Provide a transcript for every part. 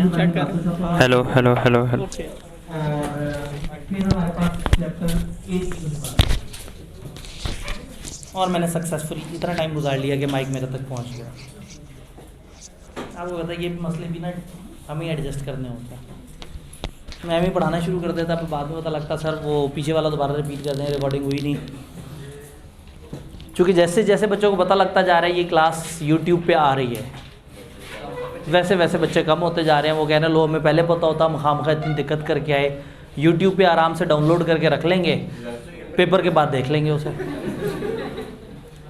Hello hello hello hello. और मैंने successfully इतना टाइम गुजार लिया कि माइक मेरे तक पहुंच गया। आपको पता है ये मसले भी ना हमें एडजस्ट करने होते हैं। मैं भी पढ़ाना शुरू कर देता, फिर बाद में पता लगता सर वो पीछे वाला दोबारा रिपीट कर दें, रिकॉर्डिंग हुई नहीं। क्योंकि जैसे जैसे बच्चों को पता लगता जा रहा है ये क्लास यूट्यूब पे आ रही है, वैसे वैसे बच्चे कम होते जा रहे हैं। वो कह रहे हैं लो हमें पहले पता होता, हम खामखा इतनी दिक्कत करके आए। यूट्यूब पे आराम से डाउनलोड करके रख लेंगे, पेपर के बाद देख लेंगे उसे।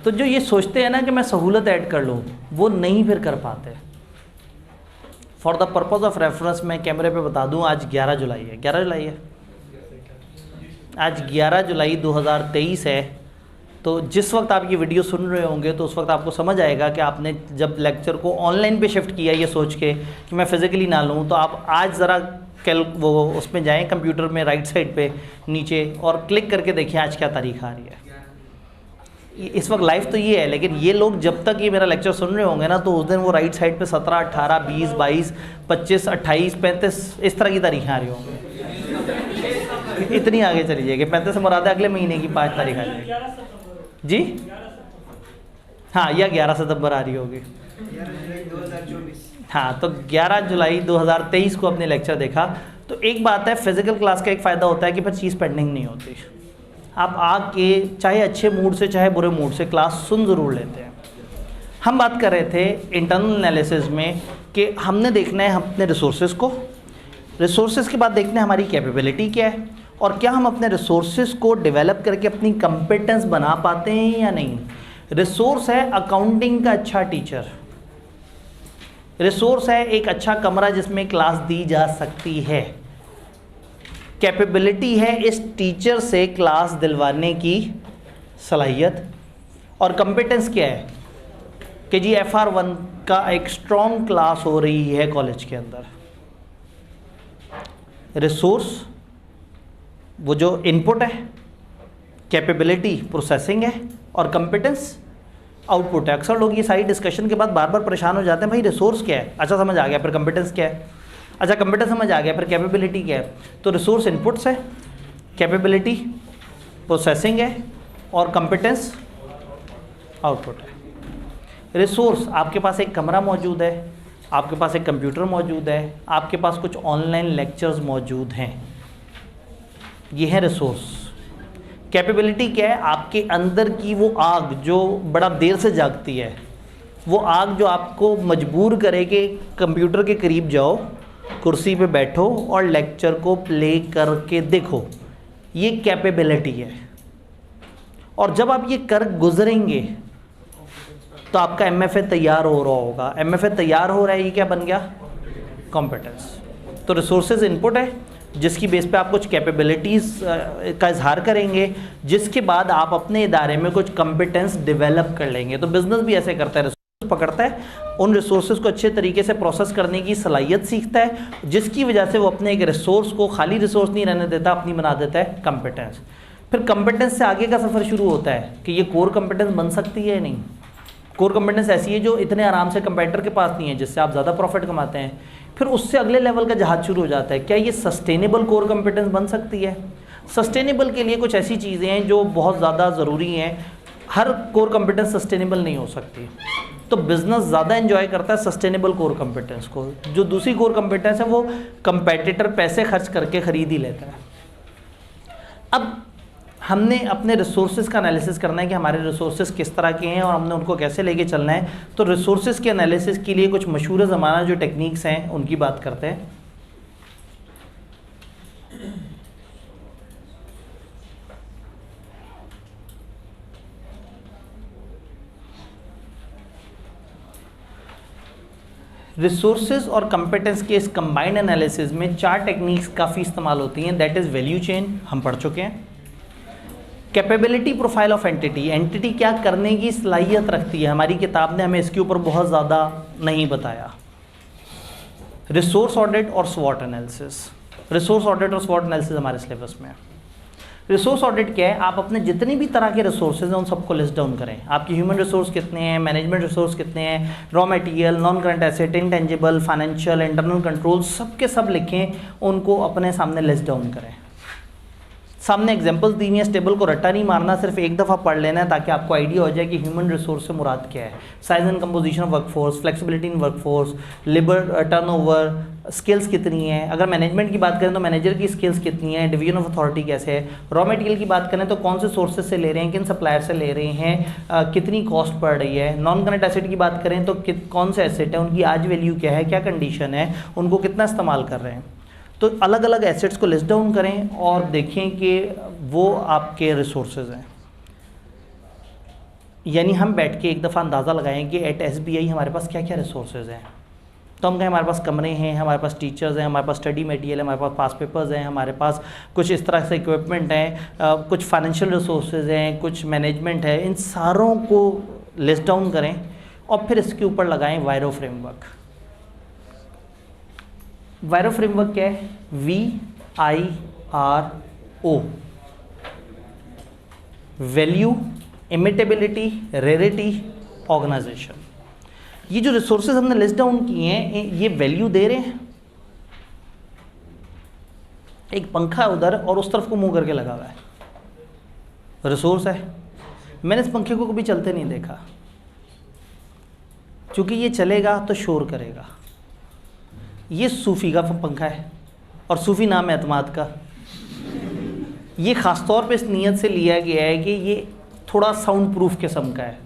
तो जो ये सोचते हैं ना कि मैं सहूलत ऐड कर लूँ, वो नहीं फिर कर पाते। For the purpose of reference मैं कैमरे पे बता दूँ, आज 11 जुलाई है। 11 जुलाई है आज, 11 जुलाई 2023 है। तो जिस वक्त आप ये वीडियो सुन रहे होंगे तो उस वक्त आपको समझ आएगा कि आपने जब लेक्चर को ऑनलाइन पे शिफ्ट किया ये सोच के कि मैं फ़िज़िकली ना लूँ, तो आप आज ज़रा वो उसमें जाएं कंप्यूटर में राइट साइड पे नीचे और क्लिक करके देखिए आज क्या तारीख आ रही है। इस वक्त लाइव तो ये है, लेकिन ये लोग जब तक ये मेरा लेक्चर सुन रहे होंगे ना, तो उस दिन वो राइट साइड पे 17, 18, 20, 22, 25, 28, 35 इस तरह की तारीखें आ रही होंगी। इतनी आगे चली जाएगी। 35 से मुराद है अगले महीने की 5 तारीख आ जाएगी जी। हाँ, या 11 सितंबर आ रही होगी। हाँ, तो 11 जुलाई 2023 को अपने लेक्चर देखा। तो एक बात है, फिज़िकल क्लास का एक फ़ायदा होता है कि फिर चीज़ पेंडिंग नहीं होती। आप आके चाहे अच्छे मूड से चाहे बुरे मूड से क्लास सुन ज़रूर लेते हैं। हम बात कर रहे थे इंटरनल एनालिसिस में कि हमने देखना है अपने रिसोर्सेज को, रिसोर्सेज के बाद देखना है हमारी कैपेबिलिटी क्या है, और क्या हम अपने रिसोर्सेज को डेवलप करके अपनी कंपिटेंस बना पाते हैं या नहीं। रिसोर्स है अकाउंटिंग का अच्छा टीचर, रिसोर्स है एक अच्छा कमरा जिसमें क्लास दी जा सकती है, कैपेबिलिटी है इस टीचर से क्लास दिलवाने की सलाहियत, और कंपिटेंस क्या है कि जी FR1 का एक स्ट्रॉन्ग क्लास हो रही है कॉलेज के अंदर। रिसोर्स वो जो इनपुट है, कैपेबिलिटी प्रोसेसिंग है, और कंपिटेंस आउटपुट है। अक्सर लोग ये सारी डिस्कशन के बाद बार बार परेशान हो जाते हैं, भाई रिसोर्स क्या है, अच्छा समझ आ गया, फिर कंपिटेंस क्या है, अच्छा कंप्यूटर समझ आ गया, फिर कैपेबिलिटी क्या है। तो रिसोर्स इनपुट्स है, कैपेबिलिटी प्रोसेसिंग है, और कंपिटेंस आउटपुट है। रिसोर्स आपके पास एक कमरा मौजूद है, आपके पास एक कंप्यूटर मौजूद है, आपके पास कुछ ऑनलाइन लेक्चर्स मौजूद हैं, ये है रिसोर्स। कैपेबिलिटी क्या है, आपके अंदर की वो आग जो बड़ा देर से जागती है, वो आग जो आपको मजबूर करे कि कंप्यूटर के करीब जाओ, कुर्सी पे बैठो और लेक्चर को प्ले करके देखो, ये कैपेबिलिटी है। और जब आप ये कर गुजरेंगे तो आपका MFA तैयार हो रहा होगा। MFA तैयार हो रहा है, ये क्या बन गया, कॉम्पिटेंस। तो रिसोर्सेज इनपुट है जिसकी बेस पे आप कुछ कैपेबिलिटीज़ का इजहार करेंगे, जिसके बाद आप अपने इदारे में कुछ कॉम्पिटेंस डेवलप कर लेंगे। तो बिजनेस भी ऐसे करता है, रिसोर्स पकड़ता है, उन रिसोर्सेज को अच्छे तरीके से प्रोसेस करने की सलाहियत सीखता है, जिसकी वजह से वो अपने एक रिसोर्स को खाली रिसोर्स नहीं रहने देता, अपनी बना देता है कॉम्पिटेंस। फिर कॉम्पिटेंस से आगे का सफ़र शुरू होता है कि ये कोर कॉम्पिटेंस बन सकती है या नहीं। कोर कॉम्पिटेंस ऐसी है जो इतने आराम से कंपेटिटर के पास नहीं है, जिससे आप ज़्यादा प्रॉफिट कमाते हैं। फिर उससे अगले लेवल का जहाज शुरू हो जाता है, क्या ये सस्टेनेबल कोर कॉम्पिटेंस बन सकती है। सस्टेनेबल के लिए कुछ ऐसी चीज़ें हैं जो बहुत ज़्यादा ज़रूरी हैं, हर कोर कॉम्पिटेंस सस्टेनेबल नहीं हो सकती। तो बिज़नेस ज़्यादा एंजॉय करता है सस्टेनेबल कोर कॉम्पिटेंस को, जो दूसरी कोर कॉम्पिटेंस है वो कंपेटिटर पैसे खर्च करके ख़रीद ही लेता है। अब हमने अपने रिसोर्सेज का एनालिसिस करना है कि हमारे रिसोर्सेज किस तरह के हैं और हमने उनको कैसे लेके चलना है। तो रिसोर्सेज के एनालिसिस के लिए कुछ मशहूर ज़माना जो टेक्निक्स हैं उनकी बात करते हैं। रिसोर्सेज और कंपिटेंस के इस कंबाइंड एनालिसिस में 4 टेक्निक्स काफ़ी इस्तेमाल होती हैं। दैट इज़ वैल्यू चेन, हम पढ़ चुके हैं। Capability profile of entity, entity क्या करने की सलाहियत रखती है, हमारी किताब ने हमें इसके ऊपर बहुत ज़्यादा नहीं बताया। रिसोर्स ऑडिट और स्वॉट एनालिसिस, रिसोर्स ऑडिट और स्वॉट एनालिसिस हमारे सिलेबस में है। रिसोर्स ऑडिट क्या है, आप अपने जितनी भी तरह के रिसोर्सेज हैं उन सबको लिस्ट डाउन करें। आपकी ह्यूमन रिसोर्स कितने हैं, मैनेजमेंट रिसोर्स कितने हैं, raw material, non current asset, intangible, financial, internal control, सब के सब लिखें, उनको अपने सामने लिस्ट डाउन करें। सामने एग्जांपल्स दी हुई हैं, इस टेबल को रट्टा नहीं मारना, सिर्फ एक दफ़ा पढ़ लेना है ताकि आपको आइडिया हो जाए कि ह्यूमन रिसोर्स से मुराद क्या है। Size and composition of workforce, flexibility in workforce, labour turnover, skills कितनी है। अगर मैनेजमेंट की बात करें तो मैनेजर की स्किल्स कितनी है, डिवीजन ऑफ अथॉरिटी कैसे है। रॉ मटेरियल की बात करें तो कौन से सोर्सेज से ले रहे हैं, किन सप्लायर से ले रहे हैं, कितनी कॉस्ट पड़ रही है। नॉन करंट एसेट की बात करें तो कौन से एसेट है, उनकी आज वैल्यू क्या है, क्या कंडीशन है, उनको कितना इस्तेमाल कर रहे हैं। तो अलग अलग एसेट्स को लिस्ट डाउन करें और देखें कि वो आपके रिसोर्सेज हैं। यानी हम बैठ के एक दफ़ा अंदाज़ा लगाएं कि एट SBI हमारे पास क्या क्या रिसोर्सेज हैं। तो हम कहें हमारे पास कमरे हैं, हमारे पास टीचर्स हैं, हमारे पास स्टडी मटेरियल है, हमारे पास पास पेपर्स हैं, हमारे पास कुछ इस तरह से इक्विपमेंट हैं, कुछ फाइनेंशियल रिसोर्सेज हैं, कुछ मैनेजमेंट है। इन सारों को लिस्ट डाउन करें और फिर इसके ऊपर लगाएं वायरो फ्रेमवर्क। वायरो फ्रेमवर्क क्या है, VIRO, वैल्यू, इमिटेबिलिटी, रेरिटी, ऑर्गेनाइजेशन। ये जो रिसोर्सेज हमने लिस्ट डाउन किए हैं ये वैल्यू दे रहे हैं। एक पंखा है उधर और उस तरफ को मुंह करके लगा हुआ है, रिसोर्स है। मैंने इस पंखे को कभी चलते नहीं देखा, क्योंकि ये चलेगा तो शोर करेगा। ये सूफ़ी का पंखा है और सूफ़ी नाम है एतमाद का। ये ख़ास तौर पे इस नीयत से लिया गया है कि ये थोड़ा साउंड प्रूफ किस्म का है।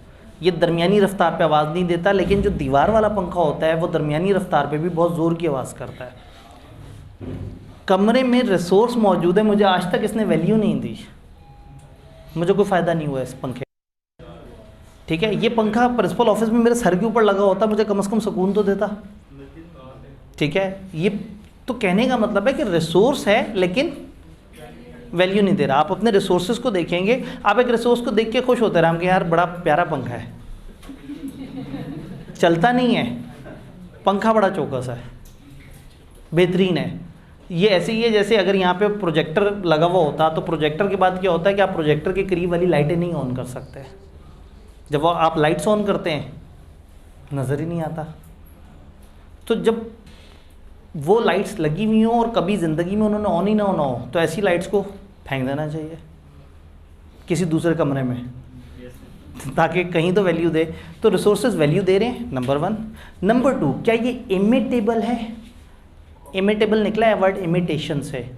ये दरमियानी रफ्तार पे आवाज़ नहीं देता, लेकिन जो दीवार वाला पंखा होता है वो दरमियानी रफ्तार पे भी बहुत ज़ोर की आवाज़ करता है। कमरे में रिसोर्स मौजूद है, मुझे आज तक इसने वैल्यू नहीं दी, मुझे कोई फ़ायदा नहीं हुआ इस पंखे। ठीक है, ये पंखा प्रिंसिपल ऑफिस में मेरे सर के ऊपर लगा होता, मुझे कम से कम सुकून तो देता। ठीक है, ये तो कहने का मतलब है कि रिसोर्स है लेकिन वैल्यू नहीं दे रहा। आप अपने रिसोर्सेज को देखेंगे, आप एक रिसोर्स को देख के खुश होते रहे कि यार बड़ा प्यारा पंखा है, चलता नहीं है, पंखा बड़ा चौकस है, बेहतरीन है। ये ऐसे ही है जैसे अगर यहाँ पे प्रोजेक्टर लगा हुआ होता तो प्रोजेक्टर के बाद क्या होता है कि आप प्रोजेक्टर के करीब वाली लाइटें नहीं ऑन कर सकते। जब वो आप लाइट्स ऑन करते हैं नज़र ही नहीं आता। तो जब वो लाइट्स लगी हुई हों और कभी ज़िंदगी में उन्होंने ऑन ही ना होना हो तो ऐसी लाइट्स को फेंक देना चाहिए किसी दूसरे कमरे में, ताकि कहीं तो वैल्यू दे। तो रिसोर्सेज वैल्यू दे रहे हैं, नंबर 1। नंबर 2, क्या ये इमिटेबल है। इमिटेबल निकला है वर्ड इमिटेशन से,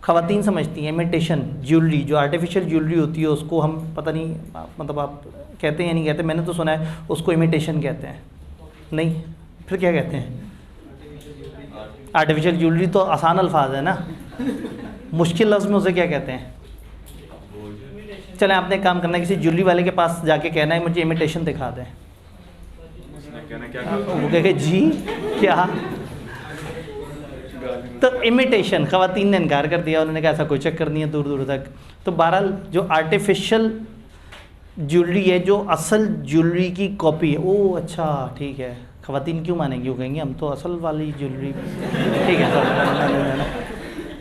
ख़वातीन समझती हैं। इमिटेशन ज्वेलरी, जो आर्टिफिशियल ज्वेलरी होती है उसको हम पता नहीं मतलब आप कहते हैं या नहीं कहते, मैंने तो सुना है उसको इमिटेशन कहते हैं। नहीं, फिर क्या कहते हैं? आर्टिफिशियल ज्वेलरी तो आसान अल्फाज है ना, मुश्किल लफ्ज़ में उसे क्या कहते हैं? चलें, आपने एक काम करना है, किसी ज्वेलरी वाले के पास जाके कहना है मुझे इमिटेशन दिखा दें। वो कहेगा जी क्या? तो इमिटेशन, ख़वातीन ने इनकार कर दिया, उन्होंने कहा ऐसा कोई चक्कर नहीं है दूर दूर तक। तो बहरहाल जो आर्टिफिशियल ज्वेलरी है, जो असल ज्वेलरी की कॉपी है, ओ अच्छा ठीक है, ख़वातीन क्यों मानेंगी, वो कहेंगे हम तो असल वाली ज्वेलरी। ठीक है,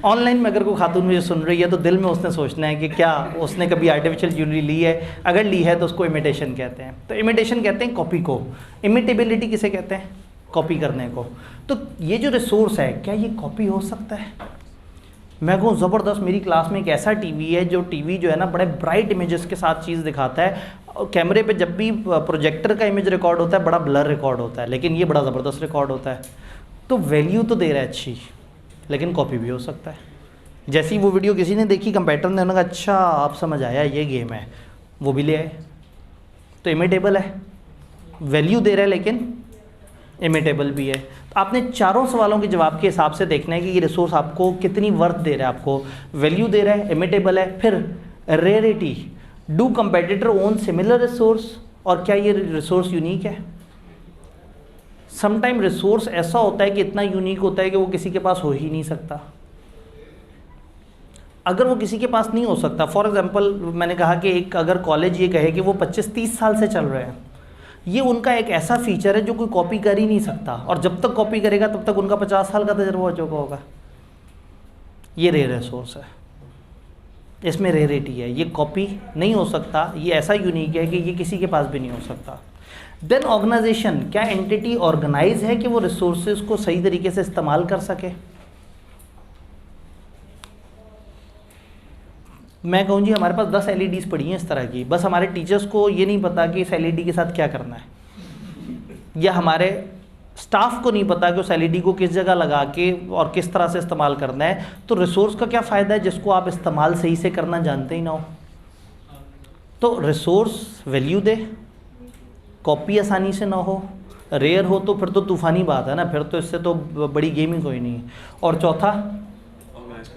ऑनलाइन में अगर कोई खातून मुझे सुन रही है तो दिल में उसने सोचना है कि क्या उसने कभी आर्टिफिशियल ज्वेलरी ली है, अगर ली है तो उसको इमिटेशन कहते हैं। तो इमिटेशन कहते हैं कॉपी को, इमिटेबिलिटी किसे कहते हैं? कॉपी करने को। तो ये जो रिसोर्स है क्या ये कॉपी हो सकता है? मैं कहूँ ज़बरदस्त, मेरी क्लास में एक ऐसा टीवी है जो टीवी जो है ना बड़े ब्राइट इमेजेस के साथ चीज़ दिखाता है, और कैमरे पे जब भी प्रोजेक्टर का इमेज रिकॉर्ड होता है बड़ा ब्लर रिकॉर्ड होता है, लेकिन ये बड़ा ज़बरदस्त रिकॉर्ड होता है। तो वैल्यू तो दे रहा है अच्छी, लेकिन कॉपी भी हो सकता है। जैसी वो वीडियो किसी ने देखी कंप्यूटर ने, उन्होंने कहा अच्छा आप समझ आया ये गेम है, वो भी ले आए। तो इमिटेबल है, वैल्यू दे रहा है लेकिन इमिटेबल भी है। तो आपने चारों सवालों के जवाब के हिसाब से देखना है कि ये रिसोर्स आपको कितनी वर्थ दे रहा है। आपको वैल्यू दे रहा है, इमिटेबल है। फिर rarity, do competitor own similar resource, और क्या ये रिसोर्स यूनिक है। समटाइम रिसोर्स ऐसा होता है कि इतना यूनिक होता है कि वो किसी के पास हो ही नहीं सकता। अगर वो किसी के पास नहीं हो सकता, फॉर एग्जांपल मैंने कहा कि एक अगर कॉलेज ये कहे कि वो 25-30 साल से चल रहे हैं, ये उनका एक ऐसा फीचर है जो कोई कॉपी कर ही नहीं सकता, और जब तक कॉपी करेगा तब तक उनका 50 साल का तजुर्बा हो चुका होगा। ये रेयर रिसोर्स है। इसमें रेयरिटी है, ये कॉपी नहीं हो सकता, ये ऐसा यूनिक है कि ये किसी के पास भी नहीं हो सकता। देन ऑर्गेनाइजेशन, क्या एंटिटी ऑर्गेनाइज है कि वो रिसोर्सेज को सही तरीके से इस्तेमाल कर सके। मैं कहूँ जी हमारे पास 10 LEDs पड़ी हैं इस तरह की, बस हमारे टीचर्स को ये नहीं पता कि इस LED के साथ क्या करना है, या हमारे स्टाफ को नहीं पता कि उस LED को किस जगह लगा के और किस तरह से इस्तेमाल करना है, तो रिसोर्स का क्या फ़ायदा है जिसको आप इस्तेमाल सही से करना जानते ही ना हो। तो रिसोर्स वैल्यू दे, कॉपी आसानी से ना हो, रेयर हो तो फिर तो तूफ़ानी बात है ना, फिर तो इससे तो बड़ी गेम ही कोई नहीं है। और चौथा,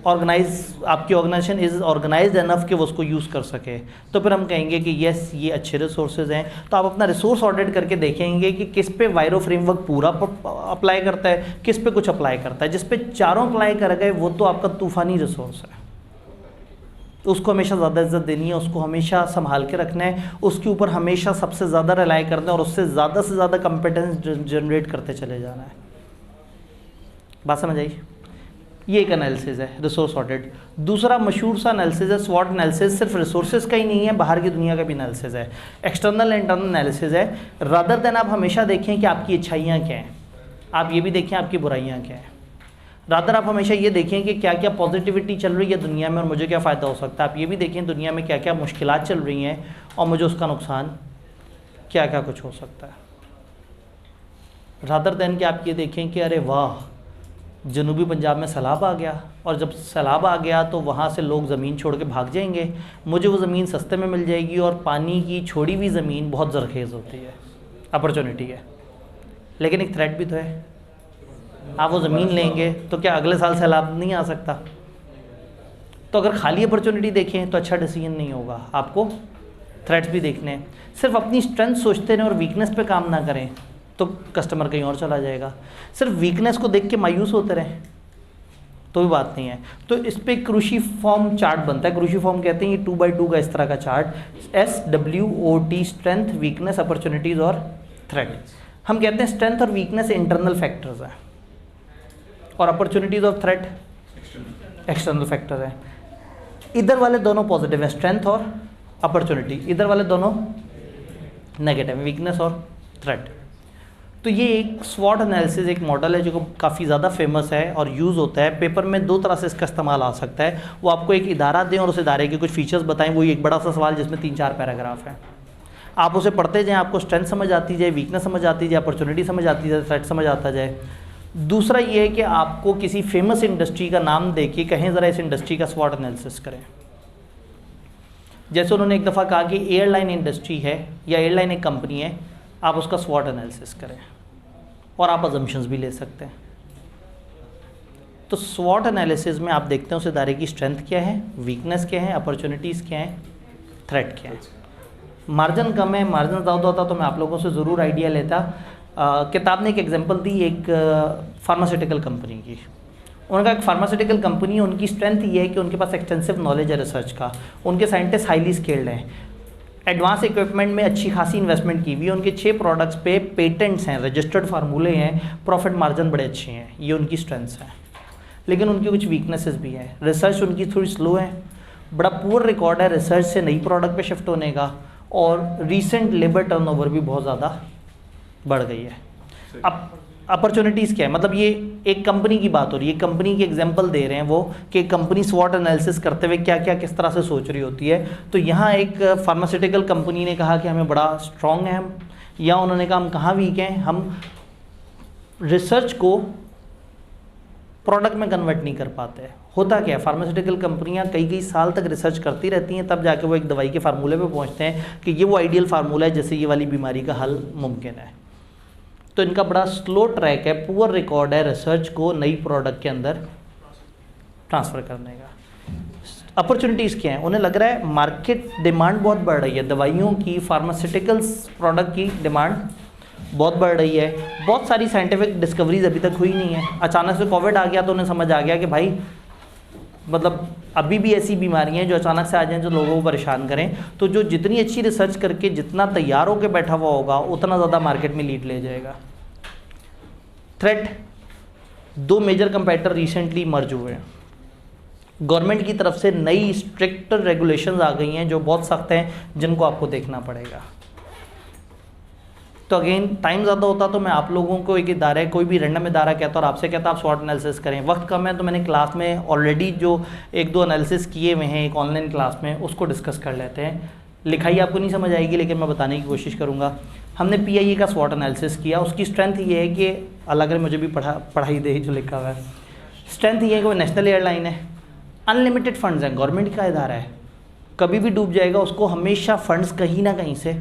ऑर्गेनाइज, आपकी ऑर्गेनाइजेशन इज़ ऑर्गेनाइज्ड एनफ कि वो उसको यूज़ कर सके, तो फिर हम कहेंगे कि येस ये अच्छे रिसोर्सेज हैं। तो आप अपना रिसोर्स ऑडिट करके देखेंगे कि किस पे वायरो फ्रेमवर्क पूरा अप्लाई करता है, किस पे कुछ अप्लाई करता है। जिस पे चारों अप्लाई कर गए वो तो आपका तूफ़ानी रिसोर्स है, तो उसको हमेशा ज़्यादा इज्जत देनी है, उसको हमेशा संभाल के रखना है, उसके ऊपर हमेशा सबसे ज़्यादा रिलाई करना है और उससे ज़्यादा कंपिटेंस जनरेट करते चले जाना है। बात समझ आई? ये एक एनालिसिस है रिसोर्स ऑडिट। दूसरा मशहूर सा एनालिसिस है स्वॉट एनालिसिस। सिर्फ रिसोर्सेज का ही नहीं है, बाहर की दुनिया का भी एनालिसिस है, एक्सटर्नल इंटरनल एनालिसिस है। रादर देन आप हमेशा देखें कि आपकी अच्छाइयाँ क्या हैं, आप ये भी देखें आपकी बुराइयाँ क्या हैं। रादर आप हमेशा ये देखें कि क्या क्या पॉजिटिविटी चल रही है दुनिया में और मुझे क्या फ़ायदा हो सकता है। आप ये भी देखें दुनिया में क्या क्या मुश्किलात चल रही हैं और मुझे उसका नुकसान क्या क्या कुछ हो सकता है। रादर देन कि आप ये देखें कि अरे वाह जनूबी पंजाब में सैलाब आ गया, और जब सैलाब आ गया तो वहाँ से लोग ज़मीन छोड़ के भाग जाएंगे, मुझे वो ज़मीन सस्ते में मिल जाएगी और पानी की छोड़ी हुई ज़मीन बहुत ज़रखेज़ होती है, अपॉर्चुनिटी है, लेकिन एक थ्रेट भी तो है। आप वो ज़मीन लेंगे तो क्या अगले साल सैलाब नहीं आ सकता? तो अगर खाली अपॉर्चुनिटी देखें तो अच्छा डिसीजन नहीं होगा, आपको थ्रेट्स भी देखने हैं। सिर्फ अपनी स्ट्रेंथ सोचते रहें और वीकनेस पे काम ना करें तो कस्टमर कहीं और चला जाएगा। सिर्फ वीकनेस को देख के मायूस होते रहें तो भी बात नहीं है। तो इस पर क्रूसीफॉर्म चार्ट बनता है। क्रूसीफॉर्म कहते हैं ये 2x2 का इस तरह का chart, SWOT, strength, weakness, opportunities और थ्रेट। हम कहते हैं स्ट्रेंथ और वीकनेस इंटरनल फैक्टर्स हैं और अपॉर्चुनिटीज़ और थ्रेट एक्सटर्नल फैक्टर है। इधर वाले दोनों पॉजिटिव है, स्ट्रेंथ और अपॉर्चुनिटी, इधर वाले दोनों नेगेटिव, वीकनेस और थ्रेट। तो ये एक स्वॉट एनालिसिस एक मॉडल है जो काफ़ी ज़्यादा फेमस है और यूज़ होता है। पेपर में 2 तरह से इसका इस्तेमाल आ सकता है। वो आपको एक इदारा दें और उस इदारे के कुछ फीचर्स बताएं, वही एक बड़ा सा सवाल जिसमें 3-4 पैराग्राफ है। आप उसे पढ़ते जाएँ, आपको स्ट्रेंथ समझ आती जाए, वीकनेस समझ आती जाए, अपॉर्चुनिटी समझ आती जाए, थ्रेट समझ आता जाए। दूसरा ये है कि आपको किसी फेमस इंडस्ट्री का नाम दे के कहें ज़रा इस इंडस्ट्री का स्वॉट एनालिसिस करें। जैसे उन्होंने एक दफ़ा कहा कि एयरलाइन इंडस्ट्री है या एयरलाइन एक कंपनी है, आप उसका स्वॉट एनालिसिस करें और आप अजम्पशंस भी ले सकते हैं। तो स्वॉट एनालिसिस में आप देखते हैं उस इदारे की स्ट्रेंथ क्या है, वीकनेस क्या है, अपॉर्चुनिटीज़ क्या है, थ्रेट क्या है। मार्जिन कम है, मार्जिन ज़्यादा होता तो मैं आप लोगों से ज़रूर आइडिया लेता। किताब ने एक एग्जांपल दी एक फार्मास्यूटिकल कंपनी की। उनका एक फार्मास्यूटिकल कंपनी है, उनकी स्ट्रेंथ ये है कि उनके पास एक्सटेंसिव नॉलेज है रिसर्च का, उनके साइंटिस्ट हाईली स्किल्ड हैं, एडवांस इक्विपमेंट में अच्छी खासी इन्वेस्टमेंट की हुई है, उनके 6 प्रोडक्ट्स पे पेटेंट्स हैं, रजिस्टर्ड फार्मूले हैं, प्रॉफिट मार्जिन बड़े अच्छे हैं, ये उनकी स्ट्रेंथ्स हैं। लेकिन उनकी कुछ वीकनेसेस भी हैं। रिसर्च उनकी थोड़ी स्लो है, बड़ा पुअर रिकॉर्ड है रिसर्च से नई प्रोडक्ट पे शिफ्ट होने का, और रीसेंट लेबर टर्नओवर भी बहुत ज़्यादा बढ़ गई है। अब अपॉर्चुनिटीज़ क्या है, मतलब ये एक कंपनी की बात हो रही है, कंपनी की एग्जांपल दे रहे हैं वो कि कंपनी स्वॉट एनालिसिस करते हुए क्या क्या किस तरह से सोच रही होती है। तो यहाँ एक फार्मास्यूटिकल कंपनी ने कहा कि हमें बड़ा स्ट्रॉन्ग है हम, या उन्होंने कहा हम कहाँ वीक हैं, हम रिसर्च को प्रोडक्ट में कन्वर्ट नहीं कर पाते। होता क्या है, फार्मास्यूटिकल कंपनियां कई साल तक रिसर्च करती रहती हैं, तब जाके वो एक दवाई के फार्मूले पे पहुंचते हैं कि ये वो आइडियल फार्मूला है जैसे ये वाली बीमारी का हल मुमकिन है। तो इनका बड़ा स्लो ट्रैक है, पुअर रिकॉर्ड है रिसर्च को नई प्रोडक्ट के अंदर ट्रांसफ़र करने का। अपॉर्चुनिटीज़ क्या है, उन्हें लग रहा है मार्केट डिमांड बहुत बढ़ रही है, दवाइयों की, फार्मास्यूटिकल्स प्रोडक्ट की डिमांड बहुत बढ़ रही है, बहुत सारी साइंटिफिक डिस्कवरीज अभी तक हुई नहीं है। अचानक से कोविड आ गया तो उन्हें समझ आ गया कि भाई मतलब अभी भी ऐसी बीमारियां हैं जो अचानक से आ जाएं जो लोगों को परेशान करें, तो जो जितनी अच्छी रिसर्च करके जितना तैयार होकर बैठा हुआ होगा उतना ज़्यादा मार्केट में लीड ले जाएगा। थ्रेट, 2 मेजर कंपेटिटर रिसेंटली मर्ज हुए हैं, गवर्नमेंट की तरफ से नई स्ट्रिक्ट रेगुलेशंस आ गई हैं जो बहुत सख्त हैं, जिनको आपको देखना पड़ेगा। तो अगेन टाइम ज़्यादा होता तो मैं आप लोगों को एक इदारा, कोई भी रैंडम इदारा कहता और आपसे कहता आप स्वॉट एनालिसिस करें। वक्त कम है तो मैंने क्लास में ऑलरेडी जो 1-2 एनालिसिस किए हुए हैं एक ऑनलाइन क्लास में, उसको डिस्कस कर लेते हैं। लिखाई आपको नहीं समझ आएगी लेकिन मैं बताने की कोशिश करूँगा। हमने PIA का स्वॉट एनालिसिस किया। उसकी स्ट्रेंथ ये है कि अल्लाह करे मुझे भी पढ़ाई दे जो लिखा हुआ है। स्ट्रेंथ ये है कि वो नेशनल एयरलाइन है, अनलिमिटेड फंड्स हैं, गवर्नमेंट का इदारा है, कभी भी डूब जाएगा उसको हमेशा फंड्स कहीं ना कहीं से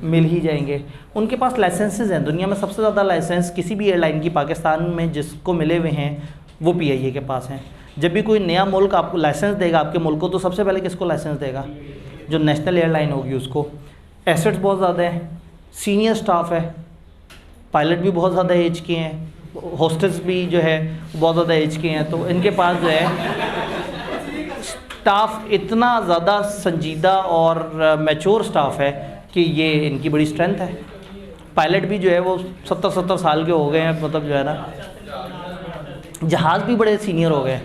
मिल ही जाएंगे। उनके पास लाइसेंसेज हैं, दुनिया में सबसे ज़्यादा लाइसेंस किसी भी एयरलाइन की पाकिस्तान में जिसको मिले हुए हैं वो PIA के पास हैं। जब भी कोई नया मुल्क आपको लाइसेंस देगा आपके मुल्क को, तो सबसे पहले किसको लाइसेंस देगा? जो नेशनल एयरलाइन होगी उसको। एसेट्स बहुत ज़्यादा हैं, सीनियर स्टाफ है, पायलट भी बहुत ज़्यादा एज के हैं, होस्टेस भी जो है बहुत ज़्यादा एज के हैं। तो इनके पास जो है स्टाफ इतना ज़्यादा संजीदा और मैच्योर स्टाफ है कि ये इनकी बड़ी स्ट्रेंथ है। पायलट भी जो है वो 70-70 साल के हो गए हैं, मतलब जो है ना, जहाज़ भी बड़े सीनियर हो गए।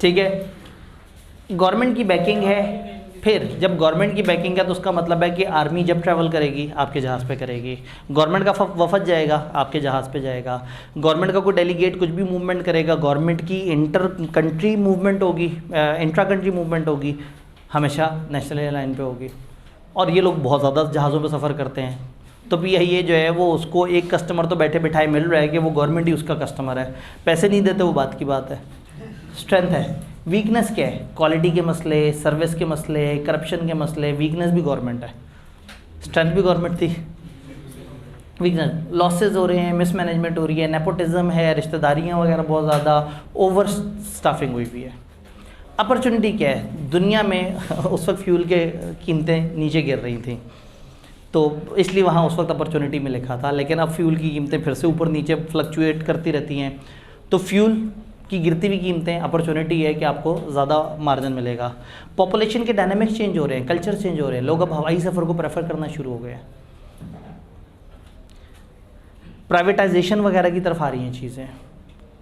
ठीक है, गवर्नमेंट की बैकिंग है। फिर जब गवर्नमेंट की बैकिंग है तो उसका मतलब है कि आर्मी जब ट्रैवल करेगी आपके जहाज़ पे करेगी, गवर्नमेंट का वफद जाएगा आपके जहाज़ पे जाएगा, गवर्नमेंट का कोई डेलीगेट कुछ भी मूवमेंट करेगा, गवर्नमेंट की इंटर कंट्री मूवमेंट होगी, इंट्रा कंट्री मूवमेंट होगी, हमेशा नेशनल एयरलाइन पे होगी। और ये लोग बहुत ज़्यादा जहाज़ों पे सफ़र करते हैं। तो PIA जो है वो उसको एक कस्टमर तो बैठे बिठाए मिल रहा है कि वो गवर्नमेंट ही उसका कस्टमर है, पैसे नहीं देते वो बात की बात है। स्ट्रेंथ है। वीकनेस क्या है? क्वालिटी के मसले, सर्विस के मसले, करप्शन के मसले। वीकनेस भी गवर्नमेंट है, स्ट्रेंथ भी गवर्नमेंट थी। वीकनेस लॉसेज हो रहे हैं, मिसमैनेजमेंट हो रही है, नेपोटिज्म है, रिश्तेदारियाँ वगैरह बहुत ज़्यादा, ओवर स्टाफिंग हुई हुई है। अपॉर्चुनिटी क्या है? दुनिया में उस वक्त फ्यूल के कीमतें नीचे गिर रही थी तो इसलिए वहाँ उस वक्त अपॉर्चुनिटी में लिखा था, लेकिन अब फ्यूल की कीमतें फिर से ऊपर नीचे फ्लक्चुएट करती रहती हैं। तो फ्यूल की गिरती हुई कीमतें अपॉर्चुनिटी है कि आपको ज़्यादा मार्जिन मिलेगा। पॉपुलेशन के डायनामिक्स चेंज हो रहे हैं, कल्चर चेंज हो रहे हैं, लोग अब हवाई सफ़र को प्रेफर करना शुरू हो गए हैं। प्राइवेटाइजेशन वगैरह की तरफ आ रही हैं चीज़ें,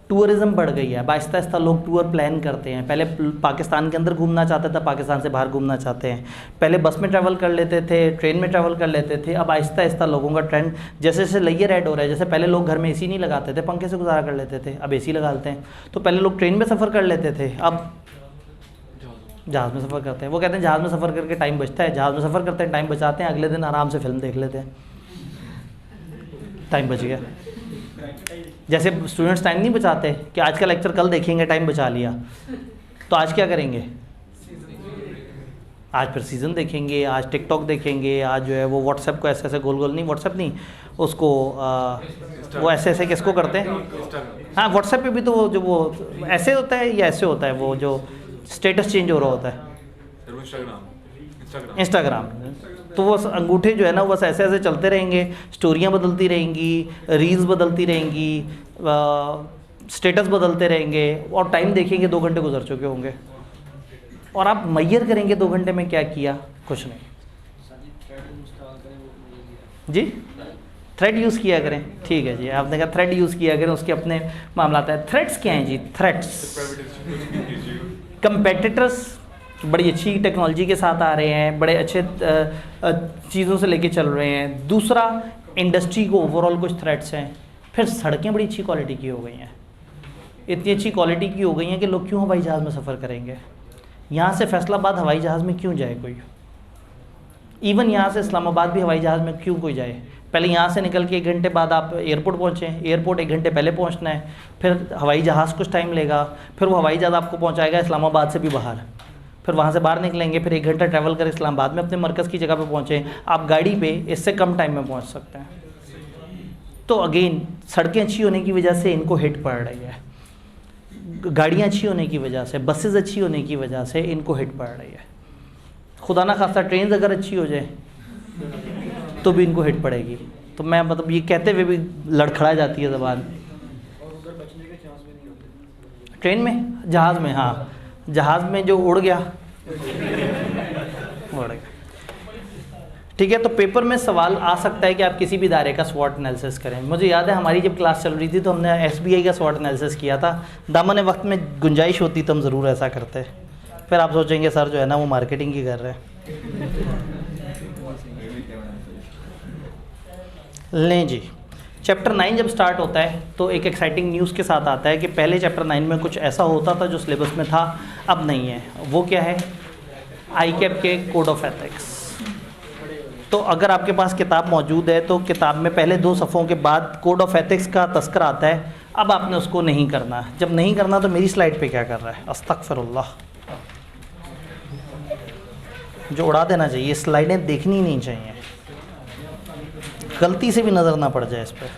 टूरिज़्म बढ़ गई है। अब आहिस्ता आहिस्ता लोग टूर प्लान करते हैं। पहले पाकिस्तान के अंदर घूमना चाहते थे, पाकिस्तान से बाहर घूमना चाहते हैं। पहले बस में ट्रैवल कर लेते थे, ट्रेन में ट्रैवल कर लेते थे। अब आहिस्ता आहिस्ता लोगों का ट्रेंड जैसे जैसे लेयर ऐड हो रहा है। जैसे पहले लोग घर में AC नहीं लगाते थे, पंखे से गुजारा कर लेते थे, अब AC लगा लेते हैं। तो पहले लोग ट्रेन में सफ़र कर लेते थे, अब जहाज़ में सफ़र करते हैं। वो कहते हैं जहाज़ में सफ़र करके टाइम बचता है, जहाज़ में सफ़र करते हैं टाइम बचाते हैं, अगले दिन आराम से फिल्म देख लेते हैं, टाइम बच गया। जैसे स्टूडेंट्स टाइम नहीं बचाते कि आज का लेक्चर कल देखेंगे, टाइम बचा लिया, तो आज क्या करेंगे? आज फिर सीज़न देखेंगे, आज टिकटॉक देखेंगे, आज जो है वो व्हाट्सएप को ऐसे ऐसे गोल गोल नहीं, व्हाट्सएप नहीं उसको वो ऐसे ऐसे किसको करते हैं? हाँ, व्हाट्सएप पे भी तो वो जो वो ऐसे होता है या ऐसे होता है, वो जो स्टेटस चेंज हो रहा होता है, इंस्टाग्राम। तो वो अंगूठे जो है ना बस ऐसे ऐसे चलते रहेंगे, स्टोरियाँ बदलती रहेंगी, रील्स बदलती रहेंगी, स्टेटस बदलते रहेंगे, और टाइम देखेंगे 2 घंटे गुजर चुके होंगे, और आप मैयर करेंगे 2 घंटे में क्या किया? कुछ नहीं जी। थ्रेड यूज़ किया करें, ठीक है जी, आपने कहा थ्रेड यूज़ किया करें, उसके अपने मामला है। थ्रेड्स क्या हैं जी? थ्रेड्स कंपेटिटर्स बड़ी अच्छी टेक्नोलॉजी के साथ आ रहे हैं, बड़े अच्छे चीज़ों से लेके चल रहे हैं। दूसरा, इंडस्ट्री को ओवरऑल कुछ थ्रेट्स हैं। फिर सड़कें बड़ी अच्छी क्वालिटी की हो गई हैं, इतनी अच्छी क्वालिटी की हो गई हैं कि लोग क्यों हवाई जहाज़ में सफ़र करेंगे? यहाँ से फैसलाबाद हवाई जहाज़ में क्यों जाए कोई? इवन यहाँ से इस्लामाबाद भी हवाई जहाज़ में क्यों कोई जाए? पहले यहाँ से निकल के 1 घंटे बाद आप एयरपोर्ट पहुँचें, एयरपोर्ट 1 घंटे पहले पहुँचना है, फिर हवाई जहाज़ कुछ टाइम लेगा, फिर वो हवाई जहाज़ आपको पहुँचाएगा इस्लामाबाद से भी बाहर, फिर वहाँ से बाहर निकलेंगे, फिर 1 घंटा ट्रैवल कर इस्लामाबाद में अपने मरकज़ की जगह पे पहुँचें। आप गाड़ी पे इससे कम टाइम में पहुँच सकते हैं। तो अगेन सड़कें अच्छी होने की वजह से इनको हिट पड़ रही है, गाड़ियाँ अच्छी होने की वजह से, बसेस अच्छी होने की वजह से इनको हिट पड़ रही है। खुदा ना खास्ता ट्रेन अगर अच्छी हो जाए तो भी इनको हिट पड़ेगी। तो मैं मतलब ये कहते हुए भी लड़खड़ा जाती है ज़बान। ट्रेन में, जहाज़ में, हाँ जहाज़ में जो उड़ गया उड़ गया। ठीक है। तो पेपर में सवाल आ सकता है कि आप किसी भी दायरे का स्वॉट एनालिसिस करें। मुझे याद है हमारी जब क्लास चल रही थी तो हमने SBI का स्वॉट एनालिसिस किया था। दामन वक्त में गुंजाइश होती तो हम ज़रूर ऐसा करते। फिर आप सोचेंगे सर जो है ना वो मार्केटिंग ही कर रहे हैं। लें जी, चैप्टर 9 जब स्टार्ट होता है तो एक एक्साइटिंग न्यूज़ के साथ आता है कि पहले चैप्टर 9 में कुछ ऐसा होता था जो सिलेबस में था, अब नहीं है। वो क्या है? ICAP के कोड ऑफ एथिक्स। तो अगर आपके पास किताब मौजूद है तो किताब में पहले 2 सफ़ों के बाद कोड ऑफ एथिक्स का तस्करा आता है। अब आपने उसको नहीं करना। जब नहीं करना तो मेरी स्लाइड पे क्या कर रहा है? अस्तगफिरुल्लाह, जो उड़ा देना चाहिए। स्लाइडें देखनी नहीं चाहिए, गलती से भी नज़र ना पड़ जाए इस पर।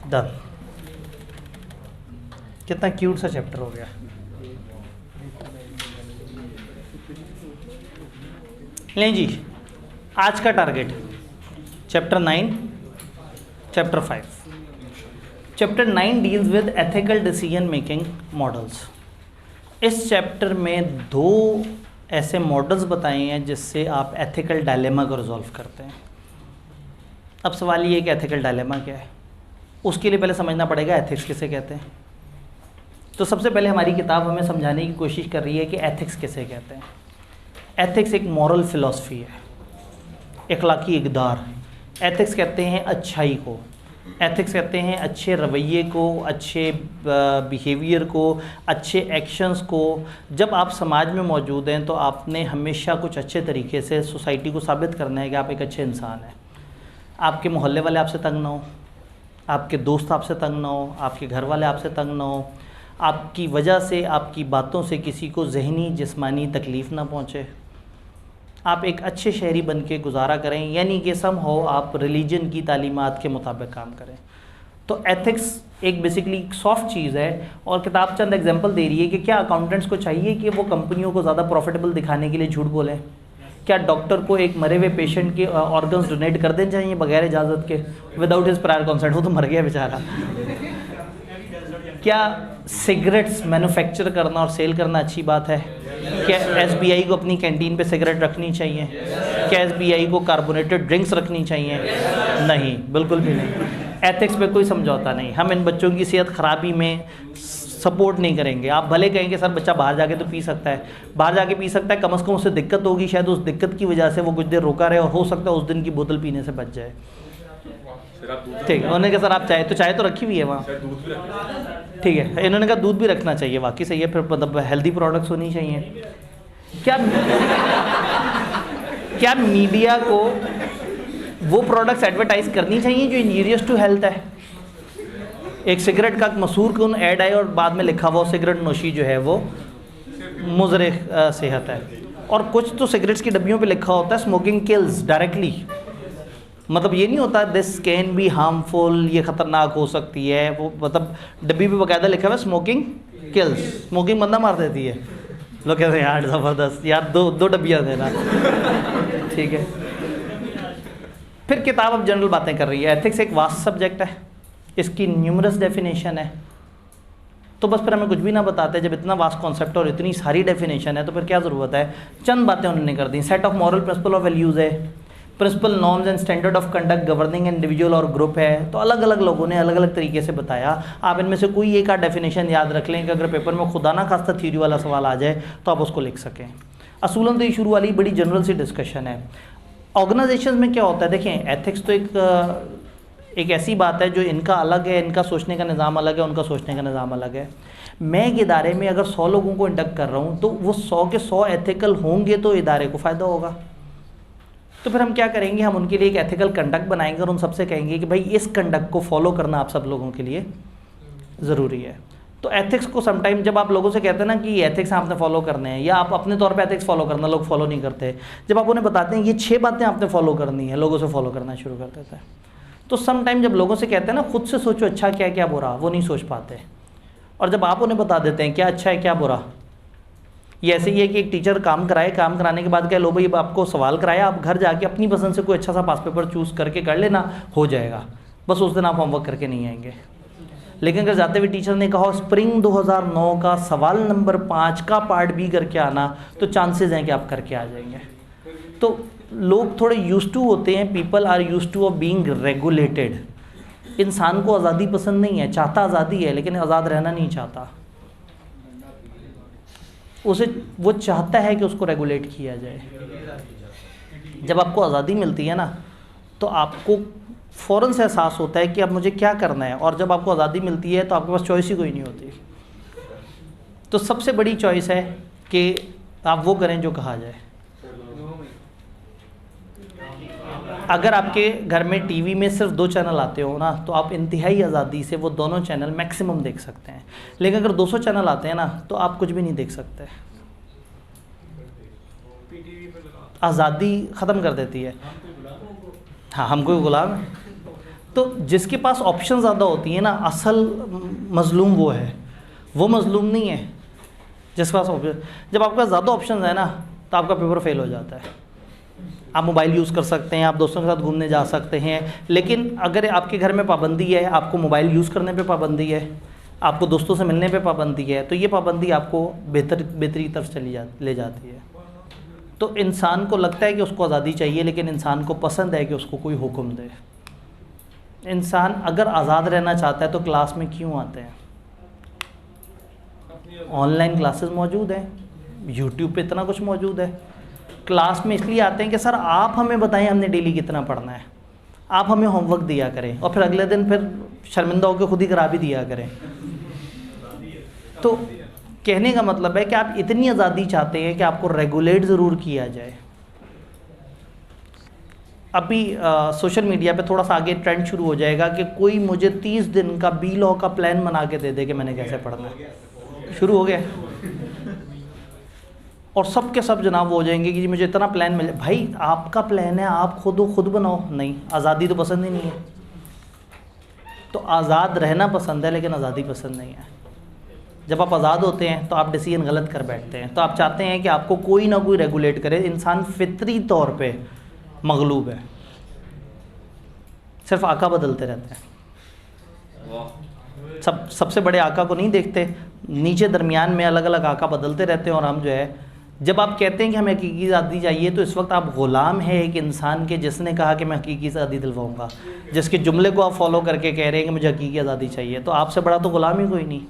डन। कितना क्यूट सा चैप्टर हो गया। लें जी, आज का target chapter 9, chapter 5। Chapter 9 deals with ethical decision making models. इस चैप्टर में 2 ऐसे मॉडल्स बताए हैं जिससे आप एथिकल डायलेमा को रिजॉल्व करते हैं। अब सवाल ये कि एथिकल डायलेमा क्या है, उसके लिए पहले समझना पड़ेगा एथिक्स किसे कहते हैं। तो सबसे पहले हमारी किताब हमें समझाने की कोशिश कर रही है कि एथिक्स किसे कहते हैं। एथिक्स एक मॉरल फिलॉसफी है, अखलाकी इक़दार। एथिक्स कहते हैं अच्छाई को, एथिक्स कहते हैं अच्छे रवैये को, अच्छे बिहेवियर को, अच्छे एक्शंस को। जब आप समाज में मौजूद हैं तो आपने हमेशा कुछ अच्छे तरीके से सोसाइटी को साबित करना है कि आप एक अच्छे इंसान हैं। आपके मोहल्ले वाले आपसे तंग ना हो, आपके दोस्त आपसे तंग ना हो, आपके घर वाले आपसे तंग ना हो, आपकी वजह से, आपकी बातों से किसी को ज़हनी जिस्मानी तकलीफ़ ना पहुँचे। आप एक अच्छे शहरी बन के गुजारा करें, यानी कि सम हो आप रिलीजन की तालीमात के मुताबिक काम करें। तो एथिक्स एक बेसिकली सॉफ्ट चीज़ है। और किताब चंद एग्जांपल दे रही है कि क्या अकाउंटेंट्स को चाहिए कि वो कंपनियों को ज़्यादा प्रॉफिटेबल दिखाने के लिए झूठ बोलें? क्या डॉक्टर को एक मरे हुए पेशेंट के ऑर्गन्स डोनेट कर देने चाहिए बगैर इजाज़त के, विदाउट हिज प्रायर कंसेंट? वो तो मर गया बेचारा। क्या सिगरेट्स मैन्युफैक्चर करना और सेल करना अच्छी बात है? क्या SBI को अपनी कैंटीन पे सिगरेट रखनी चाहिए? क्या SBI को कार्बोनेटेड ड्रिंक्स रखनी चाहिए? नहीं, बिल्कुल भी नहीं। एथिक्स पे कोई समझौता नहीं। हम इन बच्चों की सेहत ख़राबी में सपोर्ट नहीं करेंगे। आप भले कहेंगे सर बच्चा बाहर जाके तो पी सकता है, बाहर जाके पी सकता है, कम से कम उससे दिक्कत होगी, शायद उस दिक्कत की वजह से वो कुछ देर रोका रहे और हो सकता है उस दिन की बोतल पीने से बच जाए। ठीक है, उन्होंने कहा सर आप चाय तो रखी हुई है वहाँ, ठीक है। इन्होंने कहा दूध भी रखना चाहिए, वाकई सही है, फिर मतलब हेल्दी प्रोडक्ट्स होनी चाहिए। क्या मीडिया को वो प्रोडक्ट्स एडवर्टाइज करनी चाहिए जो इंजीरियस टू हेल्थ है? एक सिगरेट का मशहूर कौन ऐड आए और बाद में लिखा हुआ सिगरेट नोशी जो है वो मुज़र सेहत है। और कुछ तो सिगरेट्स की डब्बियों पे लिखा होता है स्मोकिंग किल्स डायरेक्टली। मतलब ये नहीं होता दिस कैन बी हार्मफुल, ये ख़तरनाक हो सकती है, वो मतलब डब्बी पे बाकायदा लिखा हुआ है स्मोकिंग किल्स, स्मोकिंग बंदा मार देती है। लोग कहते हैं यार ज़बरदस्त, यार दो डब्बियाँ देना। ठीक है। फिर किताब अब जनरल बातें कर रही है। एथिक्स एक वास्ट सब्जेक्ट है, इसकी न्यूमरस डेफिनेशन है। तो बस फिर हमें कुछ भी ना बताते, जब इतना वास्ट कॉन्सेप्ट और इतनी सारी डेफिनेशन है तो फिर क्या ज़रूरत है? चंद बातें उन्होंने कर दी। Set of moral principle of values है, principle norms and standard of conduct governing individual और ग्रुप है। तो अलग अलग लोगों ने अलग अलग तरीके से बताया। आप इनमें से कोई एक डेफिनेशन याद रख लें कि अगर पेपर में खुदा ना खास्ता थ्योरी वाला सवाल आ जाए तो आप उसको लिख सकें। असूलन तो ये शुरू वाली बड़ी जनरल सी डिस्कशन है। ऑर्गेनाइजेशन में क्या होता है, देखें एथिक्स तो एक ऐसी बात है जो इनका अलग है, इनका सोचने का निज़ाम अलग है, उनका सोचने का निज़ाम अलग है। मैं एक इदारे में अगर 100 लोगों को इंडक्ट कर रहा हूँ तो वो 100 के 100 एथिकल होंगे तो इदारे को फ़ायदा होगा। तो फिर हम क्या करेंगे, हम उनके लिए एक एथिकल कंडक्ट बनाएंगे और उन सबसे कहेंगे कि भाई इस कंडक्ट को फॉलो करना आप सब लोगों के लिए ज़रूरी है। तो एथिक्स को समटाइम जब आप लोगों से कहते हैं ना कि एथिक्स आपने फॉलो करने हैं या आप अपने तौर पे एथिक्स फॉलो करना, लोग फॉलो नहीं करते। जब आप उन्हें बताते हैं ये 6 बातें आपने फॉलो करनी है, लोगों से फॉलो करना शुरू कर देता है। तो समटाइम जब लोगों से कहते हैं ना खुद से सोचो अच्छा क्या क्या बुरा, वो नहीं सोच पाते। और जब आप उन्हें बता देते हैं क्या अच्छा है क्या बुरा, ये ऐसे ही है कि एक टीचर काम कराए, काम कराने के बाद क्या लो भाई अब आपको सवाल कराया, आप घर जाके अपनी पसंद से कोई अच्छा सा पास पेपर चूज़ करके कर लेना, हो जाएगा। बस उस दिन आप होमवर्क करके नहीं आएंगे। लेकिन अगर जाते हुए टीचर ने कहा स्प्रिंग 2009 का सवाल नंबर 5 का पार्ट बी करके आना, तो चांसेस हैं कि आप करके आ जाएंगे। तो लोग थोड़े यूज्ड टू होते हैं, people are used to of being regulated. इंसान को आज़ादी पसंद नहीं है, चाहता आज़ादी है लेकिन आज़ाद रहना नहीं चाहता। उसे वो चाहता है कि उसको रेगुलेट किया जाए। जब आपको आज़ादी मिलती है ना तो आपको फ़ौरन से एहसास होता है कि अब मुझे क्या करना है, और जब आपको आज़ादी मिलती है तो आपके पास चॉइस ही कोई नहीं होती। तो सबसे बड़ी चॉइस है कि आप वो करें जो कहा जाए। अगर आपके घर में टीवी में सिर्फ 2 चैनल आते हो ना तो आप इंतहाई आज़ादी से वो दोनों चैनल मैक्सिमम देख सकते हैं, लेकिन अगर 200 चैनल आते हैं ना तो आप कुछ भी नहीं देख सकते। आज़ादी ख़त्म कर देती है। हाँ, हम कोई गुलाम है। तो जिसके पास ऑप्शन ज़्यादा होती है ना, असल मज़लूम वो है, वो मज़लूम नहीं है जिसके पास ऑप्शन। जब आपके पास ज़्यादा ऑप्शन है ना तो आपका पेपर फेल हो जाता है। आप मोबाइल यूज़ कर सकते हैं, आप दोस्तों के साथ घूमने जा सकते हैं, लेकिन अगर आपके घर में पाबंदी है, आपको मोबाइल यूज़ करने पे पाबंदी है, आपको दोस्तों से मिलने पे पाबंदी है, तो ये पाबंदी आपको बेहतरी तरफ ले जाती है। तो इंसान को लगता है कि उसको आज़ादी चाहिए, लेकिन इंसान को पसंद है कि उसको कोई हुक्म दे। इंसान अगर आज़ाद रहना चाहता है तो क्लास में क्यों आते हैं? ऑनलाइन क्लासेस मौजूद हैं, यूट्यूब पे इतना कुछ मौजूद है। क्लास में इसलिए आते हैं कि सर आप हमें बताएं हमने डेली कितना पढ़ना है, आप हमें होमवर्क दिया करें, और फिर अगले दिन फिर शर्मिंदा होकर खुद ही करा भी दिया करें। तो कहने का मतलब है कि आप इतनी आज़ादी चाहते हैं कि आपको रेगुलेट ज़रूर किया जाए। अभी सोशल मीडिया पे थोड़ा सा आगे ट्रेंड शुरू हो जाएगा कि कोई मुझे 30 दिन का बी लॉ का प्लान बना के दे दे कि मैंने कैसे पढ़ना है। शुरू हो गया, और सब के सब जनाब हो जाएंगे कि जी मुझे इतना प्लान मिले। भाई आपका प्लान है, आप खुद बनाओ। नहीं, आज़ादी तो पसंद ही नहीं है। तो आज़ाद रहना पसंद है लेकिन आज़ादी पसंद नहीं है। जब आप आज़ाद होते हैं तो आप डिसीजन गलत कर बैठते हैं। तो आप चाहते हैं कि आपको कोई ना कोई रेगुलेट करे। इंसान फितरी तौर पे मगलूब है, सिर्फ आका बदलते रहते हैं। सबसे बड़े आका को नहीं देखते, नीचे दरमियान में अलग अलग आका बदलते रहते हैं। और हम जो है, जब आप कहते हैं कि हमें हकीकी आज़ादी चाहिए तो इस वक्त आप ग़ुलाम है एक इंसान के जिसने कहा कि मैं हकीकी आज़ादी दिलवाऊंगा, जिसके जुमले को आप फॉलो करके कह रहे हैं कि मुझे हकीकी आज़ादी चाहिए। तो आपसे बड़ा तो ग़ुलाम ही कोई नहीं।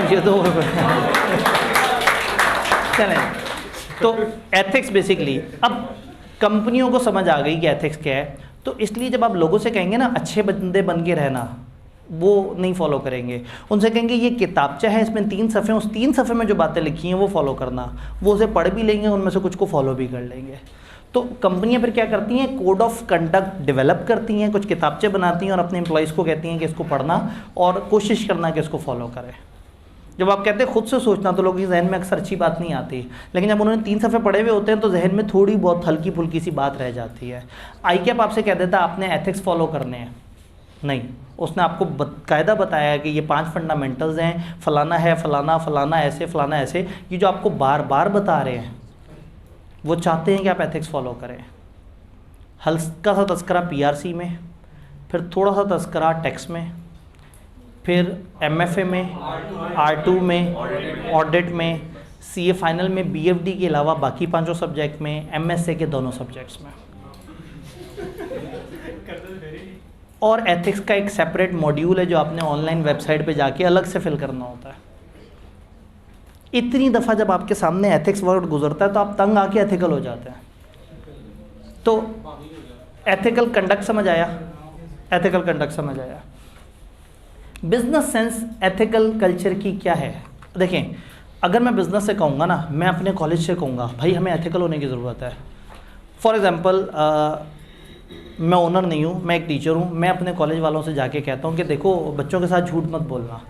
ये तो चलें। तो एथिक्स बेसिकली अब कंपनियों को समझ आ गई कि एथिक्स क्या है, तो इसलिए जब आप लोगों से कहेंगे ना अच्छे बंदे बन के रहना, वो नहीं फॉलो करेंगे। उनसे कहेंगे ये किताबचा है, इसमें 3 सफ़े, उस 3 सफ़े में जो बातें लिखी हैं वो फॉलो करना, वो उसे पढ़ भी लेंगे, उनमें से कुछ को फॉलो भी कर लेंगे। तो कंपनियां फिर क्या करती हैं, कोड ऑफ कंडक्ट डेवलप करती हैं, कुछ किताबचे बनाती हैं और अपने एम्प्लॉइज़ को कहती हैं कि इसको पढ़ना और कोशिश करना कि इसको फॉलो करें। जब आप कहते हैं खुद से सोचना तो लोगों के जहन में अक्सर अच्छी बात नहीं आती, लेकिन जब उन्होंने 3 सफ़े पढ़े हुए होते हैं तो जहन में थोड़ी बहुत हल्की फुल्की सी बात रह जाती है। ICAP आपसे कह देता है आपने एथिक्स फॉलो करने हैं, नहीं, उसने आपको कायदा बताया है कि ये 5 फंडामेंटल्स हैं, फलाना है, फलाना फलाना ऐसे, फलाना ऐसे। ये जो आपको बार बार बता रहे हैं वो चाहते हैं कि आप एथिक्स फॉलो करें। हल्का सा तस्करा PRC में, फिर थोड़ा सा तस्करा टैक्स में, फिर MFA में, R2 में, ऑडिट में, CA फाइनल में, BFD के अलावा बाकी 5 सब्जेक्ट में, MSA के दोनों सब्जेक्ट्स में। और एथिक्स का एक सेपरेट मॉड्यूल है जो आपने ऑनलाइन वेबसाइट पे जाके अलग से फिल करना होता है। इतनी दफ़ा जब आपके सामने एथिक्स वर्ड गुजरता है तो आप तंग आके एथिकल हो जाते हैं। तो एथिकल कंडक्ट समझ आया, एथिकल कंडक्ट समझ आया। बिजनेस सेंस एथिकल कल्चर की क्या है? देखें, अगर मैं बिज़नेस से कहूँगा ना, मैं अपने कॉलेज से कहूँगा भाई हमें एथिकल होने की ज़रूरत है। फॉर एग्ज़ाम्पल मैं ओनर नहीं हूँ, मैं एक टीचर हूँ, मैं अपने कॉलेज वालों से जाके कहता हूँ कि देखो बच्चों के साथ झूठ मत बोलना।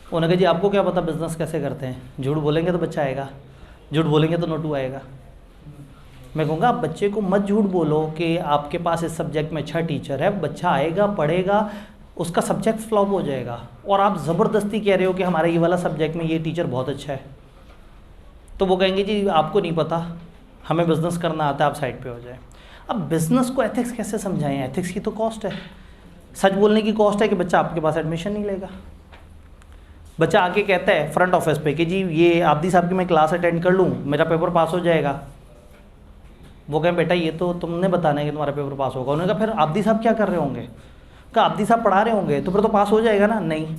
उन्होंने कहा जी आपको क्या पता बिज़नेस कैसे करते हैं, झूठ बोलेंगे तो बच्चा आएगा, झूठ बोलेंगे तो नोटू आएगा। मैं कहूँगा आप बच्चे को मत झूठ बोलो कि आपके पास इस सब्जेक्ट में अच्छा टीचर है, बच्चा आएगा पढ़ेगा, उसका सब्जेक्ट फ्लॉप हो जाएगा और आप ज़बरदस्ती कह रहे हो कि हमारे ये वाला सब्जेक्ट में ये टीचर बहुत अच्छा है। तो वो कहेंगे जी आपको नहीं पता, हमें बिज़नेस करना आता है, आप साइड पे हो जाए। अब बिजनेस को एथिक्स कैसे समझाएं? एथिक्स की तो कॉस्ट है। सच बोलने की कॉस्ट है कि बच्चा आपके पास एडमिशन नहीं लेगा। बच्चा आके कहता है फ्रंट ऑफिस पे कि जी ये आब्दी साहब की मैं क्लास अटेंड कर लूँ, मेरा पेपर पास हो जाएगा। वो कहें बेटा ये तो तुमने बताना है कि तुम्हारा पेपर पास होगा। उन्होंने कहा फिर आब्दी साहब क्या कर रहे होंगे? कहा आब्दी साहब पढ़ा रहे होंगे तो फिर तो पास हो जाएगा ना। नहीं,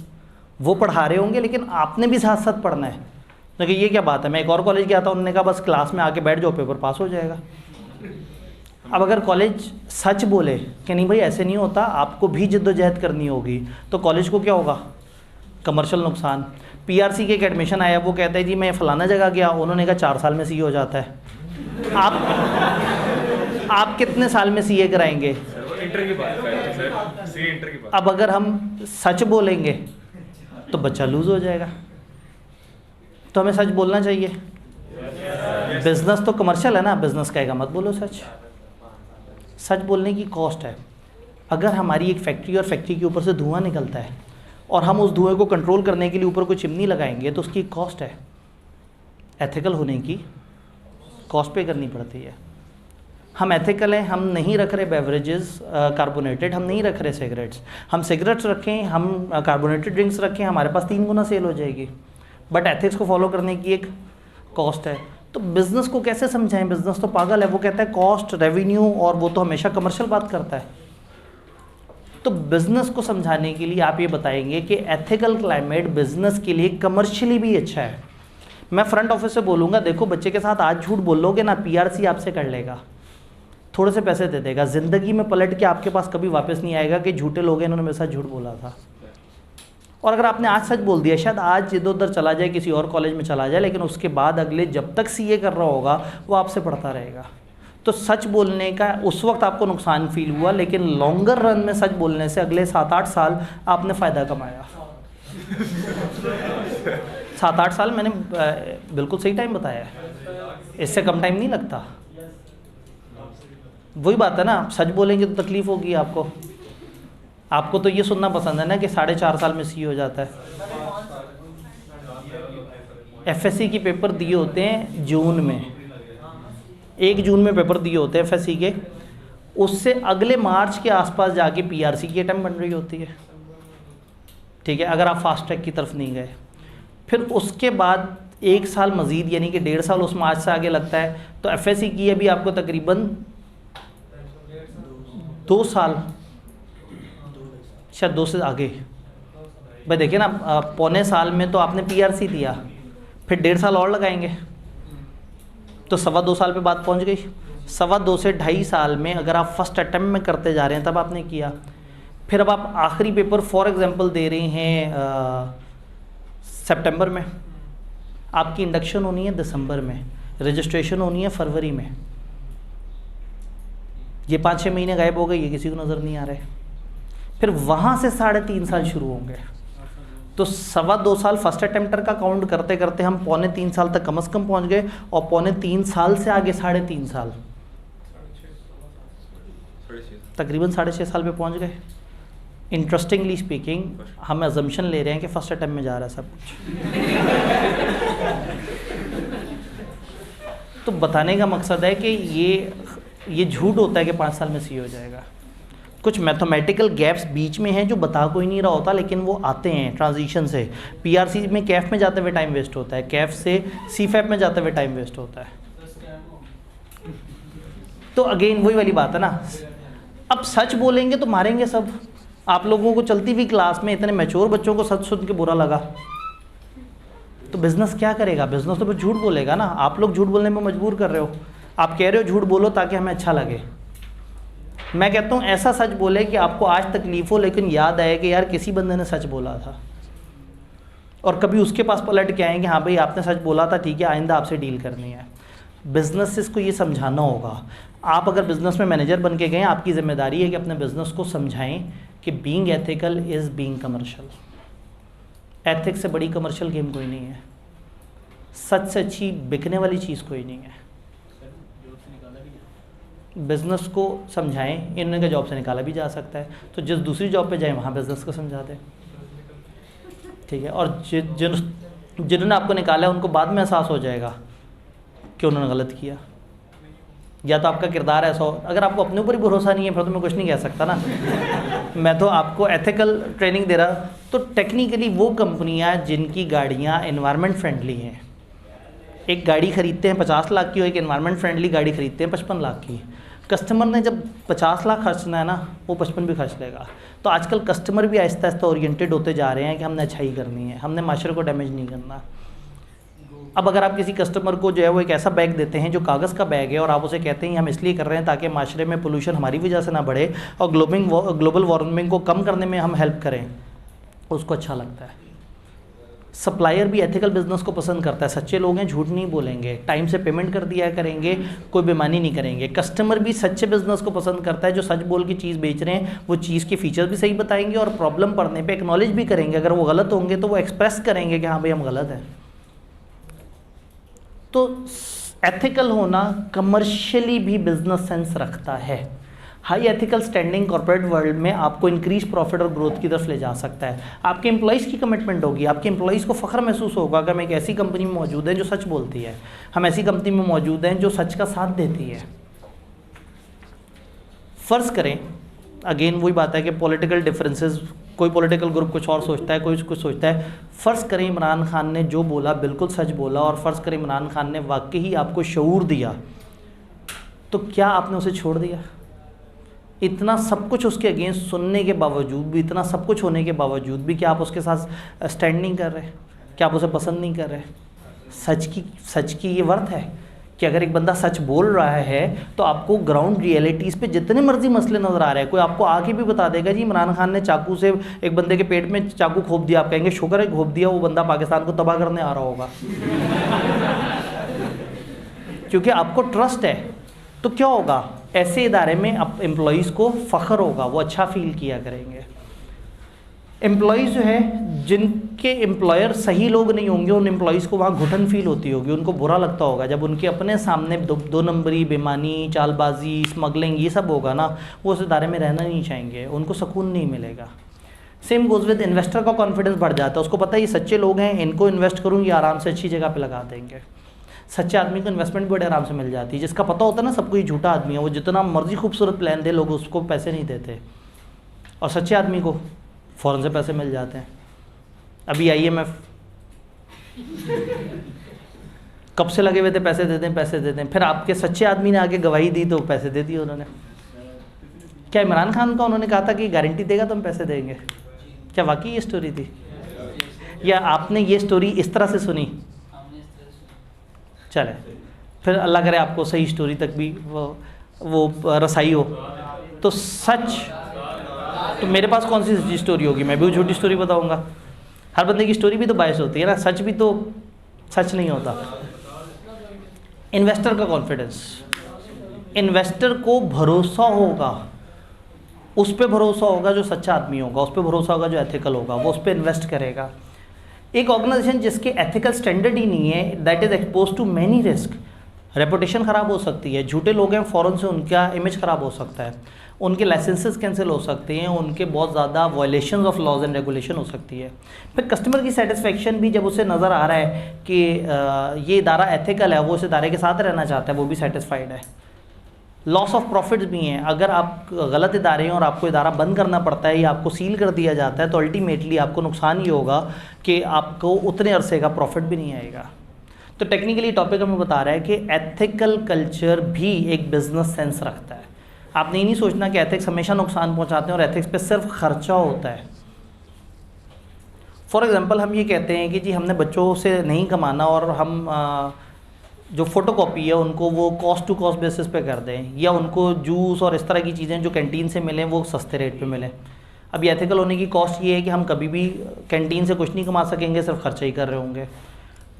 वो पढ़ा रहे होंगे लेकिन आपने भी साथ साथ पढ़ना है। तो ये क्या बात है? मैं एक और कॉलेज गया था, उन्होंने कहा बस क्लास में आके बैठ जाओ, पेपर पास हो जाएगा। अब अगर कॉलेज सच बोले कि नहीं भाई ऐसे नहीं होता, आपको भी जिद्दोजहद करनी होगी, तो कॉलेज को क्या होगा? कमर्शियल नुकसान। पीआरसी के एक एडमिशन आया, वो कहता है जी मैं फ़लाना जगह गया, उन्होंने कहा 4 साल में सीए हो जाता है। आप कितने साल में सीए कराएंगे? इंटर की बात है सर, सी इंटर की बात। अब अगर हम सच बोलेंगे तो बच्चा लूज हो जाएगा। तो हमें सच बोलना चाहिए। बिजनेस तो कमर्शियल है ना, बिजनेस कहेगा मत बोलो सच। सच बोलने की कॉस्ट है। अगर हमारी एक फैक्ट्री और फैक्ट्री के ऊपर से धुआं निकलता है और हम उस धुएं को कंट्रोल करने के लिए ऊपर कोई चिमनी लगाएंगे तो उसकी कॉस्ट है। एथिकल होने की कॉस्ट पे करनी पड़ती है। हम एथिकल हैं, हम नहीं रख रहे बेवरेजेस कार्बोनेटेड, हम नहीं रख रहे सिगरेट्स। हम सिगरेट्स रखें, हम कार्बोनेटेड ड्रिंक्स रखें, हमारे पास 3 गुना सेल हो जाएगी। बट एथिक्स को फॉलो करने की एक कॉस्ट है। तो बिज़नेस को कैसे समझाएं? बिज़नेस तो पागल है, वो कहता है कॉस्ट, रेवेन्यू, और वो तो हमेशा कमर्शियल बात करता है। तो बिज़नेस को समझाने के लिए आप ये बताएंगे कि एथिकल क्लाइमेट बिज़नेस के लिए कमर्शियली भी अच्छा है। मैं फ्रंट ऑफिस से बोलूँगा देखो बच्चे के साथ आज झूठ बोलोगे ना, पीआरसी आपसे कर लेगा, थोड़े से पैसे दे देगा, ज़िंदगी में पलट के आपके पास कभी वापस नहीं आएगा कि झूठे लोग हैं, इन्होंने मेरे साथ झूठ बोला था। और अगर आपने आज सच बोल दिया, शायद आज इधर उधर चला जाए, किसी और कॉलेज में चला जाए, लेकिन उसके बाद अगले जब तक सीए कर रहा होगा वो आपसे पढ़ता रहेगा। तो सच बोलने का उस वक्त आपको नुकसान फील हुआ, लेकिन लॉन्गर रन में सच बोलने से अगले 7-8 साल आपने फ़ायदा कमाया। 7-8 साल मैंने बिल्कुल सही टाइम बताया है, इससे कम टाइम नहीं लगता। वही बात है ना, सच बोलेंगे तो तकलीफ़ होगी आपको। आपको तो ये सुनना पसंद है ना कि 4.5 साल में सी हो जाता है। एफएससी की पेपर दिए होते हैं जून में, 1 जून में पेपर दिए होते हैं एफएससी के, उससे अगले मार्च के आसपास जाके पीआरसी की अटेम्प्ट बन रही होती है। ठीक है, अगर आप फास्ट ट्रैक की तरफ नहीं गए। फिर उसके बाद 1 साल मज़ीद यानी कि 1.5 साल उस मार्च से आगे लगता है। तो एफएससी की अभी आपको तकरीबन 2 साल, शायद 2 से आगे। भाई देखिए ना, पौने साल में तो आपने पीआरसी दिया, फिर 1.5 साल और लगाएंगे तो 2.25 साल पे बात पहुंच गई। 2.25 से 2.5 साल में अगर आप फर्स्ट अटेम्प्ट में करते जा रहे हैं तब आपने किया। फिर अब आप आखिरी पेपर फॉर एग्जांपल दे रहे हैं सितंबर में, आपकी इंडक्शन होनी है दिसंबर में, रजिस्ट्रेशन होनी है फरवरी में। ये 5-6 महीने गायब हो गए, ये किसी को नज़र नहीं आ रहे। फिर वहाँ से 3.5 साल शुरू होंगे। तो 2.25 साल फर्स्ट अटेम्प्टर का काउंट करते करते हम 2.25 साल तक कम से कम पहुँच गए, और 2.25 साल से आगे 3.5 साल, तकरीबन 6.5 साल पे पहुँच गए। इंटरेस्टिंगली स्पीकिंग, हम अजम्पशन ले रहे हैं कि फर्स्ट अटेम्प्ट में जा रहा है सब कुछ। तो बताने का मकसद है कि ये झूठ होता है कि 5 साल में सी हो जाएगा। कुछ मैथमेटिकल गैप्स बीच में हैं जो बता कोई नहीं रहा होता, लेकिन वो आते हैं ट्रांजिशन से। पीआरसी में कैफ में जाते हुए टाइम वेस्ट होता है, कैफ से सीफैप में जाते हुए टाइम वेस्ट होता है। तो अगेन वही वाली बात है ना, अब सच बोलेंगे तो मारेंगे सब। आप लोगों को चलती हुई क्लास में इतने मैच्योर बच्चों को सच सुन के बुरा लगा, तो बिज़नेस क्या करेगा? बिज़नेस तो फिर झूठ बोलेगा ना। आप लोग झूठ बोलने में मजबूर कर रहे हो। आप कह रहे हो झूठ बोलो ताकि हमें अच्छा लगे। मैं कहता हूँ ऐसा सच बोले कि आपको आज तकलीफ़ हो, लेकिन याद आए कि यार किसी बंदे ने सच बोला था, और कभी उसके पास पलट के आए कि हाँ भाई आपने सच बोला था, ठीक है आइंदा आपसे डील करनी है। बिजनेस को ये समझाना होगा। आप अगर बिज़नेस में मैनेजर बन के गए, आपकी ज़िम्मेदारी है कि अपने बिज़नेस को समझाएं कि being ethical is being commercial. Ethics से बड़ी कमर्शियल गेम कोई नहीं है। सच से अच्छी बिकने वाली चीज़ कोई नहीं है। बिज़नेस को समझाएं। इन्होंने जॉब से निकाला भी जा सकता है, तो जिस दूसरी जॉब पे जाए वहाँ बिज़नेस को समझा दें, ठीक है। और जिन्होंने आपको निकाला है उनको बाद में एहसास हो जाएगा कि उन्होंने गलत किया। या तो आपका किरदार ऐसा हो। अगर आपको अपने ऊपर ही भरोसा नहीं है फिर तो मैं कुछ नहीं कह सकता ना। मैं तो आपको एथिकल ट्रेनिंग दे रहा। तो टेक्निकली वो कंपनियां जिनकी गाड़ियां एनवायरनमेंट फ्रेंडली हैं, एक गाड़ी खरीदते हैं 50 लाख की और एक एनवायरनमेंट फ्रेंडली गाड़ी खरीदते हैं 55 लाख की। कस्टमर ने जब 50 लाख खर्चना है ना, वो 55 भी खर्च लेगा। तो आजकल कस्टमर भी आहिस्ता आहिस्ता ओरिएंटेड होते जा रहे हैं कि हमने अच्छाई करनी है, हमने माशरे को डैमेज नहीं करना। अब अगर आप किसी कस्टमर को जो है वो एक ऐसा बैग देते हैं जो कागज़ का बैग है और आप उसे कहते हैं हम इसलिए कर रहे हैं ताकि माशरे में पोल्यूशन हमारी वजह से ना बढ़े और ग्लोबल वार्मिंग को कम करने में हम हेल्प करें, उसको अच्छा लगता है। सप्लायर भी एथिकल बिजनेस को पसंद करता है। सच्चे लोग हैं, झूठ नहीं बोलेंगे, टाइम से पेमेंट कर दिया करेंगे, कोई बेईमानी नहीं करेंगे। कस्टमर भी सच्चे बिजनेस को पसंद करता है, जो सच बोल की चीज़ बेच रहे हैं वो चीज़ के फीचर्स भी सही बताएंगे और प्रॉब्लम पड़ने पे एक्नॉलेज भी करेंगे। अगर वो गलत होंगे तो वो एक्सप्रेस करेंगे कि हाँ भाई हम गलत हैं। तो एथिकल होना कमर्शियली भी बिजनेस सेंस रखता है। High ethical standing corporate world में आपको इंक्रीज प्रॉफिट और ग्रोथ की तरफ ले जा सकता है। आपके एम्प्लॉइज़ की कमिटमेंट होगी, आपके एम्प्लॉइज़ को फ़ख्र महसूस होगा कि हम एक ऐसी कंपनी में मौजूद हैं जो सच बोलती है, हम ऐसी कंपनी में मौजूद हैं जो सच का साथ देती है। फ़र्ज़ करें, अगेन वही बात है कि पॉलिटिकल डिफरेंसेस, कोई पॉलिटिकल ग्रुप कुछ और सोचता है, कोई कुछ सोचता है। फ़र्ज़ करें इमरान खान ने जो बोला बिल्कुल सच बोला और फ़र्ज़ करें इमरान खान ने वाकई ही आपको शऊर दिया, तो क्या आपने उसे छोड़ दिया? इतना सब कुछ उसके अगेंस्ट सुनने के बावजूद भी, इतना सब कुछ होने के बावजूद भी क्या आप उसके साथ स्टैंड नहीं कर रहे? क्या आप उसे पसंद नहीं कर रहे? सच की ये वर्थ है कि अगर एक बंदा सच बोल रहा है तो आपको ग्राउंड रियलिटीज़ पे जितने मर्जी मसले नज़र आ रहे हैं, कोई आपको आके भी बता देगा जी इमरान खान ने चाकू से एक बंदे के पेट में चाकू घोंप दिया, आप कहेंगे शुक्र है घोंप दिया, वो बंदा पाकिस्तान को तबाह करने आ रहा होगा। क्योंकि आपको ट्रस्ट है। तो क्या होगा, ऐसे इदारे में अब एम्प्लॉइज़ को फ़ख्र होगा, वो अच्छा फील किया करेंगे। एम्प्लॉइज़ जो है जिनके एम्प्लॉयर सही लोग नहीं होंगे, उन एम्प्लॉइज़ को वहाँ घुटन फील होती होगी, उनको बुरा लगता होगा जब उनके अपने सामने दो नंबरी, बेईमानी, चालबाजी, स्मगलिंग ये सब होगा ना, वो उस इदारे में रहना नहीं चाहेंगे, उनको सुकून नहीं मिलेगा। सेम गोज़ विद इन्वेस्टर का कॉन्फिडेंस बढ़ जाता है, उसको पता है ये सच्चे लोग हैं, इनको इन्वेस्ट करूँ ये आराम से अच्छी जगह पर लगा देंगे। सच्चे आदमी को इन्वेस्टमेंट भी बड़े आराम से मिल जाती है। जिसका पता होता है ना सबको ये झूठा आदमी है, वो जितना मर्जी खूबसूरत प्लान दे लोग उसको पैसे नहीं देते, और सच्चे आदमी को फ़ौरन से पैसे मिल जाते हैं। अभी IMF कब से लगे हुए थे, पैसे देते हैं पैसे देते हैं, फिर आपके सच्चे आदमी ने आगे गवाही दी तो पैसे दे दिए उन्होंने। क्या इमरान खान का उन्होंने कहा था कि गारंटी देगा तो हम पैसे देंगे? क्या वाकई ये स्टोरी थी, या आपने ये स्टोरी इस तरह से सुनी? चले फिर अल्लाह करे आपको सही स्टोरी तक भी वो रसाई हो। तो सच, तो मेरे पास कौन सी सच्ची स्टोरी होगी? मैं भी झूठी स्टोरी बताऊंगा। हर बंदे की स्टोरी भी तो बायस होती है ना, सच भी तो सच नहीं होता। इन्वेस्टर का कॉन्फिडेंस, इन्वेस्टर को भरोसा होगा, उस पर भरोसा होगा जो सच्चा आदमी होगा, उस पर भरोसा होगा जो एथिकल होगा, वो उस पर इन्वेस्ट करेगा। एक ऑर्गेनाइजेशन जिसके एथिकल स्टैंडर्ड ही नहीं है, that is expose to many risk. Reputation ख़राब हो सकती है, झूठे लोग हैं फ़ौरन से उनका इमेज ख़राब हो सकता है, उनके लाइसेंसेस कैंसिल हो सकते हैं, उनके बहुत ज़्यादा violation of laws and regulation हो सकती है। फिर कस्टमर की सेटिस्फेक्शन भी जब उसे नज़र आ रहा है कि ये इदारा एथिकल है, वो उस इदारे के साथ रहना चाहता है, वो भी सेटिस्फाइड है। लॉस ऑफ प्रॉफिट्स भी हैं, अगर आप गलत इदारे हैं और आपको इदारा बंद करना पड़ता है या आपको सील कर दिया जाता है तो अल्टीमेटली आपको नुकसान ये होगा कि आपको उतने अरसे का प्रॉफिट भी नहीं आएगा। तो टेक्निकली टॉपिक हमें बता रहा है कि एथिकल कल्चर भी एक बिजनेस सेंस रखता है। आपने ये नहीं सोचना कि एथिक्स हमेशा नुकसान पहुंचाते हैं और एथिक्स पे सिर्फ खर्चा होता है। फॉर एग्जांपल हम ये कहते हैं कि जी हमने बच्चों से नहीं कमाना और हम जो फ़ोटोकॉपी है उनको वो कॉस्ट टू कॉस्ट बेसिस पे कर दें, या उनको जूस और इस तरह की चीज़ें जो कैंटीन से मिलें वो सस्ते रेट पे मिलें। अब ये एथिकल होने की कॉस्ट ये है कि हम कभी भी कैंटीन से कुछ नहीं कमा सकेंगे, सिर्फ खर्चा ही कर रहे होंगे।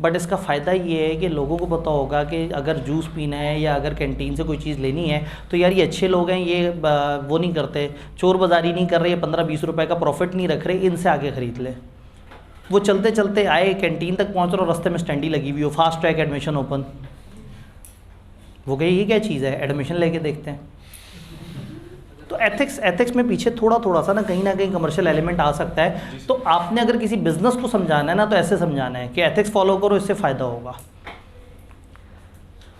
बट इसका फ़ायदा ये है कि लोगों को पता होगा कि अगर जूस पीना है या अगर कैंटीन से कोई चीज़ लेनी है तो यार ये अच्छे लोग हैं, ये वो नहीं करते, चोर बाज़ारी नहीं कर रहे, 15-20 रुपए का प्रॉफिट नहीं रख रहे, इनसे आगे ख़रीद ले। वो चलते चलते आए कैंटीन तक पहुँच रहे और रास्ते में स्टैंडी लगी हुई हो, फास्ट ट्रैक एडमिशन ओपन, वो कहे ये क्या चीज़ है, एडमिशन लेके देखते हैं। तो एथिक्स में पीछे थोड़ा सा ना कहीं कमर्शियल एलिमेंट आ सकता है। तो आपने अगर किसी बिजनेस को समझाना है ना तो ऐसे समझाना है कि एथिक्स फॉलो करो, इससे फ़ायदा होगा।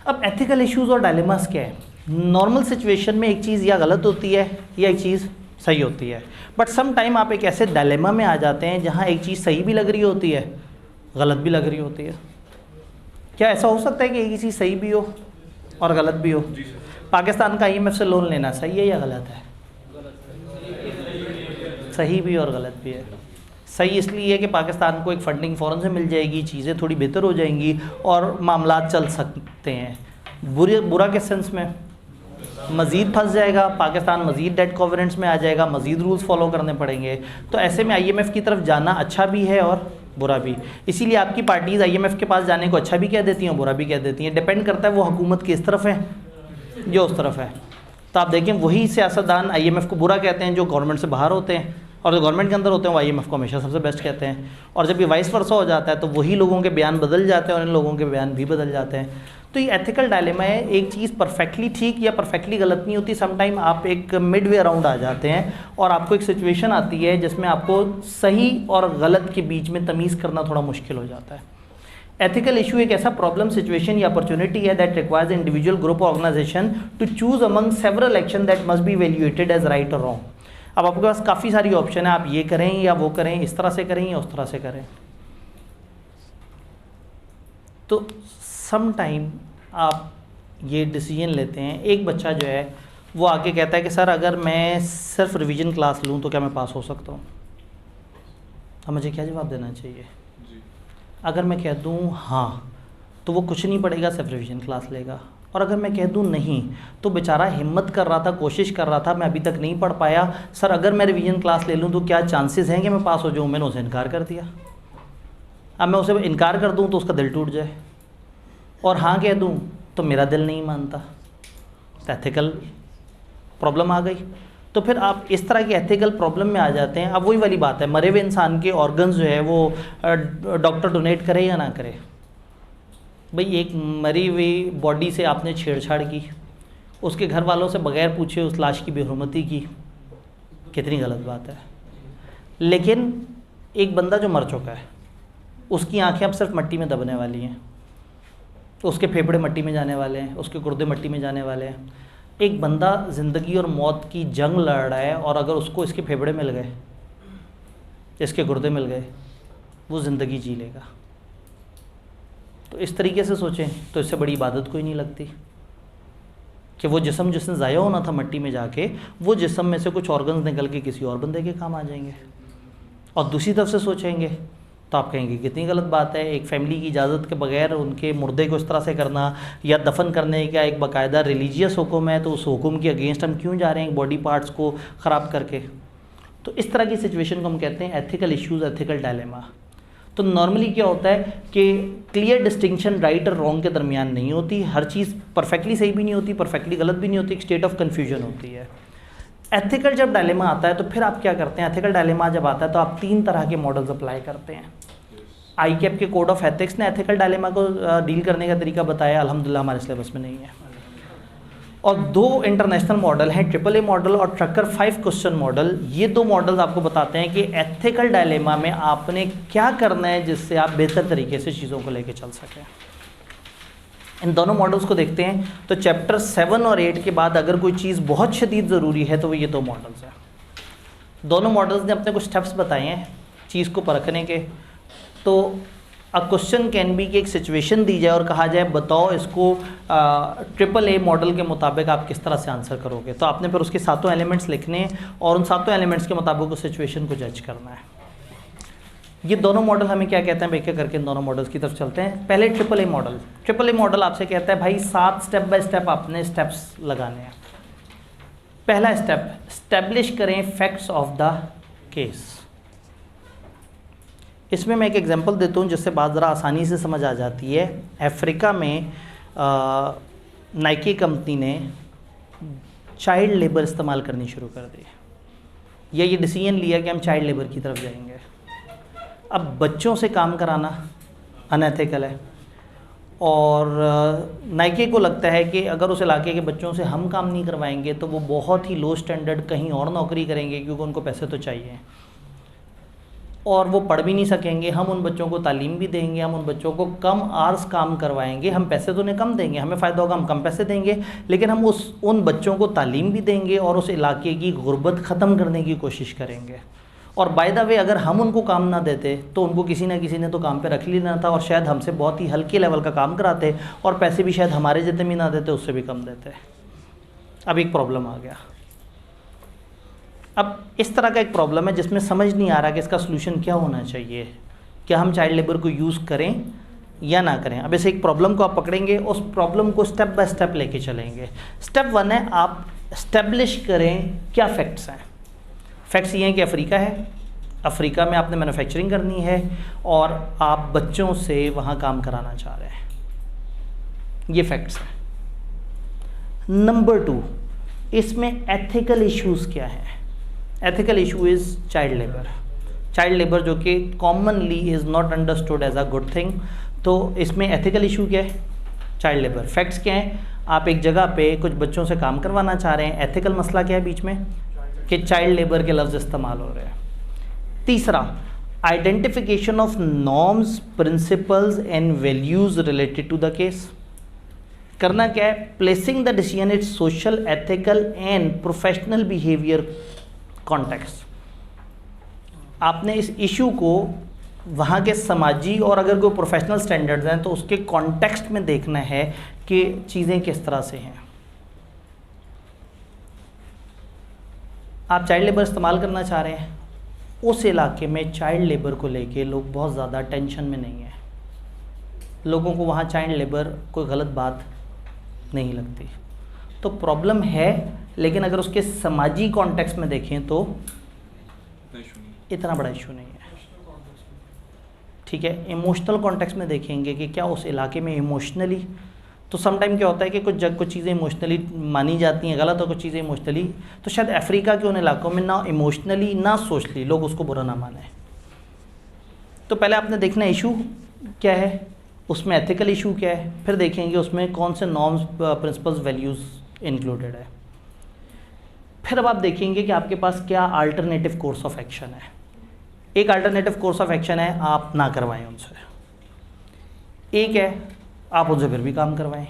अब एथिकल इश्यूज़ और डायलेमास क्या है? नॉर्मल सिचुएशन में एक चीज़ या गलत होती है या एक चीज़ सही होती है, बट सम टाइम आप एक ऐसे डायलेमा में आ जाते हैं जहाँ एक चीज़ सही भी लग रही होती है, गलत भी लग रही होती है। क्या ऐसा हो सकता है कि एक ही चीज़ सही भी हो और गलत भी हो? जी सर। पाकिस्तान का IMF से लोन लेना सही है या गलत है? सही भी और गलत भी है। सही इसलिए है कि पाकिस्तान को एक फंडिंग फ़ौरन से मिल जाएगी, चीज़ें थोड़ी बेहतर हो जाएंगी और मामलात चल सकते हैं। बुरा किस सेंस में? मज़ीद फंस जाएगा पाकिस्तान, मज़ीद डेट कॉवेनेंट्स में आ जाएगा, मज़ीद रूल्स फॉलो करने पड़ेंगे। तो ऐसे में IMF की तरफ जाना अच्छा भी है और बुरा भी। इसीलिए आपकी पार्टीज़ IMF के पास जाने को अच्छा भी कह देती हैं, बुरा भी कह देती हैं। डिपेंड करता है वो हुकूमत किस तरफ है, जो उस तरफ है। तो आप देखें वही सियासतदान IMF को बुरा कहते हैं जो गवर्नमेंट से बाहर होते हैं, और जो गवर्नमेंट के अंदर होते हैं वो IMF को हमेशा सबसे बेस्ट कहते हैं। और जब ये वाइस वर्सा हो जाता है तो वही लोगों के बयान बदल जाते हैं और इन लोगों के बयान भी बदल जाते हैं। तो ये एथिकल डायलेमा है। एक चीज़ परफेक्टली ठीक या परफेक्टली गलत नहीं होती। समटाइम आप एक मिड वे अराउंड आ जाते हैं और आपको एक सिचुएशन आती है जिसमें आपको सही और गलत के बीच में तमीज़ करना थोड़ा मुश्किल हो जाता है। एथिकल इशू एक ऐसा प्रॉब्लम, सिचुएशन या अपॉर्चुनिटी है that requires individual, group, organisation to choose among several action that must be evaluated as right और रॉन्ग। अब आपके पास काफ़ी सारी ऑप्शन है, आप ये करें या वो करें, इस तरह से करें या उस तरह से करें। तो सम टाइम आप ये डिसीजन लेते हैं। एक बच्चा जो है वो आके कहता है कि सर अगर मैं सिर्फ रिवीजन क्लास लूँ तो क्या मैं पास हो सकता हूँ? अब मुझे क्या जवाब देना चाहिए? अगर मैं कह दूँ हाँ तो वो कुछ नहीं पढ़ेगा, सिर्फ रिवीजन क्लास लेगा। और अगर मैं कह दूँ नहीं तो बेचारा हिम्मत कर रहा था, कोशिश कर रहा था, मैं अभी तक नहीं पढ़ पाया, सर अगर मैं रिवीजन क्लास ले लूँ तो क्या चांसेस हैं कि मैं पास हो जाऊँ? मैंने उसे इनकार कर दिया। अब मैं उसे इनकार कर दूँ तो उसका दिल टूट जाए, और हाँ कह दूँ तो मेरा दिल नहीं मानता। एथिकल प्रॉब्लम आ गई। तो फिर आप इस तरह की एथिकल प्रॉब्लम में आ जाते हैं। अब वही वाली बात है, मरे हुए इंसान के ऑर्गन्स जो है वो डॉक्टर डोनेट करे या ना करे। भाई एक मरी हुई बॉडी से आपने छेड़छाड़ की, उसके घर वालों से बगैर पूछे उस लाश की बेहुरमती की, कितनी गलत बात है। लेकिन एक बंदा जो मर चुका है उसकी आंखें अब सिर्फ मट्टी में दबने वाली हैं, उसके फेफड़े मट्टी में जाने वाले हैं, उसके गुर्दे मट्टी में जाने वाले हैं। एक बंदा ज़िंदगी और मौत की जंग लड़ रहा है और अगर उसको इसके फेफड़े मिल गए, इसके गुर्दे मिल गए, वो ज़िंदगी जी लेगा। तो इस तरीके से सोचें तो इससे बड़ी इबादत कोई नहीं लगती कि वो जिस्म जिसने ज़ाया होना था मट्टी में जाके, वो जिस्म में से कुछ ऑर्गन्स निकल के किसी और बंदे के काम आ जाएंगे। और दूसरी तरफ से सोचेंगे तो आप कहेंगे कितनी गलत बात है, एक फैमिली की इजाज़त के बगैर उनके मुर्दे को इस तरह से करना या दफन करने का एक बाकायदा रिलीजियस हुक्म है, तो उस हुक्म के अगेंस्ट हम क्यों जा रहे हैं बॉडी पार्ट्स को ख़राब करके। तो इस तरह की सिचुएशन को हम कहते हैं एथिकल इश्यूज़, एथिकल डायलेमा। तो नॉर्मली क्या होता है कि क्लियर डिस्टिंक्शन राइट और रॉन्ग के दरमियान नहीं होती, हर चीज़ परफेक्टली सही भी नहीं होती, परफेक्टली गलत भी नहीं होती, एक स्टेट ऑफ कन्फ्यूजन होती है। एथिकल जब डायलेमा आता है तो फिर आप क्या करते हैं? एथिकल डायलेमा जब आता है तो आप 3 तरह के मॉडल्स अप्लाई करते हैं। ICAP के कोड ऑफ एथिक्स ने एथिकल डायलेमा को डील करने का तरीका बताया, अल्हम्दुलिल्लाह हमारे सिलेबस में नहीं है। और 2 इंटरनेशनल मॉडल हैं, AAA मॉडल और ट्रकर 5 क्वेश्चन मॉडल। ये 2 मॉडल्स आपको बताते हैं कि एथिकल डायलेमा में आपने क्या करना है जिससे आप बेहतर तरीके से चीज़ों को लेके चल सकें। इन दोनों मॉडल्स को देखते हैं तो चैप्टर 7 और 8 के बाद अगर कोई चीज़ बहुत शदीद ज़रूरी है तो वो ये 2 मॉडल्स हैं। दोनों मॉडल्स ने अपने कुछ स्टेप्स बताए हैं चीज़ को परखने के। तो अ क्वेश्चन कैन बी कि एक सिचुएशन दी जाए और कहा जाए बताओ इसको AAA मॉडल के मुताबिक आप किस तरह से आंसर करोगे। तो आपने फिर उसके 7 एलिमेंट्स लिखने हैं और उन 7 एलिमेंट्स के मुताबिक उस सिचुएशन को जज करना है। ये दोनों मॉडल हमें क्या कहते हैं, एक-एक करके इन दोनों मॉडल्स की तरफ चलते हैं। पहले AAA मॉडल। AAA मॉडल आपसे कहता है भाई 7 स्टेप बाय स्टेप आपने स्टेप्स लगाने हैं। पहला स्टेप, एस्टेब्लिश करें फैक्ट्स ऑफ द केस। इसमें मैं एक एग्जांपल देता हूँ जिससे बात ज़रा आसानी से समझ आ जाती है। अफ्रीका में नाइकी कंपनी ने चाइल्ड लेबर इस्तेमाल करनी शुरू कर दी, या ये डिसीजन लिया कि हम चाइल्ड लेबर की तरफ जाएंगे। अब बच्चों से काम कराना अनएथिकल है और नाइकी को लगता है कि अगर उस इलाके के बच्चों से हम काम नहीं करवाएंगे तो वो बहुत ही लो स्टैंडर्ड कहीं और नौकरी करेंगे क्योंकि उनको पैसे तो चाहिए। और वो पढ़ भी नहीं सकेंगे, हम उन बच्चों को तालीम भी देंगे, हम उन बच्चों को कम आवर्स काम करवाएंगे, हम पैसे तो उन्हें कम देंगे, हमें फ़ायदा होगा, हम कम पैसे देंगे, लेकिन हम उन बच्चों को तालीम भी देंगे और उस इलाके की गुर्बत ख़त्म करने की कोशिश करेंगे। और बाय द वे अगर हम उनको काम ना देते तो उनको किसी ना किसी ने तो काम पे रख लेना था, और शायद हमसे बहुत ही हल्के लेवल का काम कराते और पैसे भी शायद हमारे जितने भी ना देते, उससे भी कम देते। अब एक प्रॉब्लम आ गया। अब इस तरह का एक प्रॉब्लम है जिसमें समझ नहीं आ रहा कि इसका सलूशन क्या होना चाहिए, क्या हम चाइल्ड लेबर को यूज़ करें या ना करें। अब ऐसे एक प्रॉब्लम को आप पकड़ेंगे, उस प्रॉब्लम को स्टेप बाय स्टेप लेके चलेंगे। स्टेप 1 है आप इस्टेब्लिश करें क्या फैक्ट्स हैं। फैक्ट्स ये हैं कि अफ्रीका है, अफ्रीका में आपने मैन्युफैक्चरिंग करनी है और आप बच्चों से वहाँ काम कराना चाह रहे हैं, ये फैक्ट्स हैं। नंबर 2, इसमें एथिकल इश्यूज़ क्या हैं। Ethical issue is child labour. Child labour जो कि commonly is not understood as a good thing. तो इसमें एथिकल इशू क्या है, चाइल्ड लेबर। फैक्ट्स क्या हैं, आप एक जगह पे कुछ बच्चों से काम करवाना चाह रहे हैं। एथिकल मसला क्या है बीच में कि चाइल्ड लेबर के लफ्ज़ इस्तेमाल हो रहे हैं। तीसरा, identification of norms, principles and values related to the case. करना क्या है, placing the decision its social, ethical and professional behaviour context. आपने इस इशू को वहाँ के समाजी और अगर कोई प्रोफेशनल स्टैंडर्ड्स हैं तो उसके कॉन्टेक्स्ट में देखना है कि चीज़ें किस तरह से हैं। आप चाइल्ड लेबर इस्तेमाल करना चाह रहे हैं, उस इलाके में चाइल्ड लेबर को लेके लोग बहुत ज़्यादा टेंशन में नहीं हैं। लोगों को वहाँ चाइल्ड लेबर कोई गलत बात नहीं लगती। तो प्रॉब्लम है, लेकिन अगर उसके समाजी कॉन्टेक्स्ट में देखें तो इतना बड़ा इशू नहीं है। ठीक है, इमोशनल कॉन्टेक्स्ट में देखेंगे कि क्या उस इलाके में इमोशनली, तो समटाइम क्या होता है कि कुछ चीज़ें इमोशनली मानी जाती हैं गलत और कुछ चीज़ें इमोशनली, तो शायद अफ्रीका के उन इलाकों में ना इमोशनली ना सोशली लोग उसको बुरा ना माने। तो पहले आपने देखना इशू क्या है, उसमें एथिकल इशू क्या है, फिर देखेंगे उसमें कौन से नॉर्म्स, प्रिंसिपल्स, वैल्यूज़ इंक्लूडेड है। फिर अब आप देखेंगे कि आपके पास क्या अल्टरनेटिव कोर्स ऑफ एक्शन है। एक अल्टरनेटिव कोर्स ऑफ एक्शन है आप ना करवाएं उनसे, एक है आप उनसे फिर भी काम करवाएं,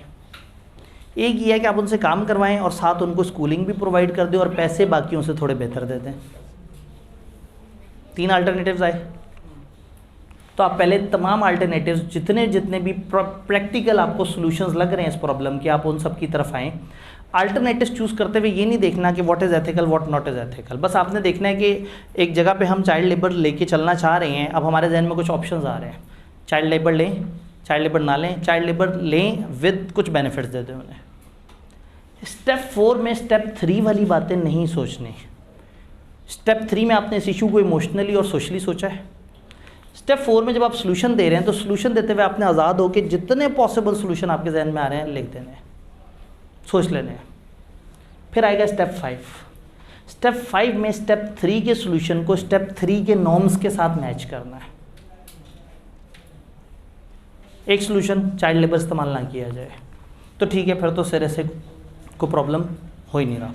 एक ये है कि आप उनसे काम करवाएं और साथ उनको स्कूलिंग भी प्रोवाइड कर दें और पैसे बाकियों से थोड़े बेहतर दे दें। 3 अल्टरनेटिव्स आए। तो आप पहले तमाम अल्टरनेटिव्स जितने भी प्रैक्टिकल आपको सॉल्यूशंस लग रहे हैं इस प्रॉब्लम के, आप उन सब की तरफ आएँ। अल्टरनेटिव्स चूज़ करते हुए ये नहीं देखना कि what is ethical what not is ethical, बस आपने देखना है कि एक जगह पे हम चाइल्ड लेबर लेके चलना चाह रहे हैं। अब हमारे जहन में कुछ ऑप्शंस आ रहे हैं, चाइल्ड लेबर लें, चाइल्ड लेबर ना लें, चाइल्ड लेबर लें विद कुछ बेनिफिट्स दे दें उन्हें। स्टेप 4 में स्टेप 3 वाली बातें नहीं सोचनी। स्टेप 3 में आपने इस इशू को इमोशनली और सोशली सोचा है। स्टेप 4 में जब आप सोल्यूशन दे रहे हैं तो सोल्यूशन देते हुए आपने आज़ाद हो कि जितने पॉसिबल सोल्यूशन आपके जहन में आ रहे हैं लिख देने हैं, सोच लेने हैं। फिर आएगा स्टेप 5। स्टेप 5 में स्टेप 3 के सोल्यूशन को स्टेप 3 के नॉर्म्स के साथ मैच करना है। एक सोल्यूशन चाइल्ड लेबर इस्तेमाल ना किया जाए तो ठीक है, फिर तो सिरे से कोई प्रॉब्लम हो ही नहीं रहा।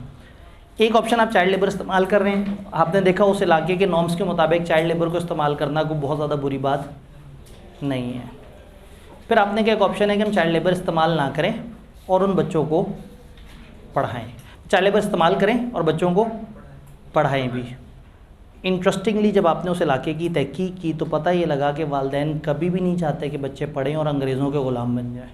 एक ऑप्शन आप चाइल्ड लेबर इस्तेमाल कर रहे हैं, आपने देखा उस इलाके के नॉर्म्स के मुताबिक चाइल्ड लेबर को इस्तेमाल करना कोई बहुत ज़्यादा बुरी बात नहीं है। फिर आपने क्या एक ऑप्शन है कि हम चाइल्ड लेबर इस्तेमाल ना करें और उन बच्चों को पढ़ाएं। चाइल्ड लेबर इस्तेमाल करें और बच्चों को पढ़ाएं भी। इंटरेस्टिंगली जब आपने उस इलाके की तहकीक की तो पता ये लगा कि वालिदैन कभी भी नहीं चाहते कि बच्चे पढ़ें और अंग्रेज़ों के ग़ुलाम बन जाएं।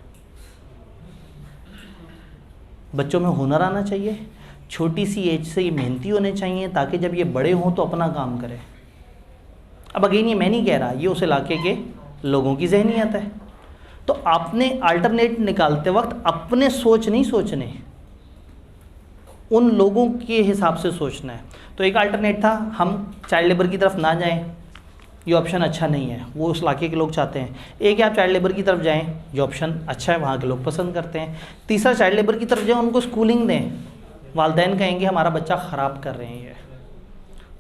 बच्चों में हुनर आना चाहिए, छोटी सी एज से ये मेहनती होने चाहिए ताकि जब ये बड़े हों तो अपना काम करें। अब अगेन ये मैं नहीं कह रहा, ये उस इलाके के लोगों की जहनियत है। तो आपने अल्टरनेट निकालते वक्त अपने सोच नहीं सोचने, उन लोगों के हिसाब से सोचना है। तो एक अल्टरनेट था हम चाइल्ड लेबर की तरफ ना जाएं, ये ऑप्शन अच्छा नहीं है, वो उस इलाके के लोग चाहते हैं। एक है आप चाइल्ड लेबर की तरफ जाएं, ये ऑप्शन अच्छा है, वहाँ के लोग पसंद करते हैं। तीसरा चाइल्ड लेबर की तरफ जाएं, उनको स्कूलिंग दें, वालिदैन कहेंगे हमारा बच्चा ख़राब कर रहे हैं ये,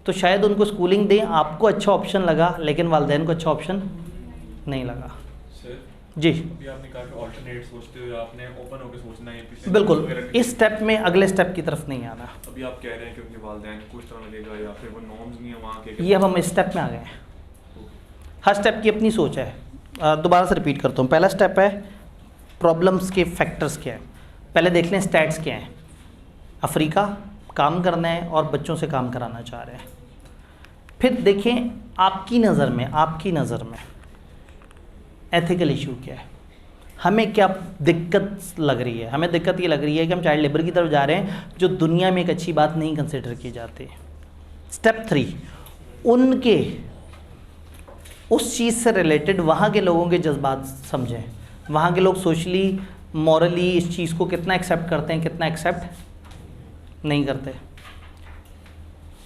तो शायद उनको स्कूलिंग दें। आपको अच्छा ऑप्शन लगा लेकिन वालिदैन को अच्छा ऑप्शन नहीं लगा। जी अभी आपने कहा कि ऑल्टरनेट सोचते हुए आपने ओपन होकर सोचना है। बिल्कुल, इस स्टेप में अगले स्टेप की तरफ नहीं आना। अभी आप कह रहे हैं कि उनके वालिदैन को कुछ तरह लगेगा या फिर वो नॉर्म्स नहीं है वहाँ के, ये अब हम इस स्टेप में आ गए हैं। हर स्टेप की अपनी सोच है। दोबारा से रिपीट करता हूँ। पहला स्टेप है प्रॉब्लम्स के फैक्टर्स क्या है, पहले देख लें स्टैट्स क्या हैं। अफ्रीका काम करना है और बच्चों से काम कराना चाह रहे हैं। फिर देखें आपकी नज़र में एथिकल इशू क्या है, हमें क्या दिक्कत लग रही है। हमें दिक्कत ये लग रही है कि हम चाइल्ड लेबर की तरफ जा रहे हैं जो दुनिया में एक अच्छी बात नहीं कंसिडर की जाती। स्टेप 3, उनके उस चीज़ से रिलेटेड वहाँ के लोगों के जज्बात समझें। वहाँ के लोग सोशली मॉरली इस चीज़ को कितना एक्सेप्ट करते हैं, कितना एक्सेप्ट नहीं करते।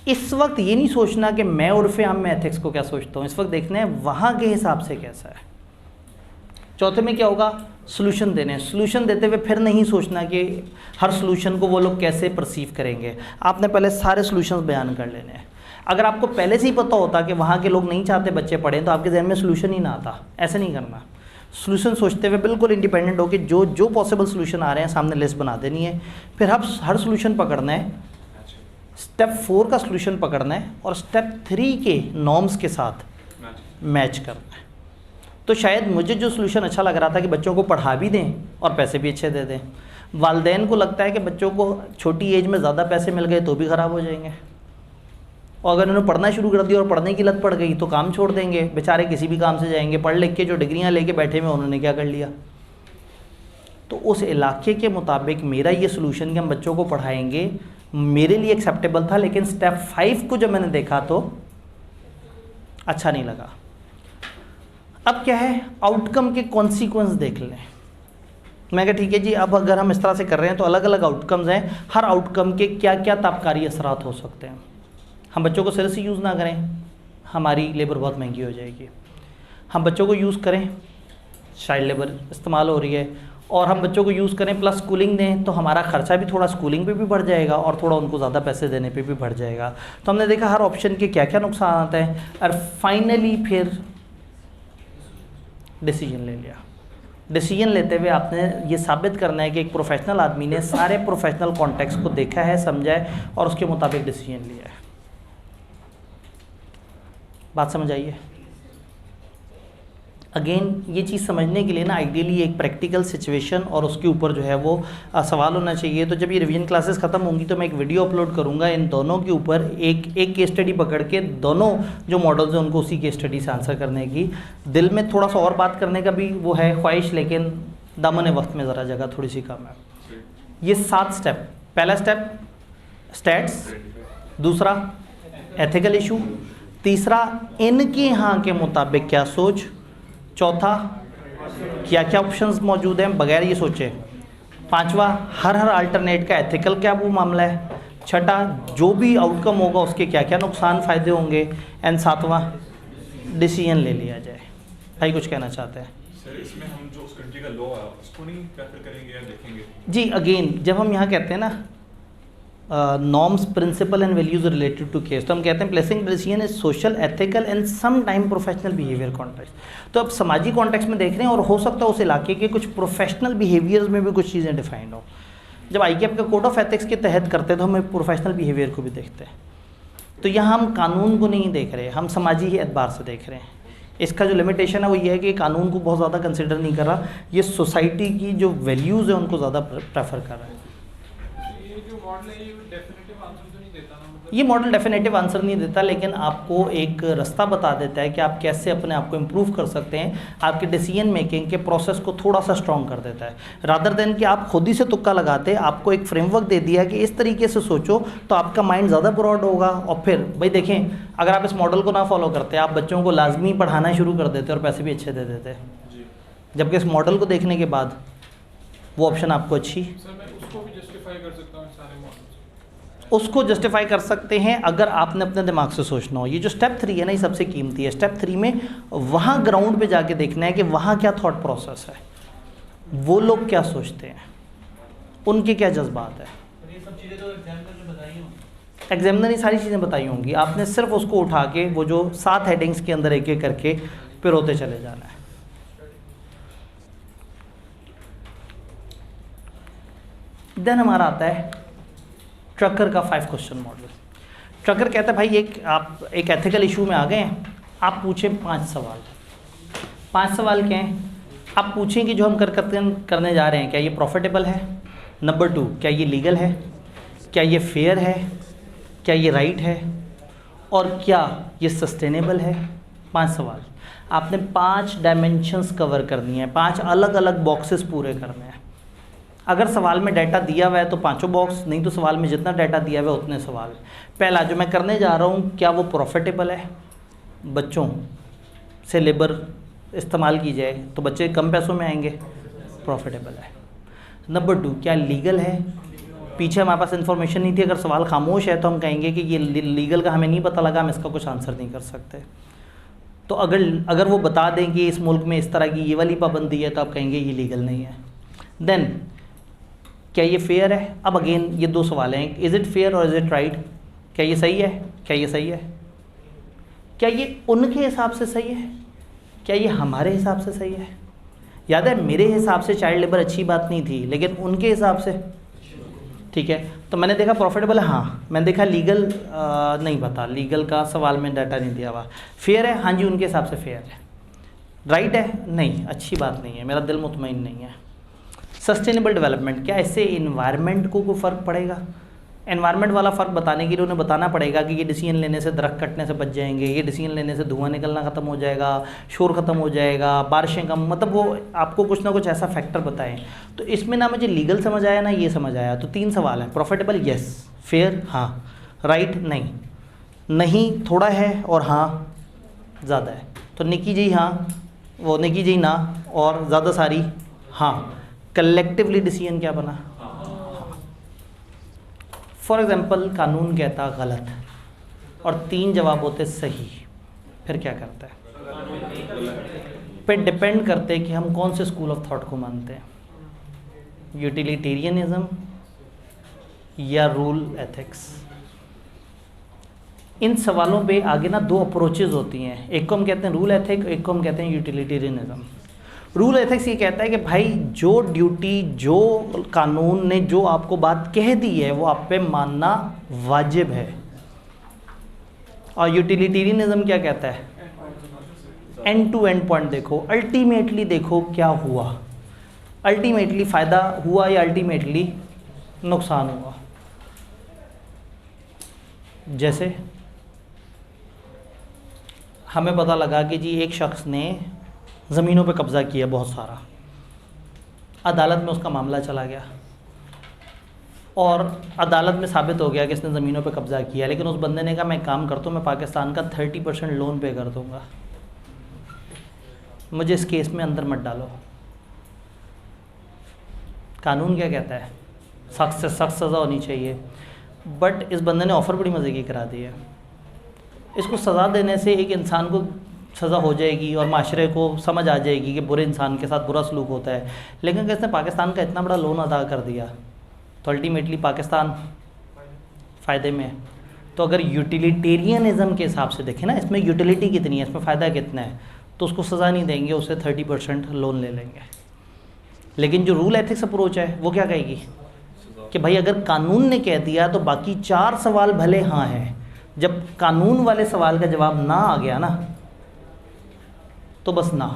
इस वक्त ये नहीं सोचना कि मैं उर्फ़े आम में एथिक्स को क्या सोचता हूँ, इस वक्त देखना है वहाँ के हिसाब से कैसा है। चौथे में क्या होगा, सॉल्यूशन देने हैं। सॉल्यूशन देते हुए फिर नहीं सोचना कि हर सॉल्यूशन को वो लोग कैसे परसीव करेंगे, आपने पहले सारे सॉल्यूशंस बयान कर लेने हैं। अगर आपको पहले से ही पता होता कि वहाँ के लोग नहीं चाहते बच्चे पढ़ें तो आपके जहन में सॉल्यूशन ही ना आता। ऐसे नहीं करना। सॉल्यूशन सोचते हुए बिल्कुल इंडिपेंडेंट हो कि जो पॉसिबल सॉल्यूशन आ रहे हैं सामने लिस्ट बना देनी है। फिर आप हर सॉल्यूशन पकड़ना है, स्टेप 4 का सॉल्यूशन पकड़ना है और स्टेप 3 के नॉर्म्स के साथ मैच करना है। तो शायद मुझे जो सॉल्यूशन अच्छा लग रहा था कि बच्चों को पढ़ा भी दें और पैसे भी अच्छे दे दें, वालिदैन को लगता है कि बच्चों को छोटी एज में ज़्यादा पैसे मिल गए तो भी ख़राब हो जाएंगे, और अगर उन्होंने पढ़ना शुरू कर दिया और पढ़ने की लत पड़ गई तो काम छोड़ देंगे, बेचारे किसी भी काम से जाएंगे। पढ़ लिख के जो डिग्रियां लेके बैठे हुए उन्होंने क्या कर लिया। तो उस इलाके के मुताबिक मेरा ये सॉल्यूशन कि हम बच्चों को पढ़ाएंगे मेरे लिए एक्सेप्टेबल था, लेकिन स्टेप 5 को जब मैंने देखा तो अच्छा नहीं लगा। अब क्या है, आउटकम के कॉन्सिक्वेंस देख लें। मैं कहा ठीक है जी, अब अगर हम इस तरह से कर रहे हैं तो अलग अलग आउटकम्स हैं, हर आउटकम के क्या क्या ताबकारी असरात हो सकते हैं। हम बच्चों को सिर से यूज़ ना करें, हमारी लेबर बहुत महंगी हो जाएगी। हम बच्चों को यूज़ करें, चाइल्ड लेबर इस्तेमाल हो रही है, और हम बच्चों को यूज़ करें प्लस स्कूलिंग दें तो हमारा ख़र्चा भी थोड़ा स्कूलिंग पे भी बढ़ जाएगा और थोड़ा उनको ज़्यादा पैसे देने पे भी बढ़ जाएगा। तो हमने देखा हर ऑप्शन के क्या क्या नुकसान आते हैं और फाइनली फिर डिसीजन ले लिया। डिसीजन लेते हुए आपने ये साबित करना है कि एक प्रोफेशनल आदमी ने सारे प्रोफेशनल कॉन्टेक्स्ट को देखा है, समझा है और उसके मुताबिक डिसीजन लिया है। बात समझ आई है? अगेन ये चीज़ समझने के लिए ना आइडियली एक प्रैक्टिकल सिचुएशन और उसके ऊपर जो है वो सवाल होना चाहिए। तो जब ये रिवीजन क्लासेस ख़त्म होंगी तो मैं एक वीडियो अपलोड करूँगा इन दोनों के ऊपर, एक केस स्टडी पकड़ के दोनों जो मॉडल्स हैं उनको उसी केस स्टडी से आंसर करने की। दिल में थोड़ा सा और बात करने का भी वो है ख्वाहिश, लेकिन दामन वक्त में ज़रा जगह थोड़ी सी कम है। ये 7 स्टेप, पहला स्टेप स्टैट्स, दूसरा एथिकल इशू, तीसरा इनके यहाँ के मुताबिक क्या सोच, चौथा क्या क्या ऑप्शंस मौजूद हैं बगैर ये सोचे, पांचवा हर अल्टरनेट का एथिकल क्या वो मामला है, छठा जो भी आउटकम होगा उसके क्या क्या नुकसान फ़ायदे होंगे, एंड सातवां डिसीजन ले लिया जाए। भाई कुछ कहना चाहते हैं? सर इसमें हम जो उस कंट्री का लॉ है उसको नहीं प्रेफर करेंगे या देखेंगे? जी अगेन जब हम यहाँ कहते हैं ना norms principle and values related to case, तो हम कहते हैं placing decision is social ethical and some time professional behaviour context. तो अब समाजी कॉन्टेक्स्ट में देख रहे हैं और हो सकता है उस इलाके के कुछ प्रोफेशनल बिहेवियर्स में भी कुछ चीज़ें डिफाइंड हो। जब ICAP का कोड ऑफ एथिक्स के तहत करते हैं तो हम प्रोफेशनल बिहेवियर को भी देखते हैं। तो यहाँ हम कानून को नहीं देख रहे, हम समाजी ही एतबार से देख रहे हैं। इसका जो लिमिटेशन है वो ये है कि कानून को बहुत ज़्यादा कंसिडर नहीं कर रहा, ये सोसाइटी की जो वैल्यूज़ है उनको ज़्यादा प्रेफर कर रहा है। ये मॉडल डेफिनेटिव आंसर नहीं देता, लेकिन आपको एक रास्ता बता देता है कि आप कैसे अपने आप को इम्प्रूव कर सकते हैं। आपके डिसीजन मेकिंग के प्रोसेस को थोड़ा सा स्ट्रॉन्ग कर देता है, रादर देन कि आप खुद ही से तुक्का लगाते। आपको एक फ्रेमवर्क दे दिया है कि इस तरीके से सोचो तो आपका माइंड ज़्यादा ब्रॉड होगा। और फिर भाई देखें, अगर आप इस मॉडल को ना फॉलो करते, आप बच्चों को लाजमी पढ़ाना शुरू कर देते और पैसे भी अच्छे दे देते, जबकि इस मॉडल को देखने के बाद वो ऑप्शन आपको अच्छी, उसको जस्टिफाई कर सकते हैं अगर आपने अपने दिमाग से सोचना हो। ये जो स्टेप 3 है ना, ये सबसे कीमती है। स्टेप 3 में वहाँ ग्राउंड पे जाके देखना है कि वहाँ क्या थॉट प्रोसेस है, वो लोग क्या सोचते हैं, उनके क्या जज्बात है। ये सब चीज़ें तो एग्जामिनर ने बताई होंगी, एग्जामिनर ने सारी चीज़ें बताई होंगी, आपने सिर्फ उसको उठा के वो जो 7 हेडिंग्स के अंदर एक एक करके पिरोते चले जाना है। देन हमारा आता है ट्रकर का 5 क्वेश्चन मॉडल। ट्रकर कहता है भाई आप एक एथिकल इशू में आ गए हैं, आप पूछें 5 सवाल। 5 सवाल क्या हैं? आप पूछें कि जो हम करने जा रहे हैं क्या ये प्रॉफिटेबल है, नंबर 2 क्या ये लीगल है, क्या ये फेयर है, क्या ये राइट है, और क्या ये सस्टेनेबल है। 5 सवाल आपने 5 डायमेंशंस कवर करनी है, 5 अलग अलग बॉक्सेस पूरे करने हैं। अगर सवाल में डाटा दिया हुआ है तो 5 बॉक्स, नहीं तो सवाल में जितना डाटा दिया हुआ है उतने सवाल। पहला जो मैं करने जा रहा हूँ, क्या वो प्रॉफिटेबल है, बच्चों से लेबर इस्तेमाल की जाए तो बच्चे कम पैसों में आएंगे, प्रॉफिटेबल है। नंबर 2 क्या लीगल है, पीछे हमारे पास इन्फॉर्मेशन नहीं थी, अगर सवाल खामोश है तो हम कहेंगे कि ये लीगल का हमें नहीं पता लगा, हम इसका कुछ आंसर नहीं कर सकते। तो अगर वो बता दें कि इस मुल्क में इस तरह की ये वाली पाबंदी है तो आप कहेंगे ये लीगल नहीं है। देन क्या ये फेयर है। अब अगेन ये 2 सवाल हैं, इज़ इट फेयर और इज़ इट राइट, क्या ये सही है, क्या ये सही है, क्या ये उनके हिसाब से सही है, क्या ये हमारे हिसाब से सही है। याद है मेरे हिसाब से चाइल्ड लेबर अच्छी बात नहीं थी, लेकिन उनके हिसाब से ठीक है। तो मैंने देखा प्रॉफिटेबल है, हाँ। मैंने देखा लीगल नहीं पता, लीगल का सवाल में डाटा नहीं दिया हुआ। फेयर है, हाँ जी उनके हिसाब से फेयर है। राइट है, नहीं अच्छी बात नहीं है, मेरा दिल मुतमईन नहीं है। सस्टेनेबल डेवलपमेंट, क्या इससे इन्वायरमेंट को कोई फ़र्क पड़ेगा। एनवायरनमेंट वाला फ़र्क बताने के लिए उन्हें बताना पड़ेगा कि ये डिसीजन लेने से दरख्त कटने से बच जाएंगे, ये डिसीजन लेने से धुआं निकलना ख़त्म हो जाएगा, शोर ख़त्म हो जाएगा, बारिशें कम, मतलब वो आपको कुछ ना कुछ ऐसा फैक्टर बताएं। तो इसमें ना मुझे लीगल समझ आया ना ये समझ आया। तो 3 सवाल हैं, प्रॉफिटेबल यस, फेयर हाँ, राइट नहीं, नहीं थोड़ा है और हाँ ज़्यादा है। तो निकी जी हाँ, वो निकी जी ना, और ज़्यादा सारी हाँ। कलेक्टिवली डिसीजन क्या बना। फॉर एग्ज़ाम्पल कानून कहता गलत और 3 जवाब होते सही, फिर क्या करता है। पे डिपेंड करते कि हम कौन से स्कूल ऑफ थॉट को मानते हैं, यूटिलिटेरियनिज्म या रूल एथिक्स। इन सवालों पे आगे ना 2 अप्रोचेज होती हैं, एक को हम कहते हैं रूल एथिक, एक को हम कहते हैं यूटिलिटेरियनिज्म। रूल एथिक्स ये कहता है कि भाई जो ड्यूटी, जो कानून ने जो आपको बात कह दी है वो आप पे मानना वाजिब है। और यूटिलिटेरियनिज्म क्या कहता है, एंड टू एंड पॉइंट देखो, अल्टीमेटली देखो क्या हुआ, अल्टीमेटली फ़ायदा हुआ या अल्टीमेटली नुकसान हुआ। जैसे हमें पता लगा कि जी एक शख्स ने ज़मीनों पे कब्ज़ा किया बहुत सारा, अदालत में उसका मामला चला गया और अदालत में साबित हो गया कि इसने ज़मीनों पे कब्ज़ा किया, लेकिन उस बंदे ने कहा मैं काम करता हूँ, मैं पाकिस्तान का 30% लोन पे कर दूँगा, मुझे इस केस में अंदर मत डालो। कानून क्या कहता है, सख्त से सख्त सज़ा होनी चाहिए, बट इस बंदे ने ऑफ़र बड़ी मज़े की करा दी है। इसको सज़ा देने से एक इंसान को सज़ा हो जाएगी और माशरे को समझ आ जाएगी कि बुरे इंसान के साथ बुरा सलूक होता है, लेकिन किसने पाकिस्तान का इतना बड़ा लोन अदा कर दिया तो अल्टीमेटली पाकिस्तान फ़ायदे में है। तो अगर यूटिलिटेरियनिज़म के हिसाब से देखें ना, इसमें यूटिलिटी कितनी है, इसमें फ़ायदा कितना है, तो उसको सज़ा नहीं देंगे, उससे 30% लोन ले लेंगे। लेकिन जो रूल एथिक्स अप्रोच है वो क्या कहेगी कि भाई अगर कानून ने कह दिया तो बाकी 4 सवाल भले हाँ हैं, जब कानून वाले सवाल का जवाब ना आ गया ना तो बस ना।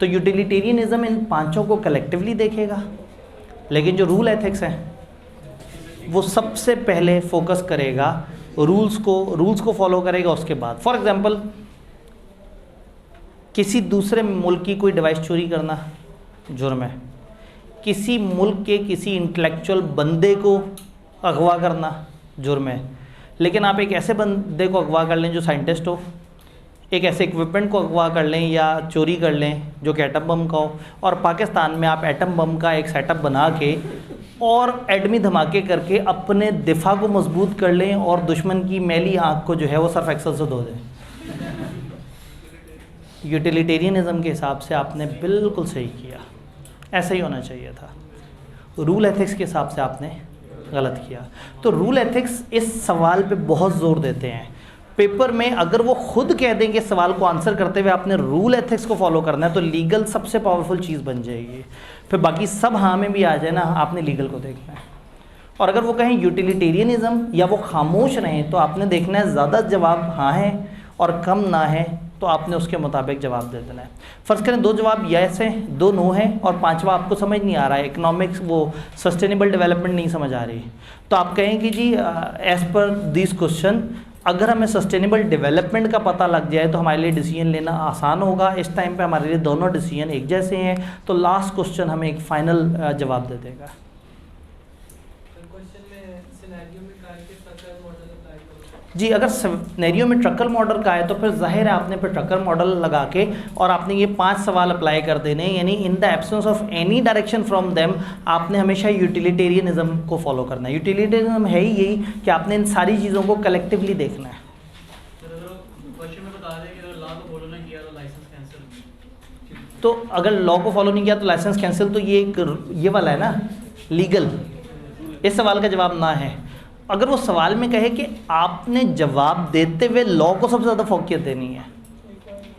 तो यूटिलिटेरियनिज़म इन 5 को कलेक्टिवली देखेगा, लेकिन जो रूल एथिक्स हैं वो सबसे पहले फोकस करेगा रूल्स को फॉलो करेगा, उसके बाद। फॉर एग्जांपल किसी दूसरे मुल्क की कोई डिवाइस चोरी करना जुर्म है, किसी मुल्क के किसी इंटेलेक्चुअल बंदे को अगवा करना जुर्म है, लेकिन आप एक ऐसे बंदे को अगवा कर लें जो साइंटिस्ट हो, एक ऐसे इक्विपमेंट को अगवा कर लें या चोरी कर लें जो कि एटम बम का हो, और पाकिस्तान में आप एटम बम का एक सेटअप बना के और एटमी धमाके करके अपने दिफा को मजबूत कर लें और दुश्मन की मैली आँख को जो है वो सर्फ एक्सल से धो दें। यूटिलिटेरियनिज़म के हिसाब से आपने बिल्कुल सही किया, ऐसा ही होना चाहिए था। रूल एथिक्स के हिसाब से आपने गलत किया। तो रूल एथिक्स इस सवाल पे बहुत ज़ोर देते हैं पेपर में। अगर वो खुद कह देंगे सवाल को आंसर करते हुए आपने रूल एथिक्स को फॉलो करना है तो लीगल सबसे पावरफुल चीज़ बन जाएगी, फिर बाकी सब हाँ में भी आ जाए ना, आपने लीगल को देखना है। और अगर वो कहें यूटिलिटेरियनिज़म या वो खामोश रहें तो आपने देखना है ज़्यादा जवाब हाँ है और कम ना है तो आपने उसके मुताबिक जवाब दे देना है। फ़र्ज़ करें 2 जवाब यस हैं, 2 नो हैं और 5वां आपको समझ नहीं आ रहा है, इकोनॉमिक्स वो सस्टेनेबल डेवलपमेंट नहीं समझ आ रही, तो आप कहें कि जी एज़ पर दिस क्वेश्चन अगर हमें सस्टेनेबल डेवलपमेंट का पता लग जाए तो हमारे लिए डिसीजन लेना आसान होगा। इस टाइम पे हमारे लिए दोनों डिसीजन एक जैसे हैं, तो लास्ट क्वेश्चन हमें एक फ़ाइनल जवाब दे देगा। जी अगर सिनेरियो में ट्रक्कर मॉडल का है तो फिर जाहिर है आपने फिर ट्रक्कर मॉडल लगा के और आपने ये 5 सवाल अप्लाई कर देने, यानी in the absence of any direction from them आपने हमेशा यूटिलिटेरियनिज्म को फॉलो करना है। यूटिलिटेरियनिज्म है ही यही कि आपने इन सारी चीज़ों को कलेक्टिवली देखना है। तो अगर लॉ को फॉलो नहीं किया तो लाइसेंस कैंसिल, तो ये वाला है ना लीगल, इस सवाल का जवाब ना है। अगर वो सवाल में कहे कि आपने जवाब देते हुए लॉ को सबसे ज़्यादा फोकियत देनी है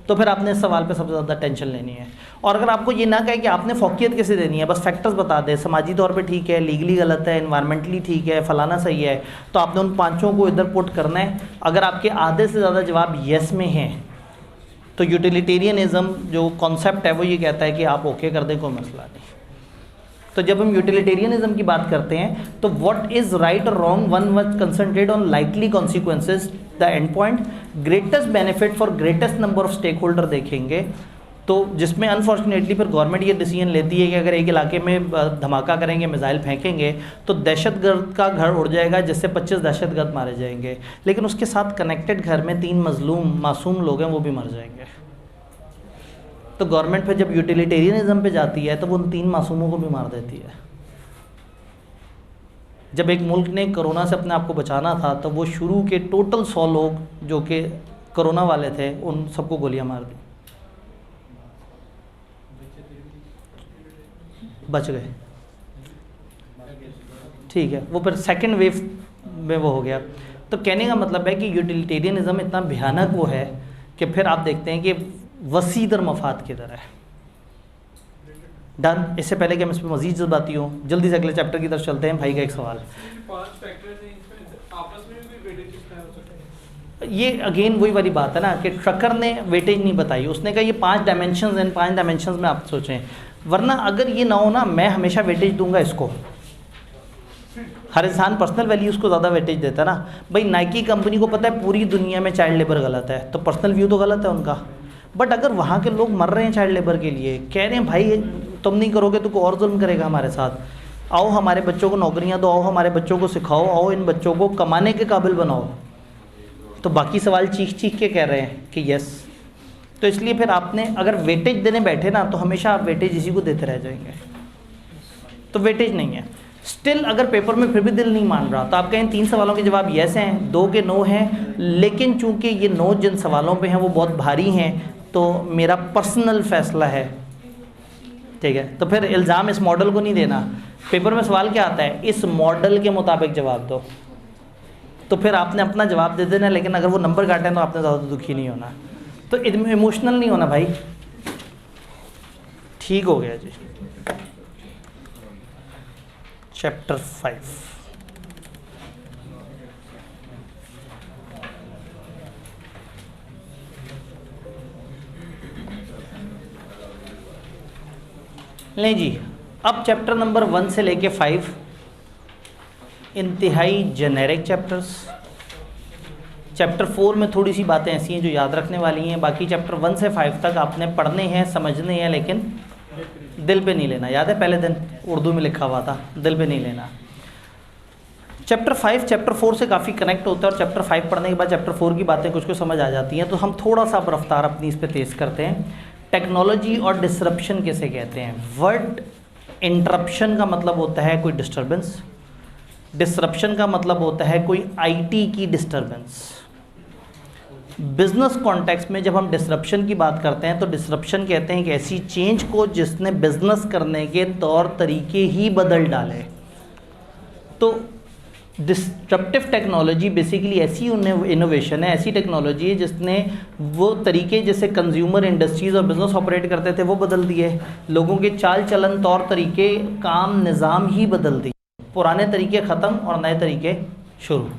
तो फिर आपने इस सवाल पे सबसे ज़्यादा टेंशन लेनी है। और अगर आपको ये ना कहे कि आपने फोकियत कैसे देनी है, बस फैक्टर्स बता दे, समाजी तौर पे ठीक है, लीगली गलत है, इन्वायरमेंटली ठीक है, फलाना सही है, तो आपने उन 5 को इधर पुट करना है। अगर आपके आधे से ज़्यादा जवाब येस में हैं तो यूटिलिटेरियनिज्म जो कॉन्सेप्ट है वो ये कहता है कि आप ओके कर दें, कोई मसला नहीं। तो जब हम यूटिलिटेरियनिज्म की बात करते हैं तो व्हाट इज राइट और wrong, one must concentrate on likely consequences, the end point, greatest benefit for greatest number of stakeholder देखेंगे। तो जिसमें अनफॉर्चुनेटली फिर गवर्नमेंट ये डिसीजन लेती है कि अगर एक इलाके में धमाका करेंगे, मिसाइल फेंकेंगे तो दहशतगर्द का घर उड़ जाएगा जिससे 25 दहशतगर्द मारे जाएंगे, लेकिन उसके साथ कनेक्टेड घर में 3 मजलूम मासूम लोग हैं वो भी मर जाएंगे। तो गवर्नमेंट फिर जब यूटिलिटेरियनिज्म पे जाती है तो वो उन 3 मासूमों को भी मार देती है। जब एक मुल्क ने कोरोना से अपने आप को बचाना था तो वो शुरू के टोटल 100 लोग जो कि कोरोना वाले थे उन सबको गोलियां मार दी, बच गए। ठीक है, वो फिर सेकेंड वेव में वो हो गया। तो कहने का मतलब है कि यूटिलिटेरियनिज्म इतना भयानक वो है कि फिर आप देखते हैं कि वसीदर मफाद की तरह है। डन। इससे पहले कि हम इस पर मजीद जज्बाती हो, जल्दी से अगले चैप्टर की तरफ चलते हैं। भाई का एक सवाल, ये अगेन वही वाली बात है ना कि ट्रकर ने वेटेज नहीं बताई, उसने कहा ये 5 डायमेंशंस हैं, 5 डायमेंशंस में आप सोचें, वरना अगर ये ना हो ना मैं हमेशा वेटेज दूंगा इसको। हर इंसान पर्सनल वैल्यूज़ को ज़्यादा वेटेज देता है ना। भाई नाइकी कंपनी को पता है पूरी दुनिया में चाइल्ड लेबर गलत है, तो पर्सनल व्यू तो गलत है उनका, बट अगर वहाँ के लोग मर रहे हैं चाइल्ड लेबर के लिए, कह रहे हैं भाई तुम नहीं करोगे तो कोई और जुल्म करेगा हमारे साथ, आओ हमारे बच्चों को नौकरियाँ दो, आओ हमारे बच्चों को सिखाओ, आओ इन बच्चों को कमाने के काबिल बनाओ, तो बाकी सवाल चीख चीख के कह रहे हैं कि यस। तो इसलिए फिर आपने अगर वेटेज देने बैठे ना तो हमेशा आप वेटेज इसी को देते रह जाएंगे, तो वेटेज नहीं है। स्टिल अगर पेपर में फिर भी दिल नहीं मान रहा तो आप कहें 3 सवालों के जवाब येस हैं, 2 के नो हैं, लेकिन चूंकि ये नो जिन सवालों पे हैं वो बहुत भारी हैं तो मेरा पर्सनल फैसला है, ठीक है। तो फिर इल्ज़ाम इस मॉडल को नहीं देना। पेपर में सवाल क्या आता है, इस मॉडल के मुताबिक जवाब दो, तो फिर आपने अपना जवाब दे देना, लेकिन अगर वो नंबर काटें तो आपने ज़्यादा दुखी नहीं होना, तो इमोशनल नहीं होना भाई। ठीक हो गया जी। चैप्टर 5 लें जी। अब चैप्टर नंबर 1 से लेके 5 इंतहाई जेनेरिक चैप्टर्स। चैप्टर 4 में थोड़ी सी बातें ऐसी हैं जो याद रखने वाली हैं, बाकी चैप्टर 1 से 5 तक आपने पढ़ने हैं, समझने हैं, लेकिन दिल पे नहीं लेना। याद है पहले दिन उर्दू में लिखा हुआ था, दिल पे नहीं लेना। चैप्टर 5 चैप्टर 4 से काफ़ी कनेक्ट होता है और चैप्टर 5 पढ़ने के बाद चैप्टर 4 की बातें कुछ समझ आ जाती हैं, तो हम थोड़ा सा अब रफ्तार अपनी इस पर तेज़ करते हैं। टेक्नोलॉजी और डिसरप्शन किसे कहते हैं? वर्ड इंटरप्शन का मतलब होता है कोई डिस्टर्बेंस, डिसरप्शन का मतलब होता है कोई आईटी की डिस्टर्बेंस। बिजनेस कॉन्टेक्स्ट में जब हम डिसरप्शन की बात करते हैं तो डिसरप्शन कहते हैं कि ऐसी चेंज को जिसने बिजनेस करने के तौर तरीके ही बदल डाले। तो डिस्ट्रप्टिव टेक्नोलॉजी बेसिकली ऐसी इनोवेशन है, ऐसी टेक्नोलॉजी है जिसने वो तरीके जैसे कंज्यूमर इंडस्ट्रीज़ और बिज़नेस ऑपरेट करते थे वो बदल दिए, लोगों के चाल चलन तौर तरीके काम निज़ाम ही बदल दिए, पुराने तरीके ख़त्म और नए तरीके शुरू।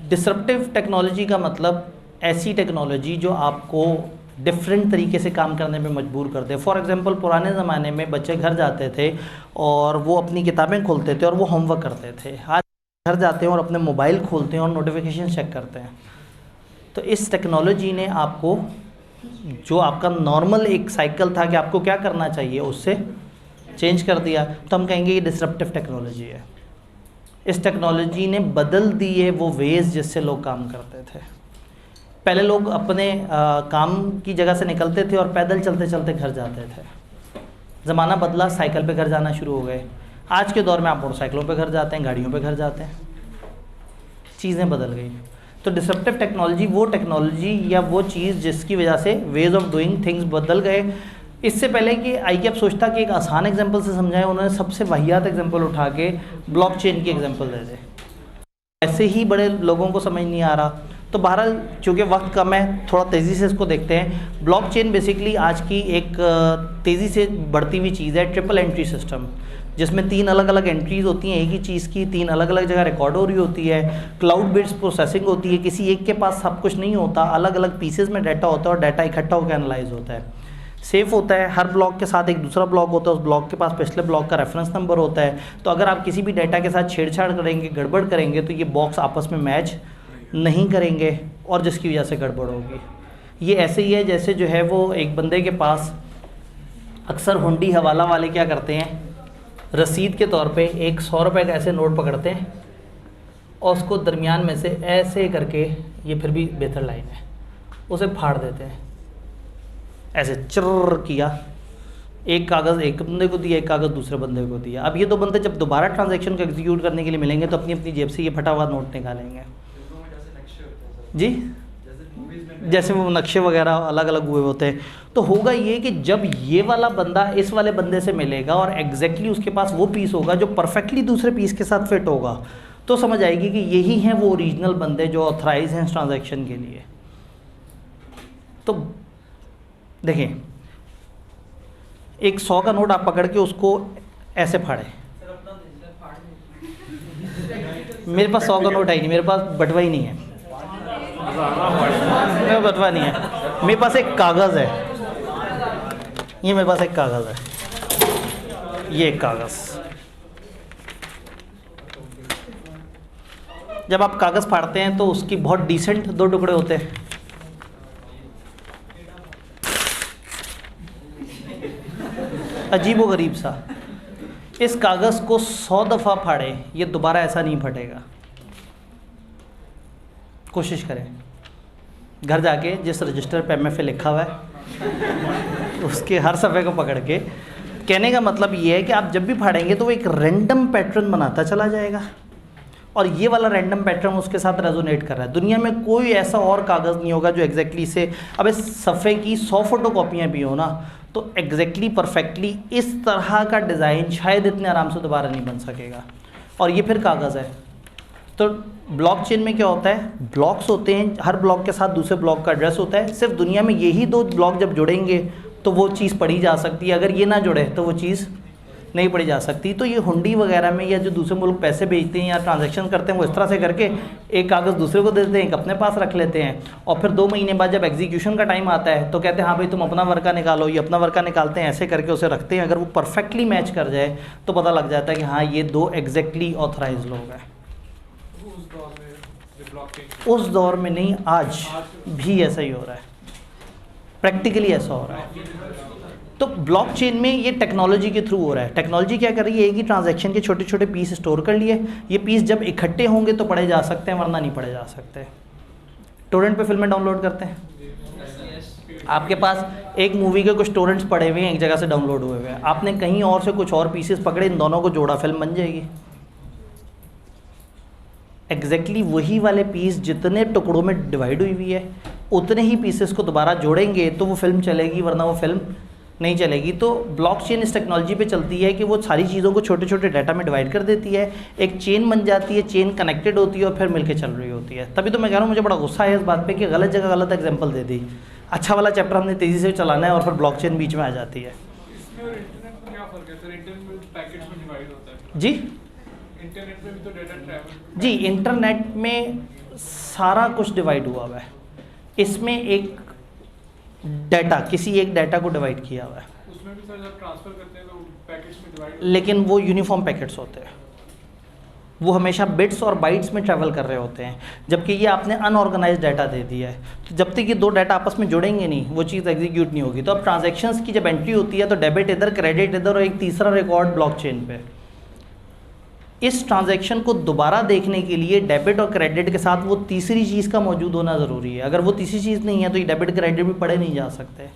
डिसरप्टिव टेक्नोलॉजी का मतलब ऐसी टेक्नोलॉजी जो आपको डिफरेंट तरीके से काम करने में मजबूर कर दे। फॉर एग्जांपल पुराने ज़माने में बच्चे घर जाते थे और वो अपनी किताबें खोलते थे और वो होमवर्क करते थे। आज घर जाते हैं और अपने मोबाइल खोलते हैं और नोटिफिकेशन चेक करते हैं। तो इस टेक्नोलॉजी ने आपको, जो आपका नॉर्मल एक साइकिल था कि आपको क्या करना चाहिए, उससे चेंज कर दिया। तो हम कहेंगे ये डिसरप्टिव टेक्नोलॉजी है। इस टेक्नोलॉजी ने बदल दिए वो वेज जिससे लोग काम करते थे। पहले लोग अपने काम की जगह से निकलते थे और पैदल चलते चलते घर जाते थे। ज़माना बदला, साइकिल पे घर जाना शुरू हो गए। आज के दौर में आप मोटरसाइकिलों पे घर जाते हैं, गाड़ियों पे घर जाते हैं। चीज़ें बदल गई। तो डिसरप्टिव टेक्नोलॉजी वो टेक्नोलॉजी या वो चीज़ जिसकी वजह से वेज ऑफ डूइंग थिंग्स बदल गए। इससे पहले कि आईक्यू सोचता कि एक आसान एग्जांपल से समझाएं, उन्होंने सबसे वाहियात एग्जांपल उठा के ब्लॉकचेन की एग्जांपल दे दे। ऐसे ही बड़े लोगों को समझ नहीं आ रहा। तो बहरहाल चूँकि वक्त कम है, थोड़ा तेज़ी से इसको देखते हैं। ब्लॉकचेन बेसिकली आज की एक तेज़ी से बढ़ती हुई चीज़ है, ट्रिपल एंट्री सिस्टम, जिसमें 3 अलग अलग एंट्रीज़ होती हैं एक ही चीज़ की, 3 अलग अलग जगह रिकॉर्ड हो रही होती है। क्लाउड बेस्ड प्रोसेसिंग होती है, किसी एक के पास सब कुछ नहीं होता, अलग अलग पीसेज में डाटा होता है और डाटा इकट्ठा होकर एनालाइज होता है। सेफ होता है, हर ब्लॉक के साथ एक दूसरा ब्लॉक होता है, उस ब्लॉक के पास पिछले ब्लॉक का रेफरेंस नंबर होता है। तो अगर आप किसी भी डाटा के साथ छेड़छाड़ करेंगे, गड़बड़ करेंगे, तो ये बॉक्स आपस में मैच नहीं करेंगे और जिसकी वजह से गड़बड़ होगी। ये ऐसे ही है जैसे जो है वो एक बंदे के पास अक्सर हुंडी हवाला वाले क्या करते हैं, रसीद के तौर पे एक 100 रुपये का ऐसे नोट पकड़ते हैं और उसको दरमियान में से ऐसे करके, ये फिर भी बेहतर लाइन है, उसे फाड़ देते हैं। ऐसे चर्र किया, एक कागज़ एक बंदे को दिया, एक कागज़ दूसरे बंदे को दिया। अब ये 2 बंदे जब दोबारा ट्रांजैक्शन को एग्जीक्यूट करने के लिए मिलेंगे तो अपनी अपनी जेब से ये फटा हुआ नोट निकालेंगे। जी, जैसे वो नक्शे वगैरह अलग अलग हुए होते हैं। तो होगा ये कि जब ये वाला बंदा इस वाले बंदे से मिलेगा और एग्जैक्टली उसके पास वो पीस होगा जो परफेक्टली दूसरे पीस के साथ फिट होगा, तो समझ आएगी कि यही हैं वो ओरिजिनल बंदे जो ऑथराइज हैं इस ट्रांजैक्शन के लिए। तो देखें, एक 100 का नोट आप पकड़ के उसको ऐसे फाड़े। मेरे पास 100 का नोट है ही नहीं, मेरे पास बटवा ही नहीं है, मेरा बटवा नहीं है। मेरे पास एक कागज़ है, ये मेरे पास एक कागज़ है, ये एक कागज़। जब आप कागज़ फाड़ते हैं तो उसकी बहुत डिसेंट 2 टुकड़े होते हैं। अजीब व गरीब सा। इस कागज़ को 100 दफ़ा फाड़े, ये दोबारा ऐसा नहीं फटेगा। कोशिश करें, घर जाके जिस रजिस्टर पे MFA लिखा हुआ है उसके हर सफ़े को पकड़ के, कहने का मतलब ये है कि आप जब भी फाड़ेंगे तो वो एक रैंडम पैटर्न बनाता चला जाएगा और ये वाला रैंडम पैटर्न उसके साथ रेजोनेट कर रहा है। दुनिया में कोई ऐसा और कागज़ नहीं होगा जो एग्जैक्टली से, अब इस सफ़े की 100 फोटोकॉपियाँ भी हो ना, तो एग्जैक्टली परफेक्टली इस तरह का डिज़ाइन शायद इतने आराम से दोबारा नहीं बन सकेगा। और ये फिर कागज़ है। तो ब्लॉकचेन में क्या होता है, ब्लॉक्स होते हैं, हर ब्लॉक के साथ दूसरे ब्लॉक का एड्रेस होता है। सिर्फ दुनिया में यही 2 ब्लॉक जब जुड़ेंगे तो वो चीज़ पढ़ी जा सकती है, अगर ये ना जुड़े तो वो चीज़ नहीं पढ़ी जा सकती। तो ये हुंडी वगैरह में या जो दूसरे मुल्क पैसे भेजते हैं या ट्रांजैक्शन करते हैं, वो इस तरह से करके एक कागज़ दूसरे को देते हैं, एक अपने पास रख लेते हैं और फिर 2 महीने बाद जब एग्जीक्यूशन का टाइम आता है तो कहते हैं हाँ भाई तुम अपना वर्का निकालो, ये अपना वर्का निकालते हैं, ऐसे करके उसे रखते हैं। अगर वो परफेक्टली मैच कर जाए तो पता लग जाता है कि हाँ ये 2 एग्जैक्टली ऑथराइज लोग हैं। उस दौर में नहीं, आज भी ऐसा ही हो रहा है, प्रैक्टिकली ऐसा हो रहा है। तो ब्लॉकचेन में ये टेक्नोलॉजी के थ्रू हो रहा है। टेक्नोलॉजी क्या कर रही है कि ट्रांजैक्शन के छोटे छोटे पीस स्टोर कर लिए, ये पीस जब इकट्ठे होंगे तो पढ़े जा सकते हैं, वरना नहीं पढ़े जा सकते। टोरेंट पे फिल्में डाउनलोड करते हैं, आपके पास एक मूवी के कुछ टोरेंट्स पड़े हुए हैं, एक जगह से डाउनलोड हुए हुए हैं, आपने कहीं और से कुछ और पीसेस पकड़े, इन दोनों को जोड़ा, फिल्म बन जाएगी। एग्जैक्टली वही वाले पीस जितने टुकड़ों में डिवाइड हुई हुई है उतने ही पीसेस को दोबारा जोड़ेंगे तो वो फिल्म चलेगी, वरना वो फिल्म नहीं चलेगी। तो ब्लॉकचेन इस टेक्नोलॉजी पे चलती है कि वो सारी चीज़ों को छोटे छोटे डाटा में डिवाइड कर देती है, एक चेन बन जाती है, चेन कनेक्टेड होती है और फिर मिलके चल रही होती है। तभी तो मैं कह रहा हूँ मुझे बड़ा गुस्सा है इस बात पे कि गलत जगह गलत एग्जांपल दे दी। अच्छा वाला चैप्टर हमने तेज़ी से चलाना है और फिर ब्लॉकचेन बीच में आ जाती है। जी, इंटरनेट में भी तो डेटा ट्रैवल। जी, इंटरनेट में सारा कुछ डिवाइड हुआ हुआ है। इसमें एक डाटा, किसी एक डाटा को डिवाइड किया हुआ है, उसमें भी सर जब ट्रांसफर करते हैं तो पैकेट्स में डिवाइड, लेकिन वो यूनिफॉर्म पैकेट्स होते हैं, वो हमेशा बिट्स और बाइट्स में ट्रैवल कर रहे होते हैं, जबकि ये आपने अनऑर्गेनाइज्ड डाटा दे दिया है। तो जब तक ये दो डाटा आपस में जुड़ेंगे नहीं, वो चीज़ एग्जीक्यूट नहीं होगी। तो अब ट्रांजैक्शंस की जब एंट्री होती है तो डेबिट इधर, क्रेडिट इधर, और एक तीसरा रिकॉर्ड ब्लॉकचेन पे। इस ट्रांजैक्शन को दोबारा देखने के लिए डेबिट और क्रेडिट के साथ वो तीसरी चीज़ का मौजूद होना ज़रूरी है। अगर वो तीसरी चीज़ नहीं है तो ये डेबिट क्रेडिट भी पढ़े नहीं जा सकते।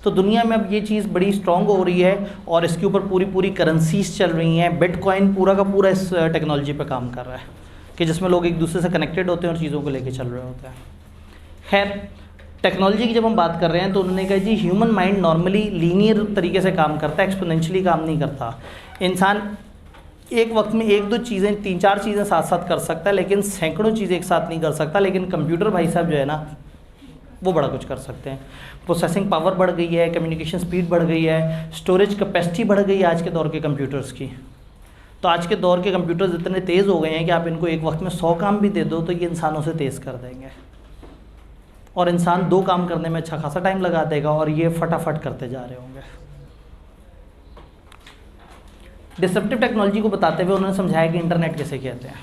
तो दुनिया में अब ये चीज़ बड़ी स्ट्रॉन्ग हो रही है और इसके ऊपर पूरी करेंसीज चल रही हैं। बिटकॉइन पूरा का पूरा इस टेक्नोलॉजी पे काम कर रहा है कि जिसमें लोग एक दूसरे से कनेक्टेड होते हैं और चीज़ों को लेके चल रहे होते हैं। खैर, टेक्नोलॉजी की जब हम बात कर रहे हैं तो उन्होंने कहा जी ह्यूमन माइंड नॉर्मली लीनियर तरीके से काम करता है, एक्सपोनेंशियली काम नहीं करता। इंसान एक वक्त में एक दो चीज़ें, तीन चार चीज़ें साथ साथ कर सकता है, लेकिन सैकड़ों चीज़ें एक साथ नहीं कर सकता। लेकिन कंप्यूटर भाई साहब जो है ना, वो बड़ा कुछ कर सकते हैं। प्रोसेसिंग पावर बढ़ गई है, कम्युनिकेशन स्पीड बढ़ गई है, स्टोरेज कैपेसिटी बढ़ गई है आज के दौर के कंप्यूटर्स की। तो आज के दौर के कंप्यूटर्स इतने तेज़ हो गए हैं कि आप इनको एक वक्त में 100 काम भी दे दो तो ये इंसानों से तेज़ कर देंगे, और इंसान 2 काम करने में अच्छा खासा टाइम लगा देगा और ये फटाफट करते जा रहे होंगे। डिसरप्टिव टेक्नोलॉजी को बताते हुए उन्होंने समझाया कि इंटरनेट किसे कहते हैं।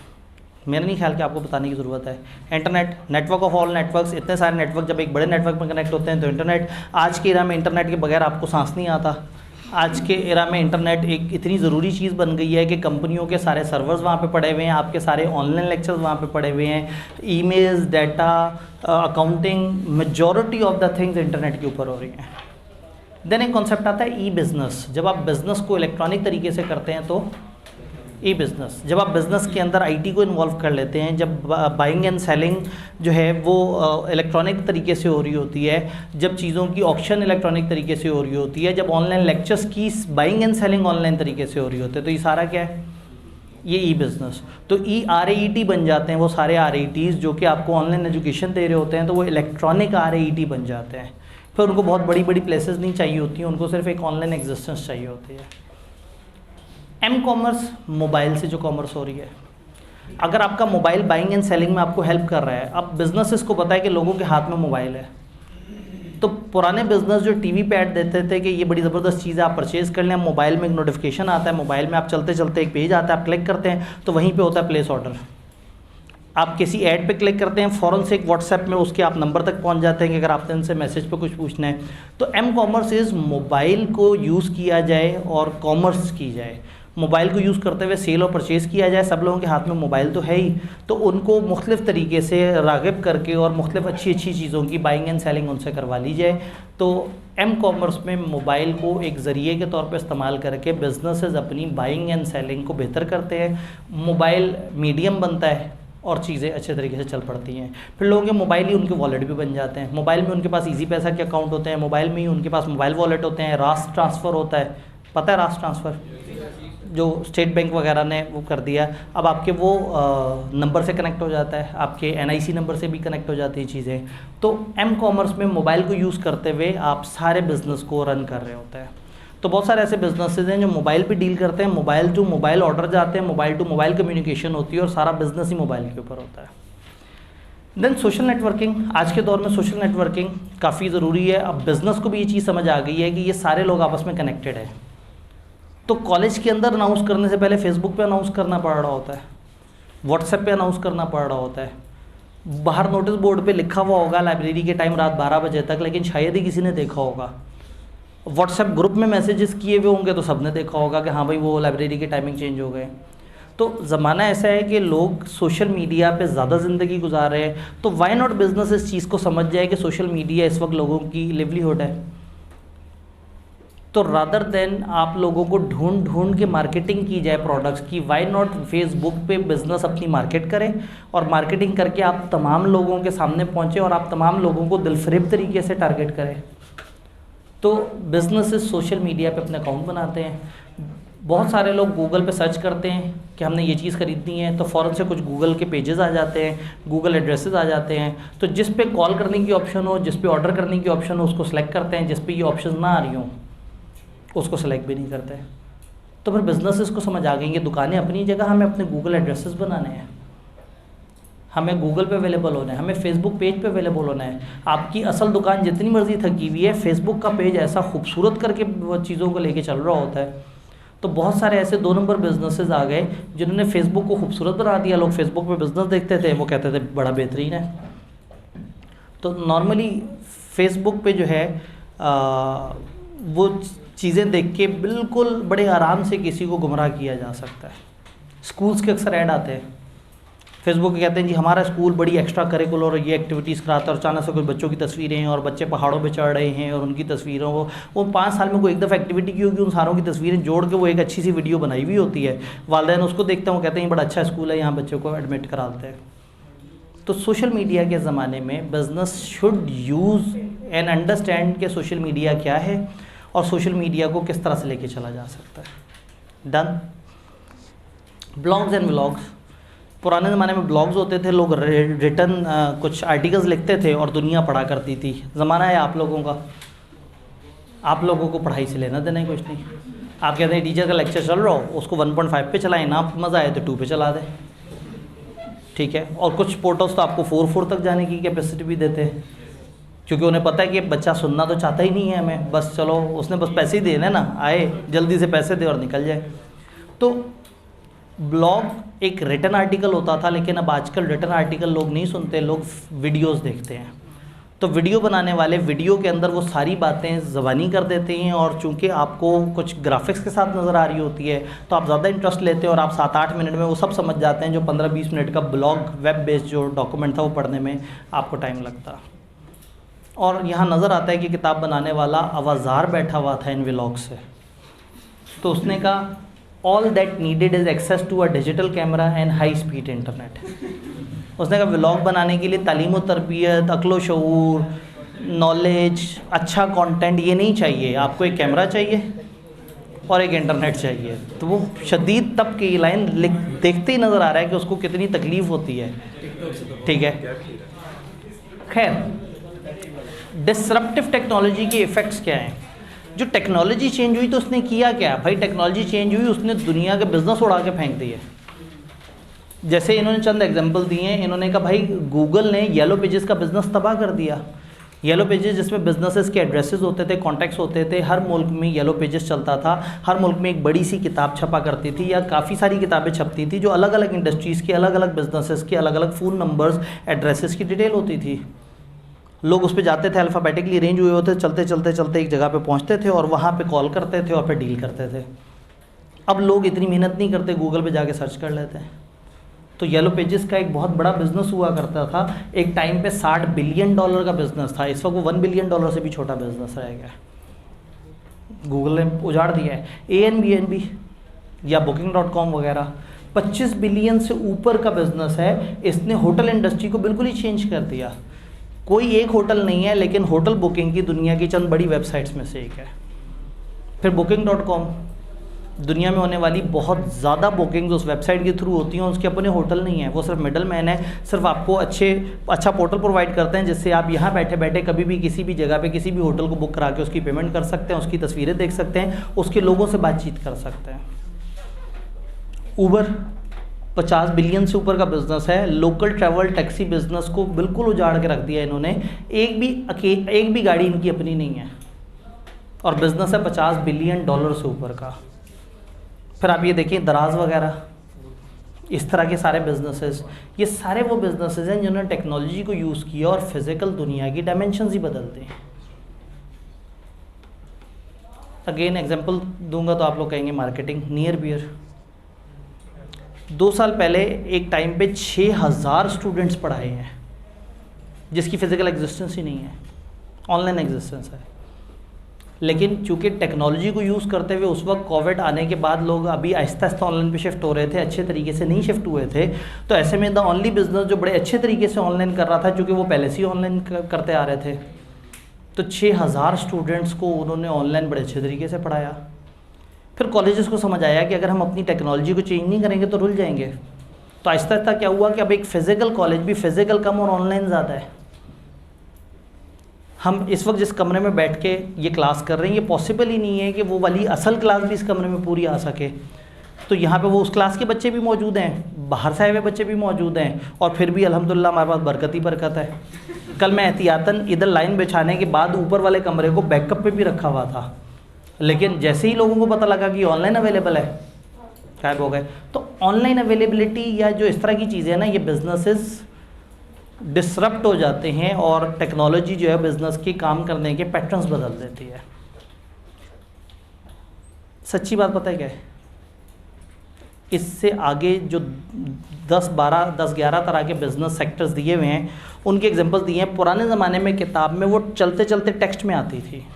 मेरा नहीं ख्याल कि आपको बताने की ज़रूरत है। Internet, network of all networks, इतने सारे नेटवर्क जब एक बड़े नेटवर्क में कनेक्ट होते हैं तो इंटरनेट। आज के एरा में इंटरनेट के बगैर आपको सांस नहीं आता। आज के एरा में इंटरनेट एक इतनी ज़रूरी चीज़ बन गई है कि कंपनियों के सारे सर्वर्स वहाँ पे पड़े हुए हैं, आपके सारे ऑनलाइन लेक्चर्स वहाँ पे पड़े हुए हैं, emails, data, accounting, majority of the things internet के ऊपर हो रही हैं। देन एक कॉन्सेप्ट आता है ई बिज़नेस। जब आप बिज़नेस को इलेक्ट्रॉनिक तरीके से करते हैं तो ई बिज़नेस। जब आप बिज़नेस के अंदर आईटी को इन्वॉल्व कर लेते हैं, जब बाइंग एंड सेलिंग जो है वो इलेक्ट्रॉनिक तरीके से हो रही होती है, जब चीज़ों की ऑक्शन इलेक्ट्रॉनिक तरीके से हो रही होती है, जब ऑनलाइन लेक्चर्स की बाइंग एंड सेलिंग ऑनलाइन तरीके से हो रही होती है, तो ये सारा क्या है? ये ई बिज़नेस। तो ई RAET बन जाते हैं वो सारे RAETs जो कि आपको ऑनलाइन एजुकेशन दे रहे होते हैं, तो वो इलेक्ट्रॉनिक RAET बन जाते हैं। फिर उनको बहुत बड़ी बड़ी प्लेसेस नहीं चाहिए होती हैं, उनको सिर्फ एक ऑनलाइन एग्जिस्टेंस चाहिए होती है। एम कॉमर्स, मोबाइल से जो कॉमर्स हो रही है। अगर आपका मोबाइल बाइंग एंड सेलिंग में आपको हेल्प कर रहा है, अब बिजनेसेस को पता है कि लोगों के हाथ में मोबाइल है, तो पुराने बिजनेस जो टीवी पे ऐड देते थे कि ये बड़ी ज़बरदस्त चीज़ है, आप परचेज़ कर लें, मोबाइल में एक नोटिफिकेशन आता है, मोबाइल में आप चलते चलते एक पेज आता है, आप क्लिक करते हैं तो वहीं पे होता है प्लेस ऑर्डर। आप किसी ऐड पे क्लिक करते हैं, फ़ौरन से एक व्हाट्सएप में उसके आप नंबर तक पहुंच जाते हैं कि अगर आपने उनसे मैसेज पे कुछ पूछना है। तो एम कॉमर्स इज़ मोबाइल को यूज़ किया जाए और कॉमर्स की जाए। मोबाइल को यूज़ करते हुए सेल और परचेज़ किया जाए। सब लोगों के हाथ में मोबाइल तो है ही, तो उनको मुख्तलिफ़ तरीके से राग़िब करके और मुख्तलिफ़ अच्छी अच्छी चीज़ों की बाइंग एंड सेलिंग उनसे करवा ली जाए। तो एम कॉमर्स में मोबाइल को एक ज़रिए के तौर पे इस्तेमाल करके बिजनेसेस अपनी बाइंग एंड सेलिंग को बेहतर करते हैं। मोबाइल मीडियम बनता है और चीज़ें अच्छे तरीके से चल पड़ती हैं। फिर लोगों के मोबाइल ही उनके वॉलेट भी बन जाते हैं। मोबाइल में उनके पास ईजी पैसा के अकाउंट होते हैं, मोबाइल में ही उनके पास मोबाइल वॉलेट होते हैं, रास ट्रांसफ़र होता है। पता है रास ट्रांसफ़र जो स्टेट बैंक वगैरह ने वो कर दिया, अब आपके वो नंबर से कनेक्ट हो जाता है, आपके NIC नंबर से भी कनेक्ट हो जाती हैं चीज़ें। तो एम कॉमर्स में मोबाइल को यूज़ करते हुए आप सारे बिज़नेस को रन कर रहे होते हैं। तो बहुत सारे ऐसे बिजनेसेस हैं जो मोबाइल पे डील करते हैं, मोबाइल टू मोबाइल ऑर्डर जाते हैं, मोबाइल टू मोबाइल कम्युनिकेशन होती है और सारा बिजनेस ही मोबाइल के ऊपर होता है। Then social networking. आज के दौर में सोशल नेटवर्किंग काफ़ी ज़रूरी है। अब बिज़नेस को भी ये चीज़ समझ आ गई है कि ये सारे लोग आपस में कनेक्टेड हैं। तो कॉलेज के अंदर अनाउंस करने से पहले फेसबुक पे अनाउंस करना पड़ रहा होता है, व्हाट्सएप पे अनाउंस करना पड़ रहा होता है, बाहर नोटिस बोर्ड पे लिखा हुआ होगा लाइब्रेरी के टाइम रात 12 बजे तक, लेकिन शायद ही किसी ने देखा होगा। व्हाट्सएप ग्रुप में मैसेजेस किए हुए होंगे तो सबने देखा होगा कि हाँ भाई वो लाइब्रेरी के टाइमिंग चेंज हो गए। तो ज़माना ऐसा है कि लोग सोशल मीडिया पे ज़्यादा ज़िंदगी गुजार रहे हैं, तो वाई नॉट बिजनेस इस चीज़ को समझ जाए कि सोशल मीडिया इस वक्त लोगों की लिवलीहुड है। तो रादर देन आप लोगों को ढूंढ ढूंढ के मार्केटिंग की जाए प्रोडक्ट्स की, वाई नॉट फेसबुक पे बिज़नेस अपनी मार्केट करें और मार्केटिंग करके आप तमाम लोगों के सामने पहुँचें और आप तमाम लोगों को दिलफरेब तरीके से टारगेट करें। तो बिजनेसेस सोशल मीडिया पे अपने अकाउंट बनाते हैं। बहुत सारे लोग गूगल पे सर्च करते हैं कि हमने ये चीज़ ख़रीदनी है, तो फ़ौरन से कुछ गूगल के पेजेस आ जाते हैं, गूगल एड्रेसेस आ जाते हैं। तो जिस पे कॉल करने की ऑप्शन हो, जिस पे ऑर्डर करने की ऑप्शन हो, उसको सेलेक्ट करते हैं। जिस पे ये ऑप्शन ना आ रही हों उसको सेलेक्ट भी नहीं करते। तो फिर बिजनेसेस को समझ आ गई कि दुकानें अपनी जगह, हमें अपने गूगल एड्रेसेस बनाने हैं, हमें गूगल पे अवेलेबल होना है, हमें फेसबुक पेज पे अवेलेबल होना है। आपकी असल दुकान जितनी मर्जी थकी हुई है, फेसबुक का पेज ऐसा खूबसूरत करके वो चीज़ों को लेके चल रहा होता है। तो बहुत सारे ऐसे 2 नंबर बिजनेसेस आ गए जिन्होंने फेसबुक को खूबसूरत बना दिया। लोग फेसबुक पे बिज़नेस देखते थे, वो कहते थे बड़ा बेहतरीन है। तो नॉर्मली फेसबुक पे जो है वो चीज़ें देख के बिल्कुल बड़े आराम से किसी को गुमराह किया जा सकता है। स्कूल्स के अक्सर ऐड आते हैं फेसबुक पे, कहते हैं जी हमारा स्कूल बड़ी एक्स्ट्रा करिकुलर और ये एक्टिविटीज़ कराता है, और अचानक से कुछ बच्चों की तस्वीरें हैं और बच्चे पहाड़ों पे चढ़ रहे हैं और उनकी तस्वीरों वो 5 साल में कोई एक दफ़ा एक्टिविटी की होगी, उन सारों की तस्वीरें जोड़ के वो एक अच्छी सी वीडियो बनाई हुई होती है। वालिदैन उसको देखते हैं, वो कहते हैं बड़ा अच्छा स्कूल है, यहाँ बच्चों को एडमिट कराते हैं। तो सोशल मीडिया के ज़माने में business should use and understand कि सोशल मीडिया क्या है और सोशल मीडिया को किस तरह से लेके चला जा सकता है। डन। Blogs and vlogs. पुराने ज़माने में ब्लॉग्स होते थे, लोग रिटन कुछ आर्टिकल्स लिखते थे और दुनिया पढ़ा करती थी। ज़माना है आप लोगों का, आप लोगों को पढ़ाई से लेना देना ही कुछ नहीं। आप कहते हैं टीचर का लेक्चर चल रहा हो, उसको 1.5 पे चलाएं, ना मज़ा आए तो 2 पे चला दें, ठीक है। और कुछ पोर्टल्स तो आपको 4 तक जाने की कैपेसिटी भी देते हैं, क्योंकि उन्हें पता है कि बच्चा सुनना तो चाहता ही नहीं है हमें, बस चलो उसने बस पैसे ही देने ना, आए जल्दी से पैसे दे और निकल जाए। तो ब्लॉग एक रिटन आर्टिकल होता था, लेकिन अब आजकल रिटन आर्टिकल लोग नहीं सुनते, लोग वीडियोस देखते हैं। तो वीडियो बनाने वाले वीडियो के अंदर वो सारी बातें ज़बानी कर देते हैं, और चूंकि आपको कुछ ग्राफिक्स के साथ नज़र आ रही होती है तो आप ज़्यादा इंटरेस्ट लेते हैं और आप 7-8 मिनट में वो सब समझ जाते हैं जो 15-20 मिनट का ब्लॉग वेब बेस्ड जो डॉक्यूमेंट था वो पढ़ने में आपको टाइम लगता। और यहाँ नज़र आता है कि किताब बनाने वाला आवाज़ार बैठा हुआ था इन व्लॉग से, तो उसने कहा all that needed is access to a digital camera and high speed internet. उसने कहा व्लॉग बनाने के लिए तालीम व तरबियत, अक्ल शऊर, नॉलेज, अच्छा कंटेंट ये नहीं चाहिए, आपको एक कैमरा चाहिए और एक इंटरनेट चाहिए। तो वो शदीद तब की लाइन देखते ही नज़र आ रहा है कि उसको कितनी तकलीफ़ होती है, ठीक है। खैर, डिसरप्टिव टेक्नोलॉजी के इफ़ेक्ट्स क्या हैं? जो टेक्नोलॉजी चेंज हुई तो उसने किया क्या भाई? टेक्नोलॉजी चेंज हुई, उसने दुनिया के बिज़नेस उड़ा के फेंक दिए। जैसे इन्होंने चंद एग्जांपल दिए हैं, इन्होंने कहा भाई गूगल ने येलो पेजेस का बिज़नेस तबाह कर दिया। येलो पेजेस जिसमें बिजनेसेस के एड्रेसेस होते थे, कॉन्टैक्ट्स होते थे, हर मुल्क में येलो पेजेस चलता था, हर मुल्क में एक बड़ी सी किताब छपा करती थी या काफ़ी सारी किताबें छपती थी जो अलग अलग इंडस्ट्रीज़ के, अलग अलग बिजनेसेस के, अलग अलग फ़ोन नंबर्स, एड्रेसेस की डिटेल होती थी। लोग उस पर जाते थे, अल्फ़ाबेटिकली अरेंज हुए होते, चलते चलते चलते एक जगह पे पहुंचते थे और वहाँ पे कॉल करते थे और फिर डील करते थे। अब लोग इतनी मेहनत नहीं करते, गूगल पे जाके सर्च कर लेते हैं। तो येलो पेजेस का एक बहुत बड़ा बिजनेस हुआ करता था, एक टाइम पे $60 बिलियन का बिजनेस था। इस वक्त वो $1 बिलियन से भी छोटा बिजनेस रह गया, गूगल ने उजाड़ दिया है। Airbnb या Booking.com वगैरह 25 बिलियन से ऊपर का बिजनेस है। इसने होटल इंडस्ट्री को बिल्कुल ही चेंज कर दिया। कोई एक होटल नहीं है, लेकिन होटल बुकिंग की दुनिया की चंद बड़ी वेबसाइट्स में से एक है। फिर Booking.com, दुनिया में होने वाली बहुत ज़्यादा बुकिंग्स उस वेबसाइट के थ्रू होती हैं, उसके अपने होटल नहीं है, वो सिर्फ मिडल मैन है। सिर्फ आपको अच्छा पोर्टल प्रोवाइड करते हैं जिससे आप यहाँ बैठे बैठे कभी भी किसी भी जगह पे किसी भी होटल को बुक करा के उसकी पेमेंट कर सकते हैं, उसकी तस्वीरें देख सकते हैं, उसके लोगों से बातचीत कर सकते हैं। ऊबर 50 बिलियन से ऊपर का बिज़नेस है। लोकल ट्रैवल टैक्सी बिज़नेस को बिल्कुल उजाड़ के रख दिया इन्होंने। एक भी गाड़ी इनकी अपनी नहीं है और बिज़नेस है $50 बिलियन से ऊपर का। फिर आप ये देखिए दराज वगैरह, इस तरह के सारे बिजनेसेस, ये सारे वो बिजनेसेस हैं जिन्होंने टेक्नोलॉजी को यूज़ किया और फिज़िकल दुनिया की डायमेंशंस ही बदल दी। अगेन एग्जांपल दूंगा तो आप लोग कहेंगे मार्केटिंग। नियर बियर 2 साल पहले एक टाइम पे 6000 स्टूडेंट्स पढ़ाए हैं जिसकी फ़िज़िकल एग्जिस्टेंस ही नहीं है, ऑनलाइन एग्जिस्टेंस है। लेकिन चूँकि टेक्नोलॉजी को यूज़ करते हुए उस वक्त कोविड आने के बाद लोग अभी आहिस्ता आहिस्ता ऑनलाइन पे शिफ्ट हो रहे थे, अच्छे तरीके से नहीं शिफ्ट हुए थे। तो ऐसे में द ओनली बिज़नेस जो बड़े अच्छे तरीके से ऑनलाइन कर रहा था, चूँकि वो पहले से ही ऑनलाइन करते आ रहे थे, तो 6000 स्टूडेंट्स को उन्होंने ऑनलाइन बड़े अच्छे तरीके से पढ़ाया। फिर कॉलेजेस को समझ आया कि अगर हम अपनी टेक्नोलॉजी को चेंज नहीं करेंगे तो रुल जाएंगे। तो आहिस्ता आहिस्ता क्या हुआ कि अब एक फ़िज़िकल कॉलेज भी फ़िज़िकल कम और ऑनलाइन ज़्यादा है। हम इस वक्त जिस कमरे में बैठ के ये क्लास कर रहे हैं, ये पॉसिबल ही नहीं है कि वो वाली असल क्लास भी इस कमरे में पूरी आ सके। तो यहाँ पे वो उस क्लास के बच्चे भी मौजूद हैं, बाहर से आए हुए बच्चे भी मौजूद हैं, और फिर भी अल्हम्दुलिल्लाह हमारे पास बरकत ही बरकत है। कल मैं एहतियातन इधर लाइन बिछाने के बाद ऊपर वाले कमरे को बैकअप पे भी रखा हुआ था, लेकिन जैसे ही लोगों को पता लगा कि ऑनलाइन अवेलेबल है, गायब हो गए। तो ऑनलाइन अवेलेबिलिटी या जो इस तरह की चीज़ें हैं ना, ये बिजनेसेस डिसरप्ट हो जाते हैं और टेक्नोलॉजी जो है बिज़नेस की काम करने के पैटर्न्स बदल देती है। सच्ची बात पता है क्या है, इससे आगे जो 10-11 तरह के बिजनेस सेक्टर्स दिए हुए हैं, उनके एग्जांपल्स दिए हैं। पुराने ज़माने में किताब में वो चलते चलते टेक्स्ट में आती थी।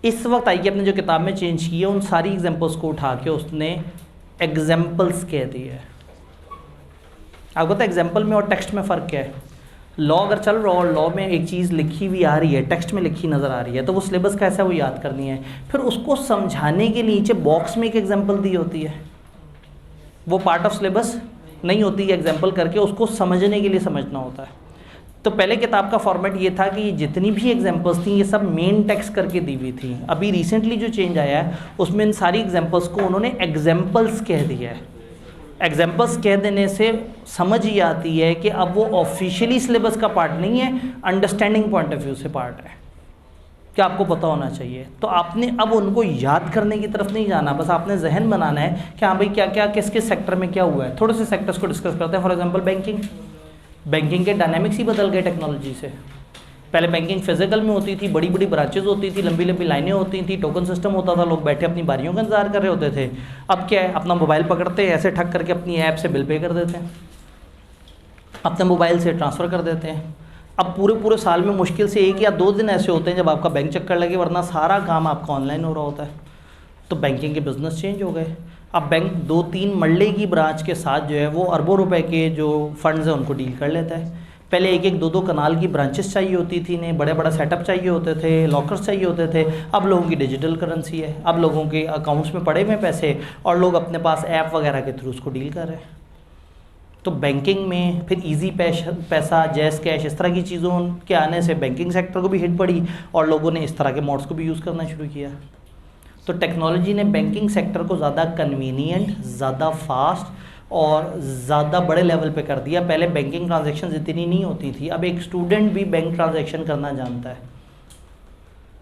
इस वक्त आई कि अपने जो किताब में चेंज किए, उन सारी एग्जांपल्स को उठा के उसने एग्जांपल्स कह दिए। आपको पता है एग्जांपल में और टेक्स्ट में फ़र्क क्या है? लॉ अगर चल रहा हो और लॉ में एक चीज़ लिखी हुई आ रही है, टेक्स्ट में लिखी नज़र आ रही है, तो वो सिलेबस कैसा है वो याद करनी है, फिर उसको समझाने के नीचे बॉक्स में एक एग्जांपल दी होती है। वो पार्ट ऑफ सिलेबस नहीं होती है, एग्जांपल करके उसको समझने के लिए समझना होता है। तो पहले किताब का फॉर्मेट ये था कि जितनी भी एग्जांपल्स थी ये सब मेन टेक्स्ट करके दी हुई थी। अभी रिसेंटली जो चेंज आया है उसमें इन सारी एग्जांपल्स को उन्होंने एग्जांपल्स कह दिया है। एग्जांपल्स कह देने से समझ ही आती है कि अब वो ऑफिशियली सिलेबस का पार्ट नहीं है, अंडरस्टैंडिंग पॉइंट ऑफ व्यू से पार्ट है कि आपको पता होना चाहिए। तो आपने अब उनको याद करने की तरफ नहीं जाना, बस आपने जहन बनाना है कि हाँ भाई क्या क्या किस किस सेक्टर में क्या हुआ है। थोड़े से सेक्टर्स को डिस्कस करते हैं। फॉर एग्जांपल बैंकिंग के डायनामिक्स ही बदल गए टेक्नोलॉजी से। पहले बैंकिंग फिजिकल में होती थी, बड़ी बड़ी ब्रांचेज होती थी, लंबी लंबी लाइनें होती थी, टोकन सिस्टम होता था, लोग बैठे अपनी बारियों का इंतजार कर रहे होते थे। अब क्या है, अपना मोबाइल पकड़ते हैं, ऐसे ठक करके अपनी ऐप से बिल पे कर देते हैं, अपने मोबाइल से ट्रांसफ़र कर देते हैं। अब पूरे साल में मुश्किल से 1 या 2 दिन ऐसे होते हैं जब आपका बैंक चक्कर लगे, वरना सारा काम आपका ऑनलाइन हो रहा होता है। तो बैंकिंग के बिज़नेस चेंज हो गए। अब बैंक 2-3 मल्ले की ब्रांच के साथ जो है वो अरबों रुपए के जो फंड्स हैं उनको डील कर लेता है। पहले 1-1, 2-2 कनाल की ब्रांचेस चाहिए होती थी, इन्हें बड़े सेटअप चाहिए होते थे, लॉकर्स चाहिए होते थे। अब लोगों की डिजिटल करेंसी है, अब लोगों के अकाउंट्स में पड़े हुए पैसे और लोग अपने पास ऐप वगैरह के थ्रू उसको डील कर रहे हैं। तो बैंकिंग में फिर इजी पैसा, जैज़ कैश, इस तरह की चीज़ों के आने से बैंकिंग सेक्टर को भी हिट पड़ी और लोगों ने इस तरह के मोड्स को भी यूज़ करना शुरू किया। तो टेक्नोलॉजी ने बैंकिंग सेक्टर को ज़्यादा कन्वीनियंट, ज़्यादा फास्ट और ज़्यादा बड़े लेवल पे कर दिया। पहले बैंकिंग ट्रांजैक्शन इतनी नहीं होती थी, अब एक स्टूडेंट भी बैंक ट्रांजैक्शन करना जानता है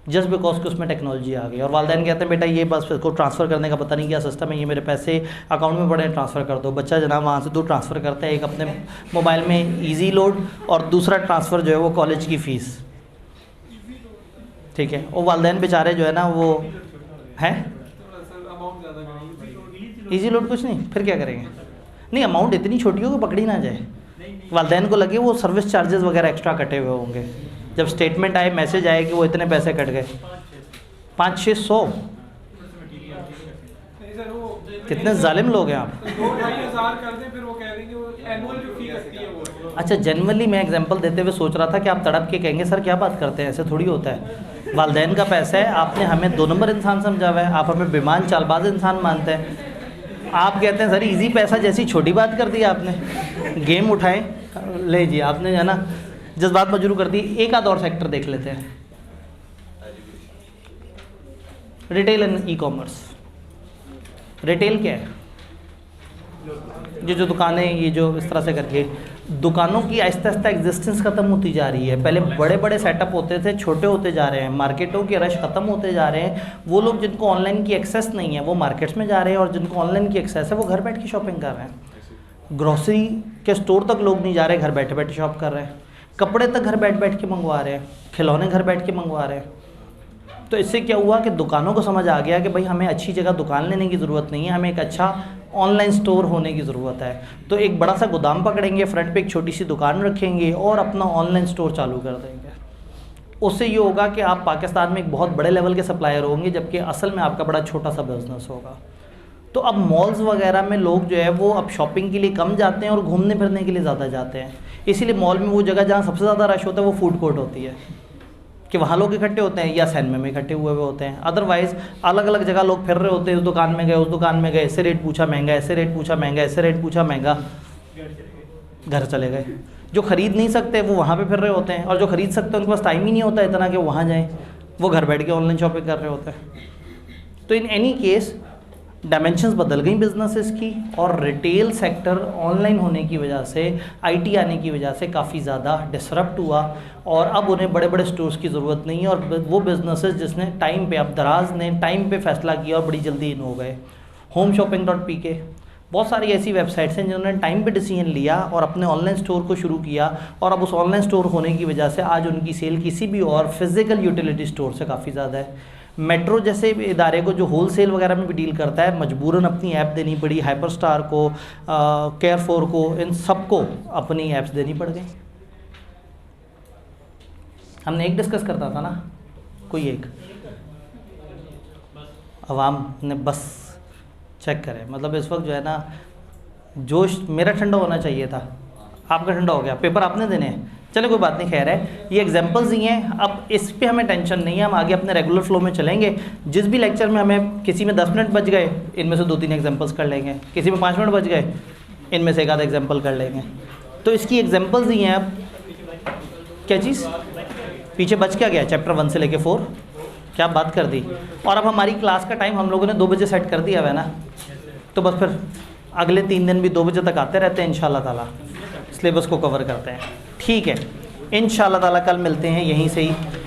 जस्ट बिकॉज कि उसमें टेक्नोलॉजी आ गई। और वालिदैन कहते हैं बेटा ये बस इसको ट्रांसफ़र करने का पता नहीं क्या सिस्टम है, ये मेरे पैसे अकाउंट में पड़े हैं, ट्रांसफ़र कर दो। बच्चा जनाब वहाँ से 2 ट्रांसफ़र करता है, एक अपने मोबाइल में ईजी लोड और दूसरा ट्रांसफ़र जो है वो कॉलेज की फ़ीस, ठीक है। और वालिदैन बेचारे जो है ना वो हैं ईजी लोड कुछ नहीं, फिर क्या करेंगे? नहीं, अमाउंट इतनी छोटी हो कि पकड़ी ना जाए। वालिदैन को लगे वो सर्विस चार्जेस वगैरह एक्स्ट्रा कटे हुए होंगे, जब स्टेटमेंट आए, मैसेज आए कि वो इतने पैसे कट गए, 500-600। कितने जालिम लोग हैं आप। अच्छा, जनरली मैं एग्जांपल देते हुए सोच रहा था कि आप तड़प के कहेंगे सर क्या बात करते हैं, ऐसे थोड़ी होता है। वालिदैन का पैसा है, आपने हमें 2 नंबर इंसान समझा हुआ है, आप हमें बेईमान चालबाज इंसान मानते हैं। आप कहते हैं सर इजी पैसा जैसी छोटी बात कर दी आपने, गेम उठाएं ले जी आपने, है ना, जज्बात मजरू कर दी। एक आध और सेक्टर देख लेते हैं, retail and e commerce. Retail क्या है? ये जो दुकानें, ये जो इस तरह से करके दुकानों की आहिस्ता आहिस्ता एग्जिस्टेंस ख़त्म होती जा रही है। पहले बड़े बड़े सेटअप होते थे, छोटे होते जा रहे हैं, मार्केटों के रश ख़त्म होते जा रहे हैं। वो लोग जिनको ऑनलाइन की एक्सेस नहीं है वो मार्केट्स में जा रहे हैं, और जिनको ऑनलाइन की एक्सेस है वो घर बैठ के शॉपिंग कर रहे हैं। ग्रॉसरी के स्टोर तक लोग नहीं जा रहे, घर बैठे बैठे शॉप कर रहे हैं। कपड़े तक घर बैठ बैठ के मंगवा रहे हैं, खिलौने घर बैठ के मंगवा रहे हैं। तो इससे क्या हुआ कि दुकानों को समझ आ गया कि भाई हमें अच्छी जगह दुकान लेने की ज़रूरत नहीं है, हमें एक अच्छा ऑनलाइन स्टोर होने की ज़रूरत है। तो एक बड़ा सा गोदाम पकड़ेंगे, फ्रंट पे एक छोटी सी दुकान रखेंगे और अपना ऑनलाइन स्टोर चालू कर देंगे। उससे ये होगा कि आप पाकिस्तान में एक बहुत बड़े लेवल के सप्लायर होंगे, जबकि असल में आपका बड़ा छोटा सा बिजनेस होगा। तो अब मॉल्स वगैरह में लोग जो है वो अब शॉपिंग के लिए कम जाते हैं और घूमने फिरने के लिए ज़्यादा जाते हैं। इसीलिए मॉल में वो जगह जहाँ सबसे ज़्यादा रश होता है वो फूड कोर्ट होती है, कि वहाँ लोग इकट्ठे होते हैं या सैनमे में इकट्ठे हुए होते हैं। अदरवाइज़ अलग अलग जगह लोग फिर रहे होते हैं, उस दुकान में गए, उस दुकान में गए, ऐसे रेट पूछा महंगा, ऐसे रेट पूछा महंगा, ऐसे रेट पूछा महंगा, घर चले गए। जो ख़रीद नहीं सकते वो वहाँ पे फिर रहे होते हैं, और जो ख़रीद सकते हैं उनके पास टाइम ही नहीं होता इतना कि वहाँ जाएँ, वो घर बैठ के ऑनलाइन शॉपिंग कर रहे होते हैं। तो इन एनी केस डायमेंशंस बदल गई बिजनेसेस की, और रिटेल सेक्टर ऑनलाइन होने की वजह से, आईटी आने की वजह से काफ़ी ज़्यादा डिसरप्ट हुआ, और अब उन्हें बड़े बड़े स्टोर्स की ज़रूरत नहीं है, और वो बिजनेसेस जिसने टाइम पे, अब दराज ने टाइम पे फैसला किया और बड़ी जल्दी इन हो गए। homeshopping.pk, बहुत सारी ऐसी वेबसाइट्स हैं जिन्होंने टाइम पे डिसीजन लिया और अपने ऑनलाइन स्टोर को शुरू किया, और अब उस ऑनलाइन स्टोर होने की वजह से आज उनकी सेल किसी भी और फिजिकल यूटिलिटी स्टोर से काफ़ी ज़्यादा है। मेट्रो जैसे इदारे को जो होलसेल वगैरह में भी डील करता है, मजबूरन अपनी ऐप देनी पड़ी, हाइपरस्टार को, केयरफोर को, इन सबको अपनी ऐप्स देनी पड़ गई। हमने एक डिस्कस करता था ना, कोई एक, अवाम ने बस चेक करें, मतलब इस वक्त जो है ना, जोश मेरा ठंडा होना चाहिए था, आपका ठंडा हो गया, पेपर आपने देने हैं, चलो कोई बात नहीं, खैर है, ये एग्जांपल्स ही हैं, अब इस पे हमें टेंशन नहीं है, हम आगे अपने रेगुलर फ्लो में चलेंगे। जिस भी लेक्चर में हमें किसी में 10 मिनट बच गए, इनमें से 2-3 एग्जांपल्स कर लेंगे, किसी में 5 मिनट बच गए, इनमें से एक आधा एग्जांपल कर लेंगे। तो इसकी एग्जांपल्स ही हैं। अब क्या चीज़ पीछे बच क्या गया, चैप्टर 1 से लेके 4 क्या बात कर दी, और अब हमारी क्लास का टाइम हम लोगों ने 2 बजे सेट कर दिया है ना, तो बस फिर अगले 3 दिन भी 2 बजे तक आते रहते हैं, इंशाल्लाह ताला सिलेबस को कवर करते हैं। ठीक है, इंशाल्लाह ताला कल मिलते हैं यहीं से ही।